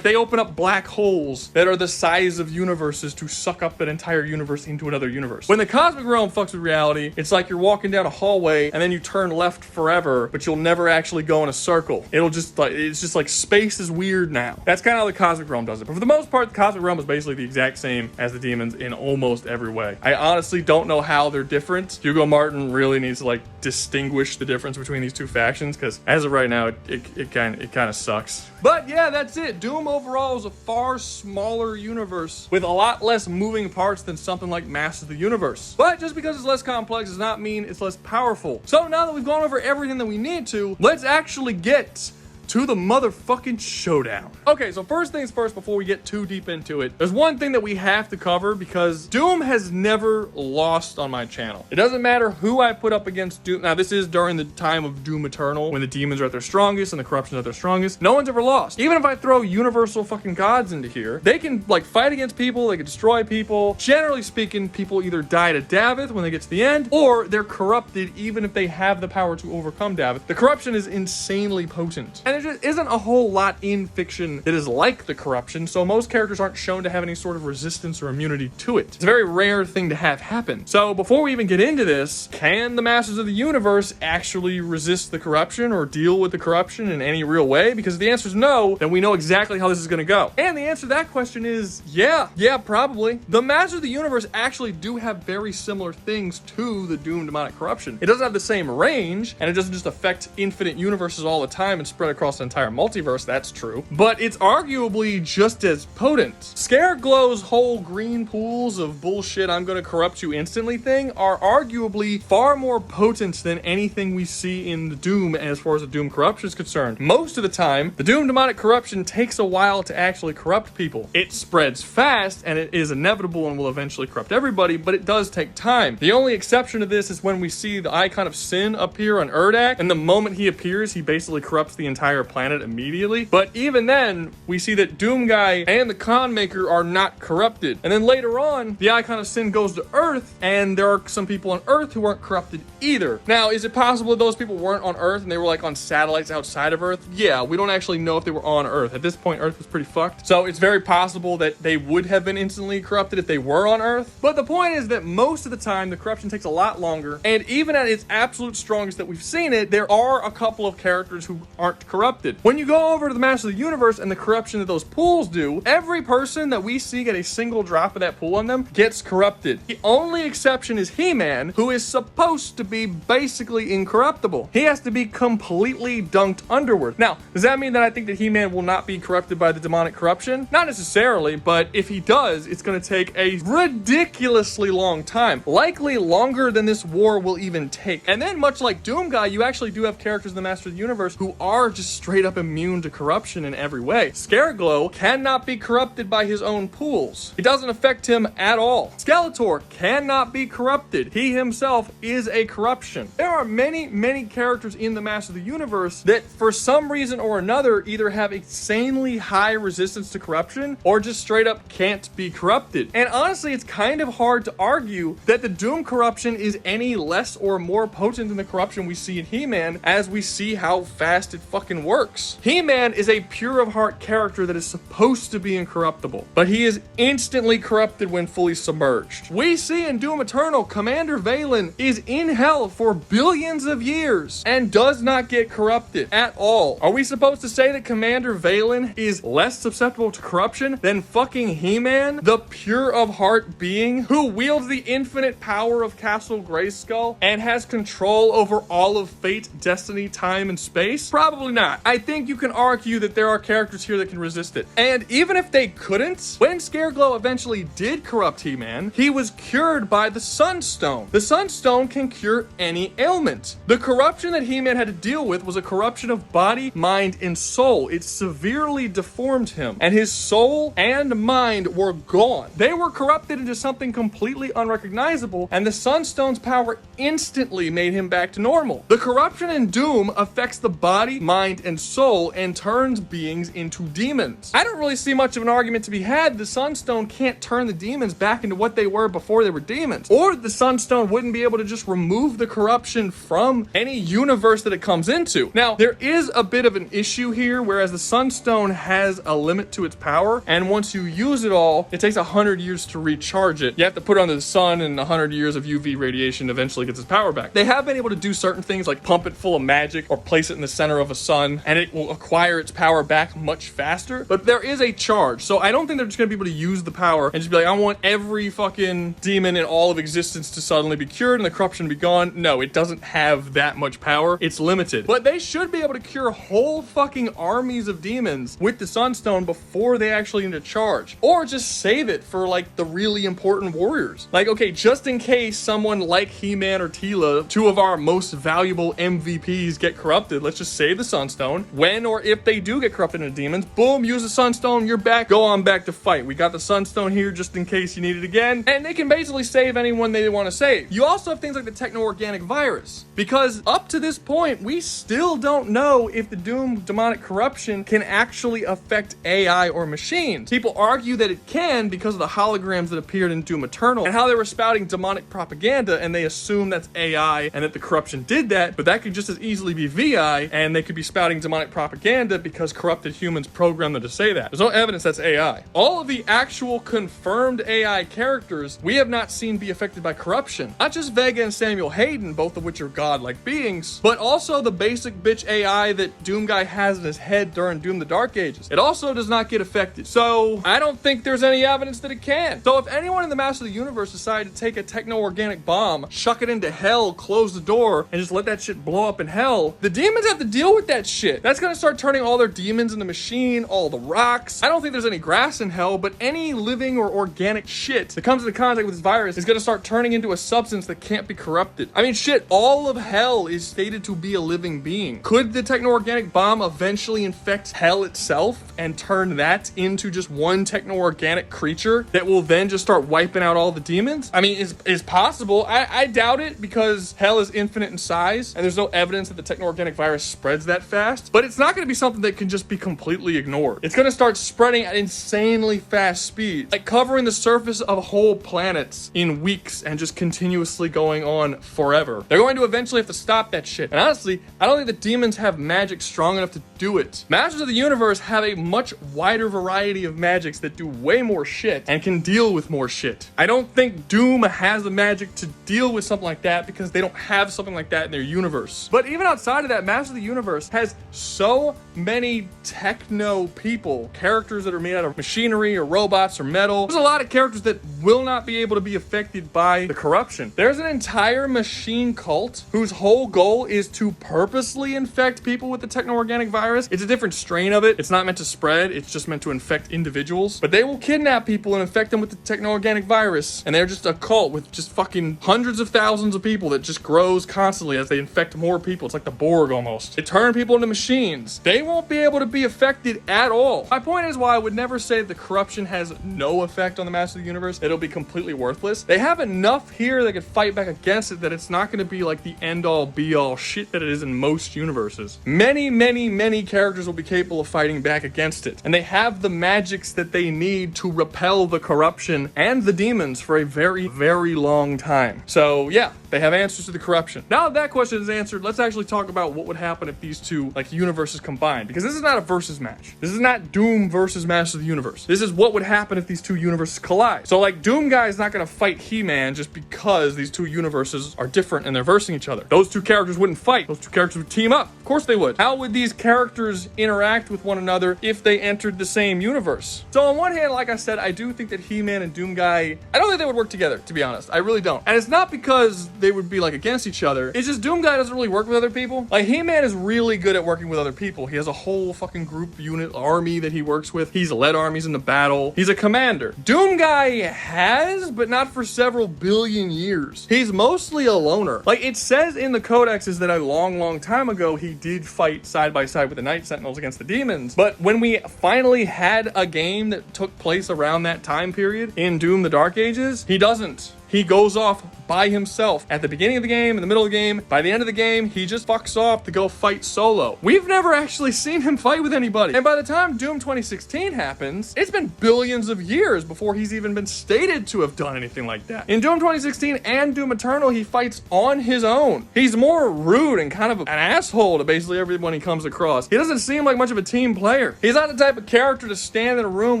they open up black holes that are the size of universes to suck up an entire universe into another universe. When the Cosmic Realm fucks with reality, it's like you're walking down a hallway and then you turn left forever, but you'll never actually go in a circle. It's just like space is weird now. That's kind of how the Cosmic Realm does it. But for the most part, the Cosmic Realm is basically the exact same as the demons in almost every way. I honestly don't know how they're different. Hugo Martin really needs to like distinguish the difference between these two factions, because as of right now, it kind of sucks. But yeah, that's it. Doom overall is a far smaller universe with a lot less moving parts than something like Masters of the Universe. But just because it's less complex does not mean it's less powerful. So now that we've gone over everything that we need to, let's actually get to the motherfucking showdown. Okay, so first things first, before we get too deep into it, there's one thing that we have to cover, because Doom has never lost on my channel. It doesn't matter who I put up against Doom. Now, this is during the time of Doom Eternal, when the demons are at their strongest and the corruption is at their strongest. No one's ever lost. Even if I throw universal fucking gods into here, they can like fight against people, they can destroy people. Generally speaking, people either die to Davith when they get to the end, or they're corrupted even if they have the power to overcome Davith. The corruption is insanely potent. And there just isn't a whole lot in fiction that is like the corruption, so most characters aren't shown to have any sort of resistance or immunity to it. It's a very rare thing to have happen. So before we even get into this, can the Masters of the Universe actually resist the corruption or deal with the corruption in any real way? Because if the answer is no, then we know exactly how this is going to go. And the answer to that question is yeah, probably. The Masters of the Universe actually do have very similar things to the Doom demonic corruption. It doesn't have the same range, and it doesn't just affect infinite universes all the time and spread across across the entire multiverse, that's true. But it's arguably just as potent. Scareglow's whole green pools of bullshit, I'm gonna corrupt you instantly thing are arguably far more potent than anything we see in the Doom as far as the Doom corruption is concerned. Most of the time, the Doom demonic corruption takes a while to actually corrupt people. It spreads fast and it is inevitable and will eventually corrupt everybody, but it does take time. The only exception to this is when we see the icon of sin appear on Urdak, and the moment he appears, he basically corrupts the entire planet immediately. But even then, we see that Doomguy and the Con Maker are not corrupted. And then later on, the icon of sin goes to Earth, and there are some people on Earth who aren't corrupted either. Now, is it possible that those people weren't on Earth and they were like on satellites outside of Earth? Yeah, we don't actually know if they were on Earth. At this point, Earth was pretty fucked. So it's very possible that they would have been instantly corrupted if they were on Earth. But the point is that most of the time, the corruption takes a lot longer. And even at its absolute strongest that we've seen it, there are a couple of characters who aren't corrupted. When you go over to the Master of the Universe and the corruption that those pools do, every person that we see get a single drop of that pool on them gets corrupted. The only exception is He-Man, who is supposed to be basically incorruptible. He has to be completely dunked underward. Now, does that mean that I think that He-Man will not be corrupted by the demonic corruption? Not necessarily, but if he does, it's going to take a ridiculously long time. Likely longer than this war will even take. And then, much like Doomguy, you actually do have characters in the Master of the Universe who are just straight up immune to corruption in every way. Scareglow cannot be corrupted by his own pools. It doesn't affect him at all. Skeletor cannot be corrupted. He himself is a corruption. There are many characters in the Master of the Universe that for some reason or another either have insanely high resistance to corruption or just straight up can't be corrupted. And honestly, it's kind of hard to argue that the Doom corruption is any less or more potent than the corruption we see in He-Man, as we see how fast it fucking works. He-Man is a pure of heart character that is supposed to be incorruptible, but he is instantly corrupted when fully submerged. We see in Doom Eternal, Commander Valen is in hell for billions of years and does not get corrupted at all. Are we supposed to say that Commander Valen is less susceptible to corruption than fucking He-Man, the pure of heart being who wields the infinite power of Castle Grayskull and has control over all of fate, destiny, time, and space? Probably not. I think you can argue that there are characters here that can resist it. And even if they couldn't, when Scareglow eventually did corrupt He-Man, he was cured by the Sunstone. The Sunstone can cure any ailment. The corruption that He-Man had to deal with was a corruption of body, mind, and soul. It severely deformed him, and his soul and mind were gone. They were corrupted into something completely unrecognizable, and the Sunstone's power instantly made him back to normal. The corruption in Doom affects the body, mind, and soul and turns beings into demons. I don't really see much of an argument to be had. The Sunstone can't turn the demons back into what they were before they were demons. Or the Sunstone wouldn't be able to just remove the corruption from any universe that it comes into. Now, there is a bit of an issue here, whereas the Sunstone has a limit to its power, and once you use it all, it takes 100 years to recharge it. You have to put it under the sun, and 100 years of UV radiation eventually gets its power back. They have been able to do certain things like pump it full of magic or place it in the center of a sun, and it will acquire its power back much faster, but there is a charge. So I don't think they're just going to be able to use the power and just be like, I want every fucking demon in all of existence to suddenly be cured and the corruption to be gone. No, it doesn't have that much power. It's limited. But they should be able to cure whole fucking armies of demons with the Sunstone before they actually need to charge. Or just save it for like the really important warriors. Like, okay, just in case someone like He-Man or Teela, two of our most valuable MVPs, get corrupted, let's just save the Sunstone. When or if they do get corrupted into demons, boom, use the Sunstone, you're back, go on back to fight. We got the Sunstone here just in case you need it again. And they can basically save anyone they want to save. You also have things like the techno-organic virus, because up to this point, we still don't know if the Doom demonic corruption can actually affect AI or machines. People argue that it can because of the holograms that appeared in Doom Eternal and how they were spouting demonic propaganda, and they assume that's AI and that the corruption did that, but that could just as easily be VI, and they could be spouting demonic propaganda because corrupted humans programmed them to say that. There's no evidence that's AI. All of the actual confirmed AI characters we have not seen be affected by corruption. Not just Vega and Samuel Hayden, both of which are godlike beings, but also the basic bitch AI that Doomguy has in his head during Doom the Dark Ages. It also does not get affected. So I don't think there's any evidence that it can. So if anyone in the Master of the Universe decided to take a techno-organic bomb, chuck it into hell, close the door, and just let that shit blow up in hell, the demons have to deal with that shit. That's gonna start turning all their demons into machine, all the rocks. I don't think there's any grass in hell, but any living or organic shit that comes into contact with this virus is gonna start turning into a substance that can't be corrupted. I mean, shit, all of hell is stated to be a living being. Could the techno-organic bomb eventually infect hell itself and turn that into just one techno-organic creature that will then just start wiping out all the demons? I mean, is possible. I doubt it, because hell is infinite in size and there's no evidence that the techno-organic virus spreads that fast. But it's not going to be something that can just be completely ignored. It's going to start spreading at insanely fast speeds, like covering the surface of whole planets in weeks and just continuously going on forever. They're going to eventually have to stop that shit. And honestly, I don't think the demons have magic strong enough to do it. Masters of the Universe have a much wider variety of magics that do way more shit and can deal with more shit. I don't think Doom has the magic to deal with something like that because they don't have something like that in their universe. But even outside of that, Masters of the Universe has so many techno people, characters that are made out of machinery or robots or metal. There's a lot of characters that will not be able to be affected by the corruption. There's an entire machine cult whose whole goal is to purposely infect people with the techno-organic virus. It's a different strain of it. It's not meant to spread. It's just meant to infect individuals. But they will kidnap people and infect them with the techno-organic virus. And they're just a cult with just fucking hundreds of thousands of people that just grows constantly as they infect more people. It's like the Borg almost. They turn people into machines. They won't be able to be affected at all. My point is why I would never say the corruption has no effect on the Masters of the Universe. It'll be completely worthless. They have enough here that could fight back against it that it's not going to be like the end-all be-all shit that it is in most universes. Many characters will be capable of fighting back against it. And they have the magics that they need to repel the corruption and the demons for a very long time. So yeah, they have answers to the corruption. Now that question is answered, let's actually talk about what would happen if these two universes combined. Because this is not a versus match. This is not Doom versus Master of the Universe. This is what would happen if these two universes collide. So Doomguy is not going to fight He-Man just because these two universes are different and they're versing each other. Those two characters wouldn't fight. Those two characters would team up. Of course they would. How would these characters interact with one another if they entered the same universe? So on one hand, like I said, I do think that He-Man and Doomguy, I don't think they would work together, to be honest. I really don't. And it's not because they would be against each other. It's just Doomguy doesn't really work with other people. He-Man is really good at working with other people. He has a whole fucking group unit army that he works with. He's led armies into battle. He's a commander. Doomguy has, but not for several billion years. He's mostly a loner. It says in the codexes that a long time ago he did fight side by side with the Night Sentinels against the demons. But when we finally had a game that took place around that time period in Doom the Dark Ages, he doesn't. He goes off by himself at the beginning of the game, in the middle of the game. By the end of the game, he just fucks off to go fight solo. We've never actually seen him fight with anybody. And by the time Doom 2016 happens, it's been billions of years before he's even been stated to have done anything like that. In Doom 2016 and Doom Eternal, he fights on his own. He's more rude and kind of an asshole to basically everyone he comes across. He doesn't seem like much of a team player. He's not the type of character to stand in a room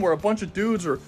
where a bunch of dudes or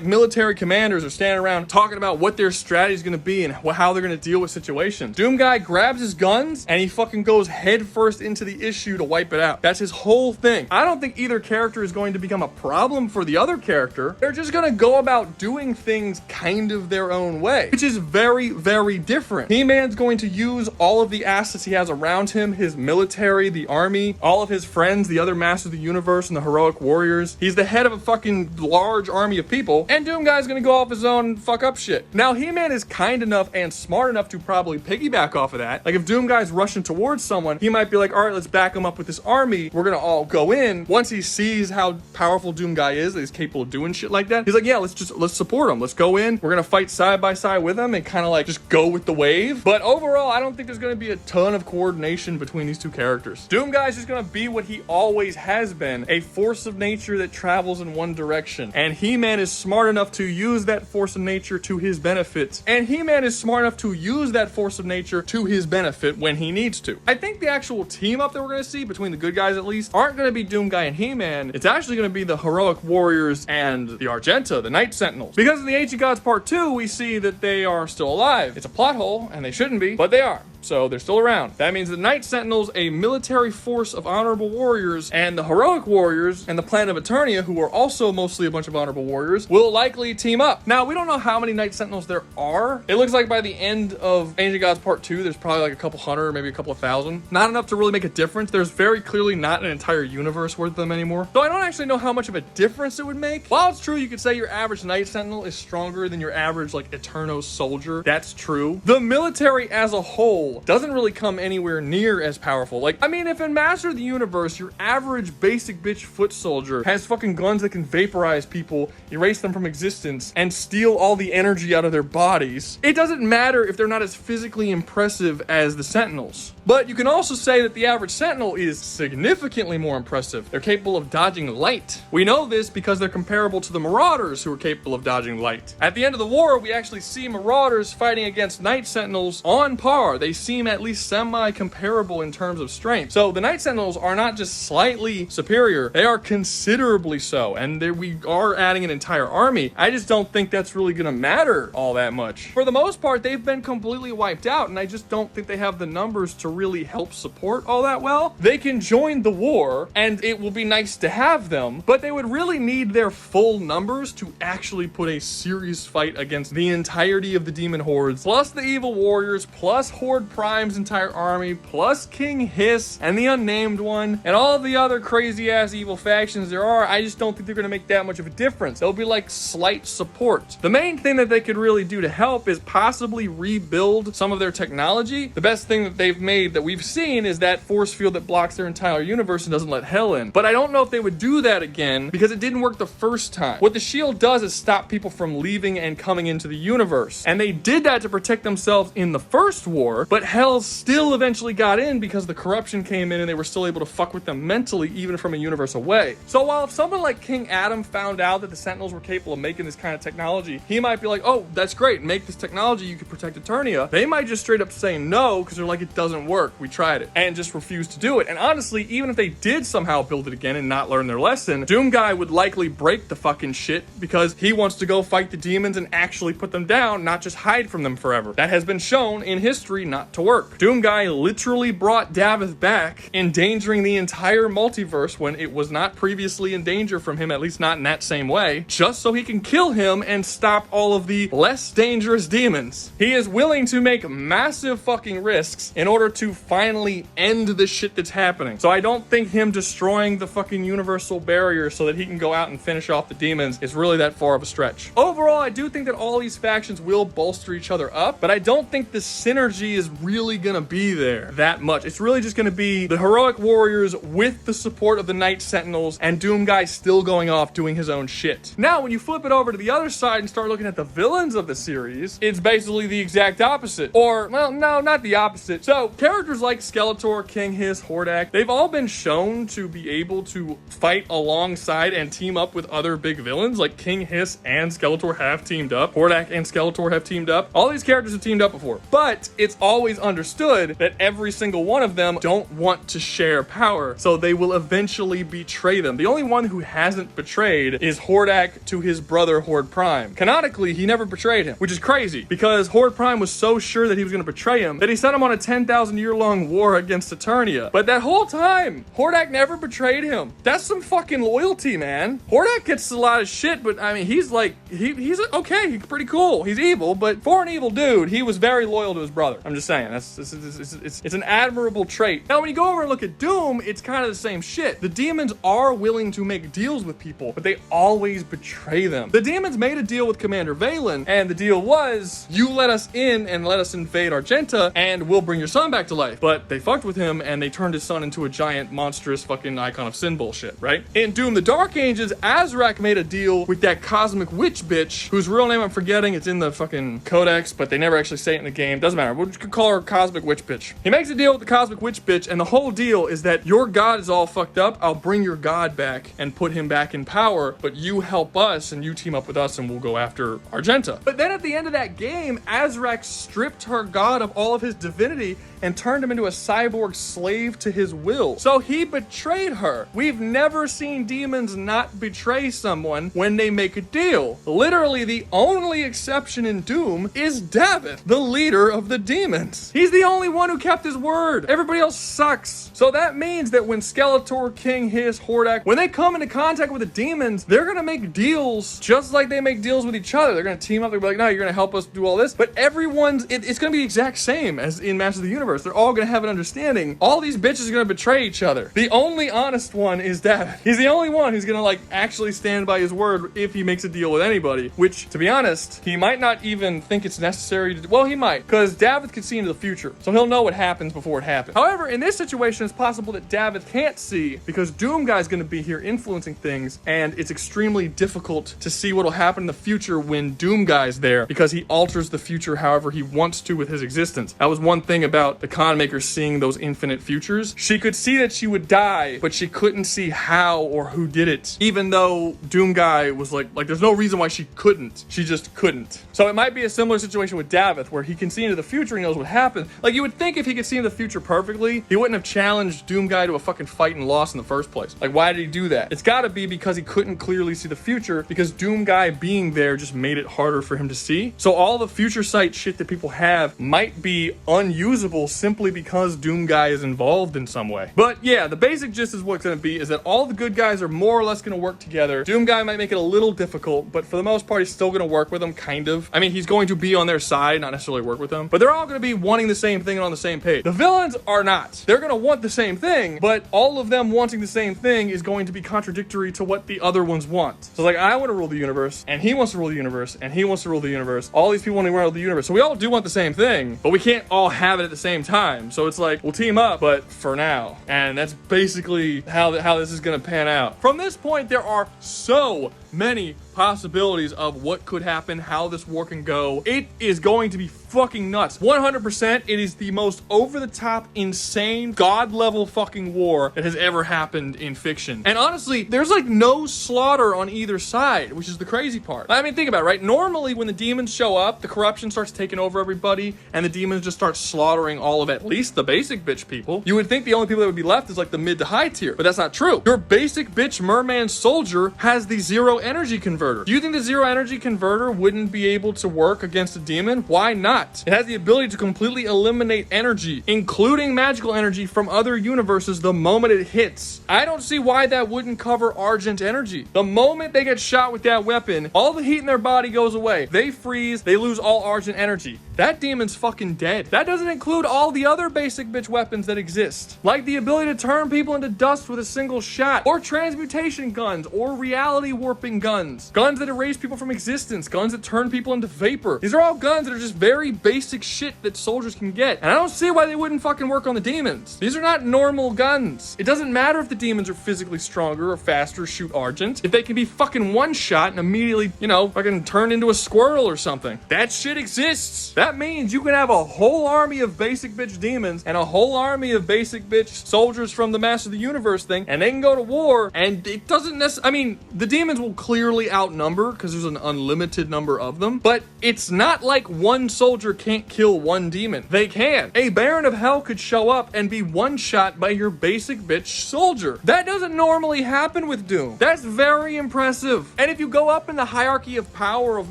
military commanders are standing around talking about what their strategy is going to be and how they're going to deal with situations. Doomguy grabs his guns and he fucking goes headfirst into the issue to wipe it out. That's his whole thing. I don't think either character is going to become a problem for the other character. They're just going to go about doing things kind of their own way, which is very different. He-Man's going to use all of the assets he has around him, his military, the army, all of his friends, the other Masters of the Universe and the heroic warriors. He's the head of a fucking large army of people, and Doomguy's going to go off his own and fuck up shit. Now, He-Man is kind enough and smart enough to probably piggyback off of that. If Doomguy's rushing towards someone, he might be like, all right, let's back him up with this army. We're gonna all go in. Once he sees how powerful Doomguy is, that he's capable of doing shit like that, he's like, yeah, let's support him. Let's go in. We're gonna fight side by side with him and kind of just go with the wave. But overall, I don't think there's gonna be a ton of coordination between these two characters. Doomguy's just gonna be what he always has been, a force of nature that travels in one direction. And He-Man is smart enough to use that force of nature to his benefit. And He-Man is smart enough to use that force of nature to his benefit when he needs to. I think the actual team up that we're going to see, between the good guys at least, aren't going to be Doomguy and He-Man. It's actually going to be the heroic warriors and the Argenta, the Night Sentinels. Because in the Ancient Gods Part 2, we see that they are still alive. It's a plot hole, and they shouldn't be, but they are. so they're still around. That means the Night Sentinels, a military force of honorable warriors, and the heroic warriors and the planet of Eternia, who are also mostly a bunch of honorable warriors, will likely team up. Now, we don't know how many Night Sentinels there are. It looks like by the end of Ancient Gods Part 2, there's probably like a couple hundred, maybe a couple of thousand. Not enough to really make a difference. There's very clearly not an entire universe worth of them anymore. So I don't actually know how much of a difference it would make. While it's true, you could say your average Night Sentinel is stronger than your average like Eterno soldier. That's true. The military as a whole doesn't really come anywhere near as powerful. Like, I mean, if in Master of the Universe, your average basic bitch foot soldier has fucking guns that can vaporize people, erase them from existence, and steal all the energy out of their bodies, it doesn't matter if they're not as physically impressive as the Sentinels. But you can also say that the average Sentinel is significantly more impressive. They're capable of dodging light. We know this because they're comparable to the Marauders, who are capable of dodging light. At the end of the war, we actually see Marauders fighting against Night Sentinels on par. They seem at least semi-comparable in terms of strength. So the Night Sentinels are not just slightly superior, they are considerably so. And we are adding an entire army. I just don't think that's really gonna matter all that much. For the most part, they've been completely wiped out, and I just don't think they have the numbers to really help support all that well. They can join the war, and it will be nice to have them, but they would really need their full numbers to actually put a serious fight against the entirety of the demon hordes, plus the evil warriors, plus Horde Prime's entire army, plus King Hiss and the unnamed one, and all the other crazy ass evil factions there are. I just don't think they're gonna make that much of a difference. They'll be like slight support. The main thing that they could really do to help is possibly rebuild some of their technology. The best thing that they've made that we've seen is that force field that blocks their entire universe and doesn't let hell in. But I don't know if they would do that again because it didn't work the first time. What the shield does is stop people from leaving and coming into the universe. And they did that to protect themselves in the first war, but hell still eventually got in because the corruption came in and they were still able to fuck with them mentally even from a universe away. So while if someone like King Adam found out that the Sentinels were capable of making this kind of technology, he might be like, oh, that's great, make this technology, you could protect Eternia. They might just straight up say no because they're like, it doesn't work, we tried it, and just refuse to do it. And honestly, even if they did somehow build it again and not learn their lesson, Doomguy would likely break the fucking shit because he wants to go fight the demons and actually put them down, not just hide from them forever. That has been shown in history not to work. Doomguy literally brought Davith back, endangering the entire multiverse when it was not previously in danger from him, at least not in that same way, just so he can kill him and stop all of the less dangerous demons. He is willing to make massive fucking risks in order to finally end the shit that's happening. So I don't think him destroying the fucking universal barrier so that he can go out and finish off the demons is really that far of a stretch. Overall, I do think that all these factions will bolster each other up, but I don't think the synergy is really gonna be there that much. It's really just gonna be the heroic warriors with the support of the Night Sentinels and Doomguy still going off doing his own shit. Now, when you flip it over to the other side and start looking at the villains of the series, it's basically the exact opposite. Or, well, no, not the opposite. So, characters like Skeletor, King Hiss, Hordak, they've all been shown to be able to fight alongside and team up with other big villains. Like King Hiss and Skeletor have teamed up. Hordak and Skeletor have teamed up. All these characters have teamed up before. But it's always understood that every single one of them don't want to share power, so they will eventually betray them. The only one who hasn't betrayed is Hordak to his brother Horde Prime. Canonically, he never betrayed him, which is crazy because Horde Prime was so sure that he was going to betray him that he sent him on a 10,000 year long war against Eternia. But that whole time, Hordak never betrayed him. That's some fucking loyalty, man. Hordak gets a lot of shit, but I mean, he's like, he's okay, he's pretty cool. He's evil, but for an evil dude, he was very loyal to his brother. I'm just saying, it's an admirable trait. Now, when you go over and look at Doom, it's kind of the same shit. The demons are willing to make deals with people, but they always betray them. The demons made a deal with Commander Valen, and the deal was, you let us in and let us invade Argenta, and we'll bring your son back to life. But they fucked with him, and they turned his son into a giant, monstrous fucking icon of sin bullshit, right? In Doom the Dark Ages, Azrak made a deal with that cosmic witch bitch, whose real name I'm forgetting. It's in the fucking codex, but they never actually say it in the game. Doesn't matter. We'll just call her Cosmic Witch Bitch. He makes a deal with the Cosmic Witch Bitch, and the whole deal is that your god is all fucked up. I'll bring your god back and put him back in power, but you help us and you team up with us and we'll go after Argenta. But then at the end of that game, Azrak stripped her god of all of his divinity and turned him into a cyborg slave to his will. So he betrayed her. We've never seen demons not betray someone when they make a deal. Literally, the only exception in Doom is Davith, the leader of the demons. demons. He's the only one who kept his word. Everybody else sucks. So that means that when Skeletor, King Hiss, Hordak, when they come into contact with the demons, they're gonna make deals just like they make deals with each other. They're gonna team up. They're like, no, you're gonna help us do all this. But it's gonna be the exact same as in Masters of the Universe. They're all gonna have an understanding. All these bitches are gonna betray each other. The only honest one is David. He's the only one who's gonna like actually stand by his word if he makes a deal with anybody. Which, to be honest, he might not even think it's necessary to. Well, he might, because David can see into the future, so he'll know what happens before it happens. However, in this situation, it's possible that David can't see because Doomguy's gonna be here influencing things, and it's extremely difficult to see what'll happen in the future when Doomguy's there because he alters the future however he wants to with his existence. That was one thing about the con maker seeing those infinite futures. She could see that she would die, but she couldn't see how or who did it, even though Doomguy was like there's no reason why she couldn't. She just couldn't. So it might be a similar situation with Davith, where he can see into the future, he knows what happened. Like, you would think if he could see into the future perfectly, he wouldn't have challenged Doomguy to a fucking fight and lost in the first place. Like, why did he do that? It's gotta be because he couldn't clearly see the future, because Doomguy being there just made it harder for him to see. So all the future sight shit that people have might be unusable simply because Doomguy is involved in some way. But yeah, the basic gist is what's gonna be is that all the good guys are more or less gonna work together. Doomguy might make it a little difficult, but for the most part, he's still gonna work with them, kind of. I mean, he's going to be on their side, not necessarily work with them, but they're all gonna be wanting the same thing and on the same page. The villains are not. They're gonna want the same thing, but all of them wanting the same thing is going to be contradictory to what the other ones want. So like, I want to rule the universe, and he wants to rule the universe, and he wants to rule the universe. All these people want to rule the universe. So we all do want the same thing, but we can't all have it at the same time. So it's like, we'll team up, but for now. And that's basically how this is gonna pan out. From this point, there are so many possibilities of what could happen, how this war can go. It is going to be fucking nuts. 100%, it is the most over-the-top, insane, god-level fucking war that has ever happened in fiction. And honestly, there's like no slaughter on either side, which is the crazy part. I mean, think about it, right? Normally, when the demons show up, the corruption starts taking over everybody, and the demons just start slaughtering all of at least the basic bitch people. You would think the only people that would be left is like the mid to high tier, but that's not true. Your basic bitch merman soldier has the zero energy converter. Do you think the zero energy converter wouldn't be able to work against a demon? Why not? It has the ability to completely eliminate energy, including magical energy from other universes the moment it hits. I don't see why that wouldn't cover Argent energy. The moment they get shot with that weapon, all the heat in their body goes away. They freeze, they lose all Argent energy. That demon's fucking dead. That doesn't include all the other basic bitch weapons that exist, like the ability to turn people into dust with a single shot, or transmutation guns, or reality warping guns. Guns that erase people from existence, guns that turn people into vapor. These are all guns that are just very basic shit that soldiers can get. And I don't see why they wouldn't fucking work on the demons. These are not normal guns. It doesn't matter if the demons are physically stronger or faster, shoot Argent, if they can be fucking one shot and immediately, fucking turn into a squirrel or something. That shit exists. That means you can have a whole army of basic bitch demons and a whole army of basic bitch soldiers from the Master of the Universe thing, and they can go to war, and it doesn't necessarily, I mean, the demons will clearly outnumber because there's an unlimited number of them, but it's not like one soldier can't kill one demon. They can. A Baron of Hell could show up and be one shot by your basic bitch soldier. That doesn't normally happen with Doom. That's very impressive. And if you go up in the hierarchy of power of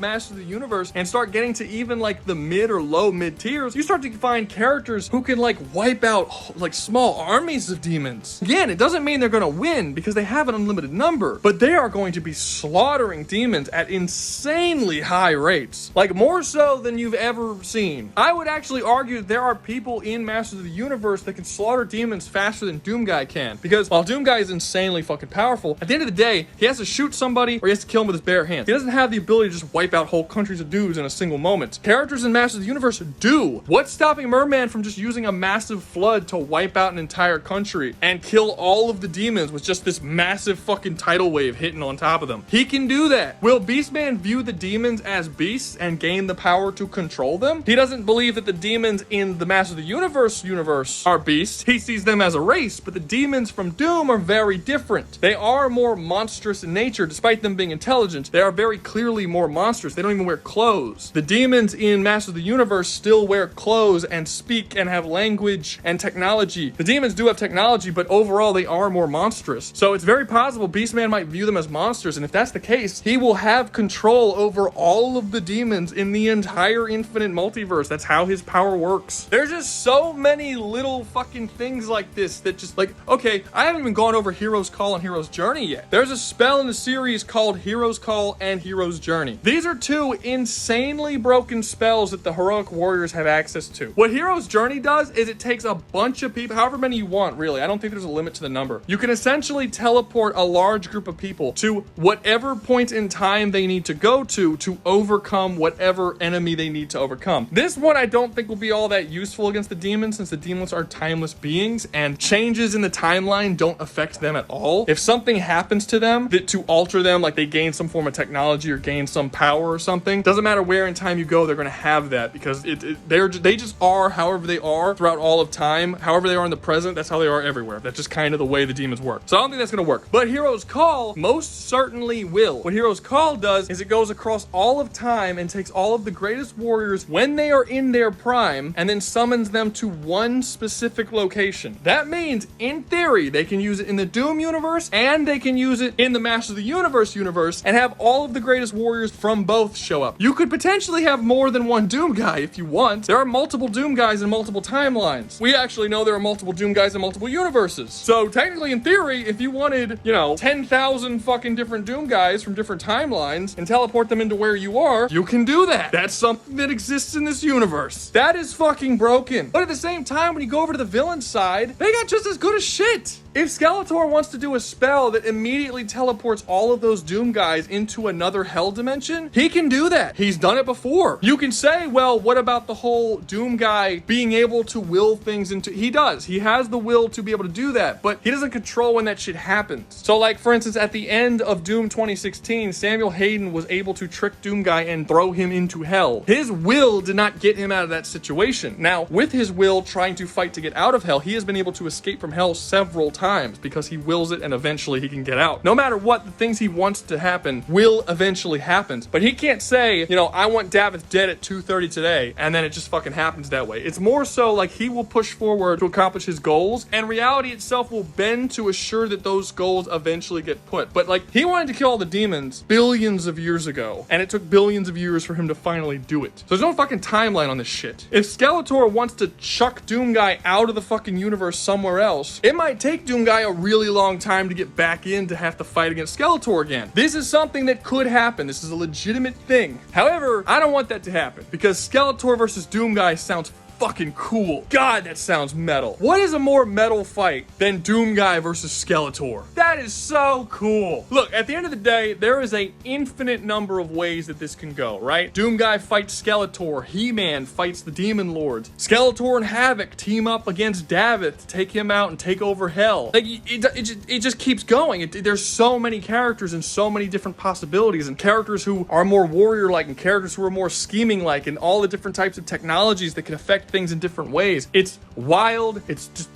Master of the Universe and start getting to even like the mid or low mid tiers, you start to find characters who can like wipe out like small armies of demons. Again, it doesn't mean they're gonna win because they have an unlimited number, but they are going to be slaughtering demons at insanely high rates, like more so than you've ever seen. I would actually argue that there are people in Masters of the Universe that can slaughter demons faster than Doomguy can, because while Doomguy is insanely fucking powerful, at the end of the day, he has to shoot somebody or he has to kill him with his bare hands. He doesn't have the ability to just wipe out whole countries of dudes in a single moment. Characters in Masters of the Universe do. What's stopping Merman from just using a massive flood to wipe out an entire country and kill all of the demons with just this massive fucking tidal wave hitting on top of them? He can do that. Will Beastman view the demons as beasts and gain the power to control them? He doesn't believe that the demons in the Master of the universe are beasts. He sees them as a race, but the demons from Doom are very different. They are more monstrous in nature. Despite them being intelligent, they are very clearly more monstrous. They don't even wear clothes. The demons in Master of the Universe still wear clothes and speak and have language and technology. The demons do have technology, but overall they are more monstrous. So it's very possible Beastman might view them as monsters, and if that's the case, he will have control over all of the demons in the entire infinite multiverse. That's how his power works. There's just so many little fucking things like this that just like, okay, I haven't even gone over Hero's Call and Hero's Journey yet. There's a spell in the series called Hero's Call and Hero's Journey. These are two insanely broken spells that the heroic warriors have access to. What Hero's Journey does is it takes a bunch of people, however many you want, really. I don't think there's a limit to the number. You can essentially teleport a large group of people to whatever point in time they need to go to overcome whatever enemy they need to overcome. This one I don't think will be all that useful against the demons, since the demons are timeless beings and changes in the timeline don't affect them at all. If something happens to them that to alter them, like they gain some form of technology or gain some power or something, doesn't matter where in time you go, they're going to have that, because they just are however they are throughout all of time. However they are in the present, that's how they are everywhere. That's just kind of the way the demons work. So I don't think that's going to work. But Hero's Call most certainly will. What Hero's Call does is it goes across all of time and takes all of the greatest warriors when they are in their prime and then summons them to one specific location. That means, in theory, they can use it in the Doom universe and they can use it in the Masters of the Universe and have all of the greatest warriors from both show up. You could potentially have more than one Doom guy if you want. There are multiple Doom guys in multiple timelines. We actually know there are multiple Doom guys in multiple universes. So technically, in theory, if you wanted, 10,000 fucking different Doom guys from different timelines and teleport them into where you are, you can do that. That's something that exists in this universe. That is fucking broken. But at the same time, when you go over to the villain side, they got just as good as shit. If Skeletor wants to do a spell that immediately teleports all of those Doom guys into another hell dimension, he can do that. He's done it before. You can say, well, what about the whole Doom guy being able to will things into... He does. He has the will to be able to do that, but he doesn't control when that shit happens. So like, for instance, at the end of Doom 2016, Samuel Hayden was able to trick Doom guy and throw him into hell. His will did not get him out of that situation. Now, with his will trying to fight to get out of hell, he has been able to escape from hell several times because he wills it and eventually he can get out. No matter what, the things he wants to happen will eventually happen. But he can't say, I want Davith dead at 2:30 today, and then it just fucking happens that way. It's more so like he will push forward to accomplish his goals, and reality itself will bend to assure that those goals eventually get put. But like, he wanted to kill all the demons billions of years ago, and it took billions of years for him to finally do it. So there's no fucking timeline on this shit. If Skeletor wants to chuck Doom guy out of the fucking universe somewhere else, it might take Doom guy a really long time to get back in to have to fight against Skeletor again. This is something that could happen. This is a legitimate thing. However, I don't want that to happen because Skeletor versus Doom guy sounds fucking cool. God, that sounds metal. What is a more metal fight than Doom guy versus Skeletor? That is so cool. Look, at the end of the day, there is an infinite number of ways that this can go, right? Doom guy fights Skeletor. He-Man fights the Demon Lords. Skeletor and Havoc team up against Davith to take him out and take over hell. Like, it just keeps going. There's so many characters and so many different possibilities, and characters who are more warrior-like and characters who are more scheming-like, and all the different types of technologies that can affect things in different ways. It's wild. It's just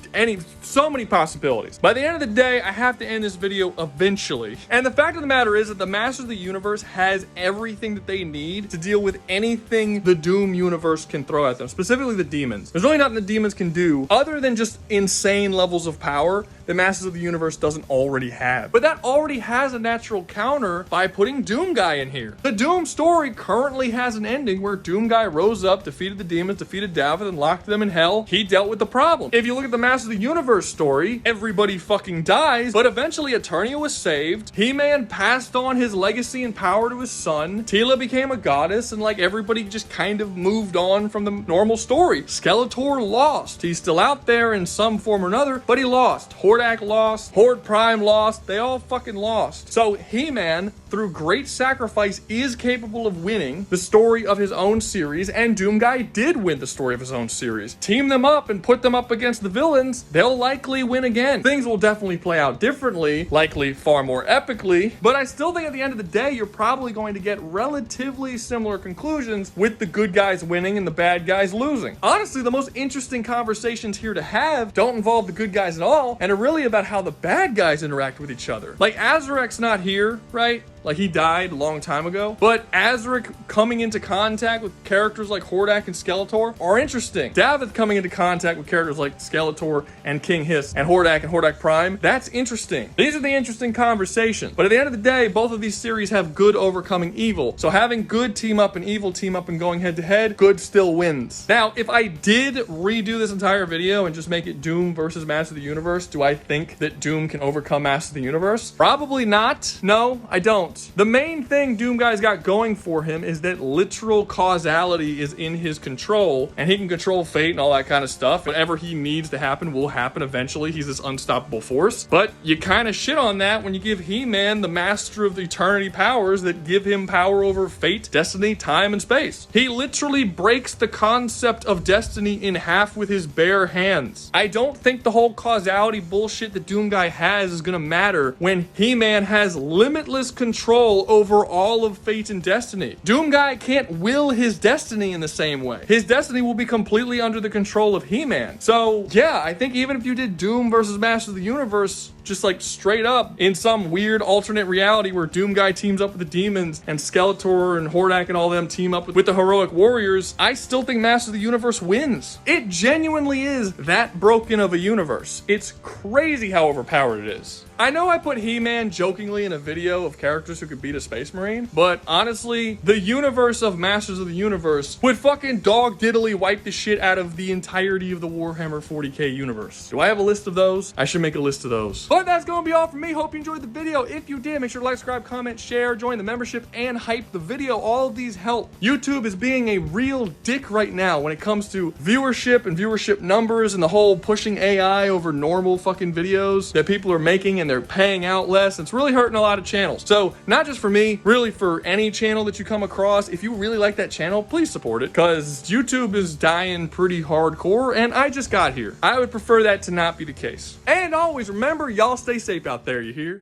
so many possibilities. By the end of the day, I have to end this video eventually. And the fact of the matter is that the Masters of the Universe has everything that they need to deal with anything the Doom universe can throw at them, specifically the demons. There's really nothing the demons can do other than just insane levels of power that Masters of the Universe doesn't already have. But that already has a natural counter by putting Doom guy in here. The Doom story currently has an ending where Doom guy rose up, defeated the demons, defeated Davith, and locked them in hell. He dealt with the problem. If you look at the Masters of the Universe story, everybody fucking dies, but eventually Eternia was saved. He-Man passed on his legacy and power to his son. Teela became a goddess, and like everybody just kind of moved on from the normal story. Skeletor lost. He's still out there in some form or another, but he lost. Hordak lost. Horde Prime lost. They all fucking lost. So He-Man, through great sacrifice, is capable of winning the story of his own series, and Doomguy did win the story of his own series. Team them up and put them up against the villains, they'll likely win again. Things will definitely play out differently, likely far more epically, but I still think at the end of the day, you're probably going to get relatively similar conclusions with the good guys winning and the bad guys losing. Honestly, the most interesting conversations here to have don't involve the good guys at all, and are really about how the bad guys interact with each other. Like, Azarek's not here, right? Like, he died a long time ago. But Azric coming into contact with characters like Hordak and Skeletor are interesting. Davith coming into contact with characters like Skeletor and King Hiss and Hordak Prime, that's interesting. These are the interesting conversations. But at the end of the day, both of these series have good overcoming evil. So having good team up and evil team up and going head to head, good still wins. Now, if I did redo this entire video and just make it Doom versus Master of the Universe, do I think that Doom can overcome Master of the Universe? Probably not. No, I don't. The main thing Doomguy's got going for him is that literal causality is in his control, and he can control fate and all that kind of stuff. Whatever he needs to happen will happen eventually. He's this unstoppable force. But you kind of shit on that when you give He-Man the master of the eternity powers that give him power over fate, destiny, time, and space. He literally breaks the concept of destiny in half with his bare hands. I don't think the whole causality bullshit that Doomguy has is gonna matter when He-Man has limitless control over all of fate and destiny. Doomguy can't will his destiny in the same way. His destiny will be completely under the control of He-Man. So yeah, I think even if you did Doom versus Master of the Universe, just like straight up in some weird alternate reality where Doomguy teams up with the demons and Skeletor and Hordak and all them team up with the heroic warriors, I still think Master of the Universe wins. It genuinely is that broken of a universe. It's crazy how overpowered it is. I know I put He-Man jokingly in a video of characters who could beat a Space Marine, but honestly, the universe of Masters of the Universe would fucking dog diddly wipe the shit out of the entirety of the Warhammer 40k universe. Do I have a list of those? I should make a list of those. But that's gonna be all from me. Hope you enjoyed the video. If you did, make sure to like, subscribe, comment, share, join the membership, and hype the video. All of these help. YouTube is being a real dick right now when it comes to viewership and viewership numbers and the whole pushing AI over normal fucking videos that people are making, and they're paying out less. It's really hurting a lot of channels. So not just for me, really for any channel that you come across, if you really like that channel, please support it, because YouTube is dying pretty hardcore and I just got here. I would prefer that to not be the case. And always remember, y'all stay safe out there, you hear?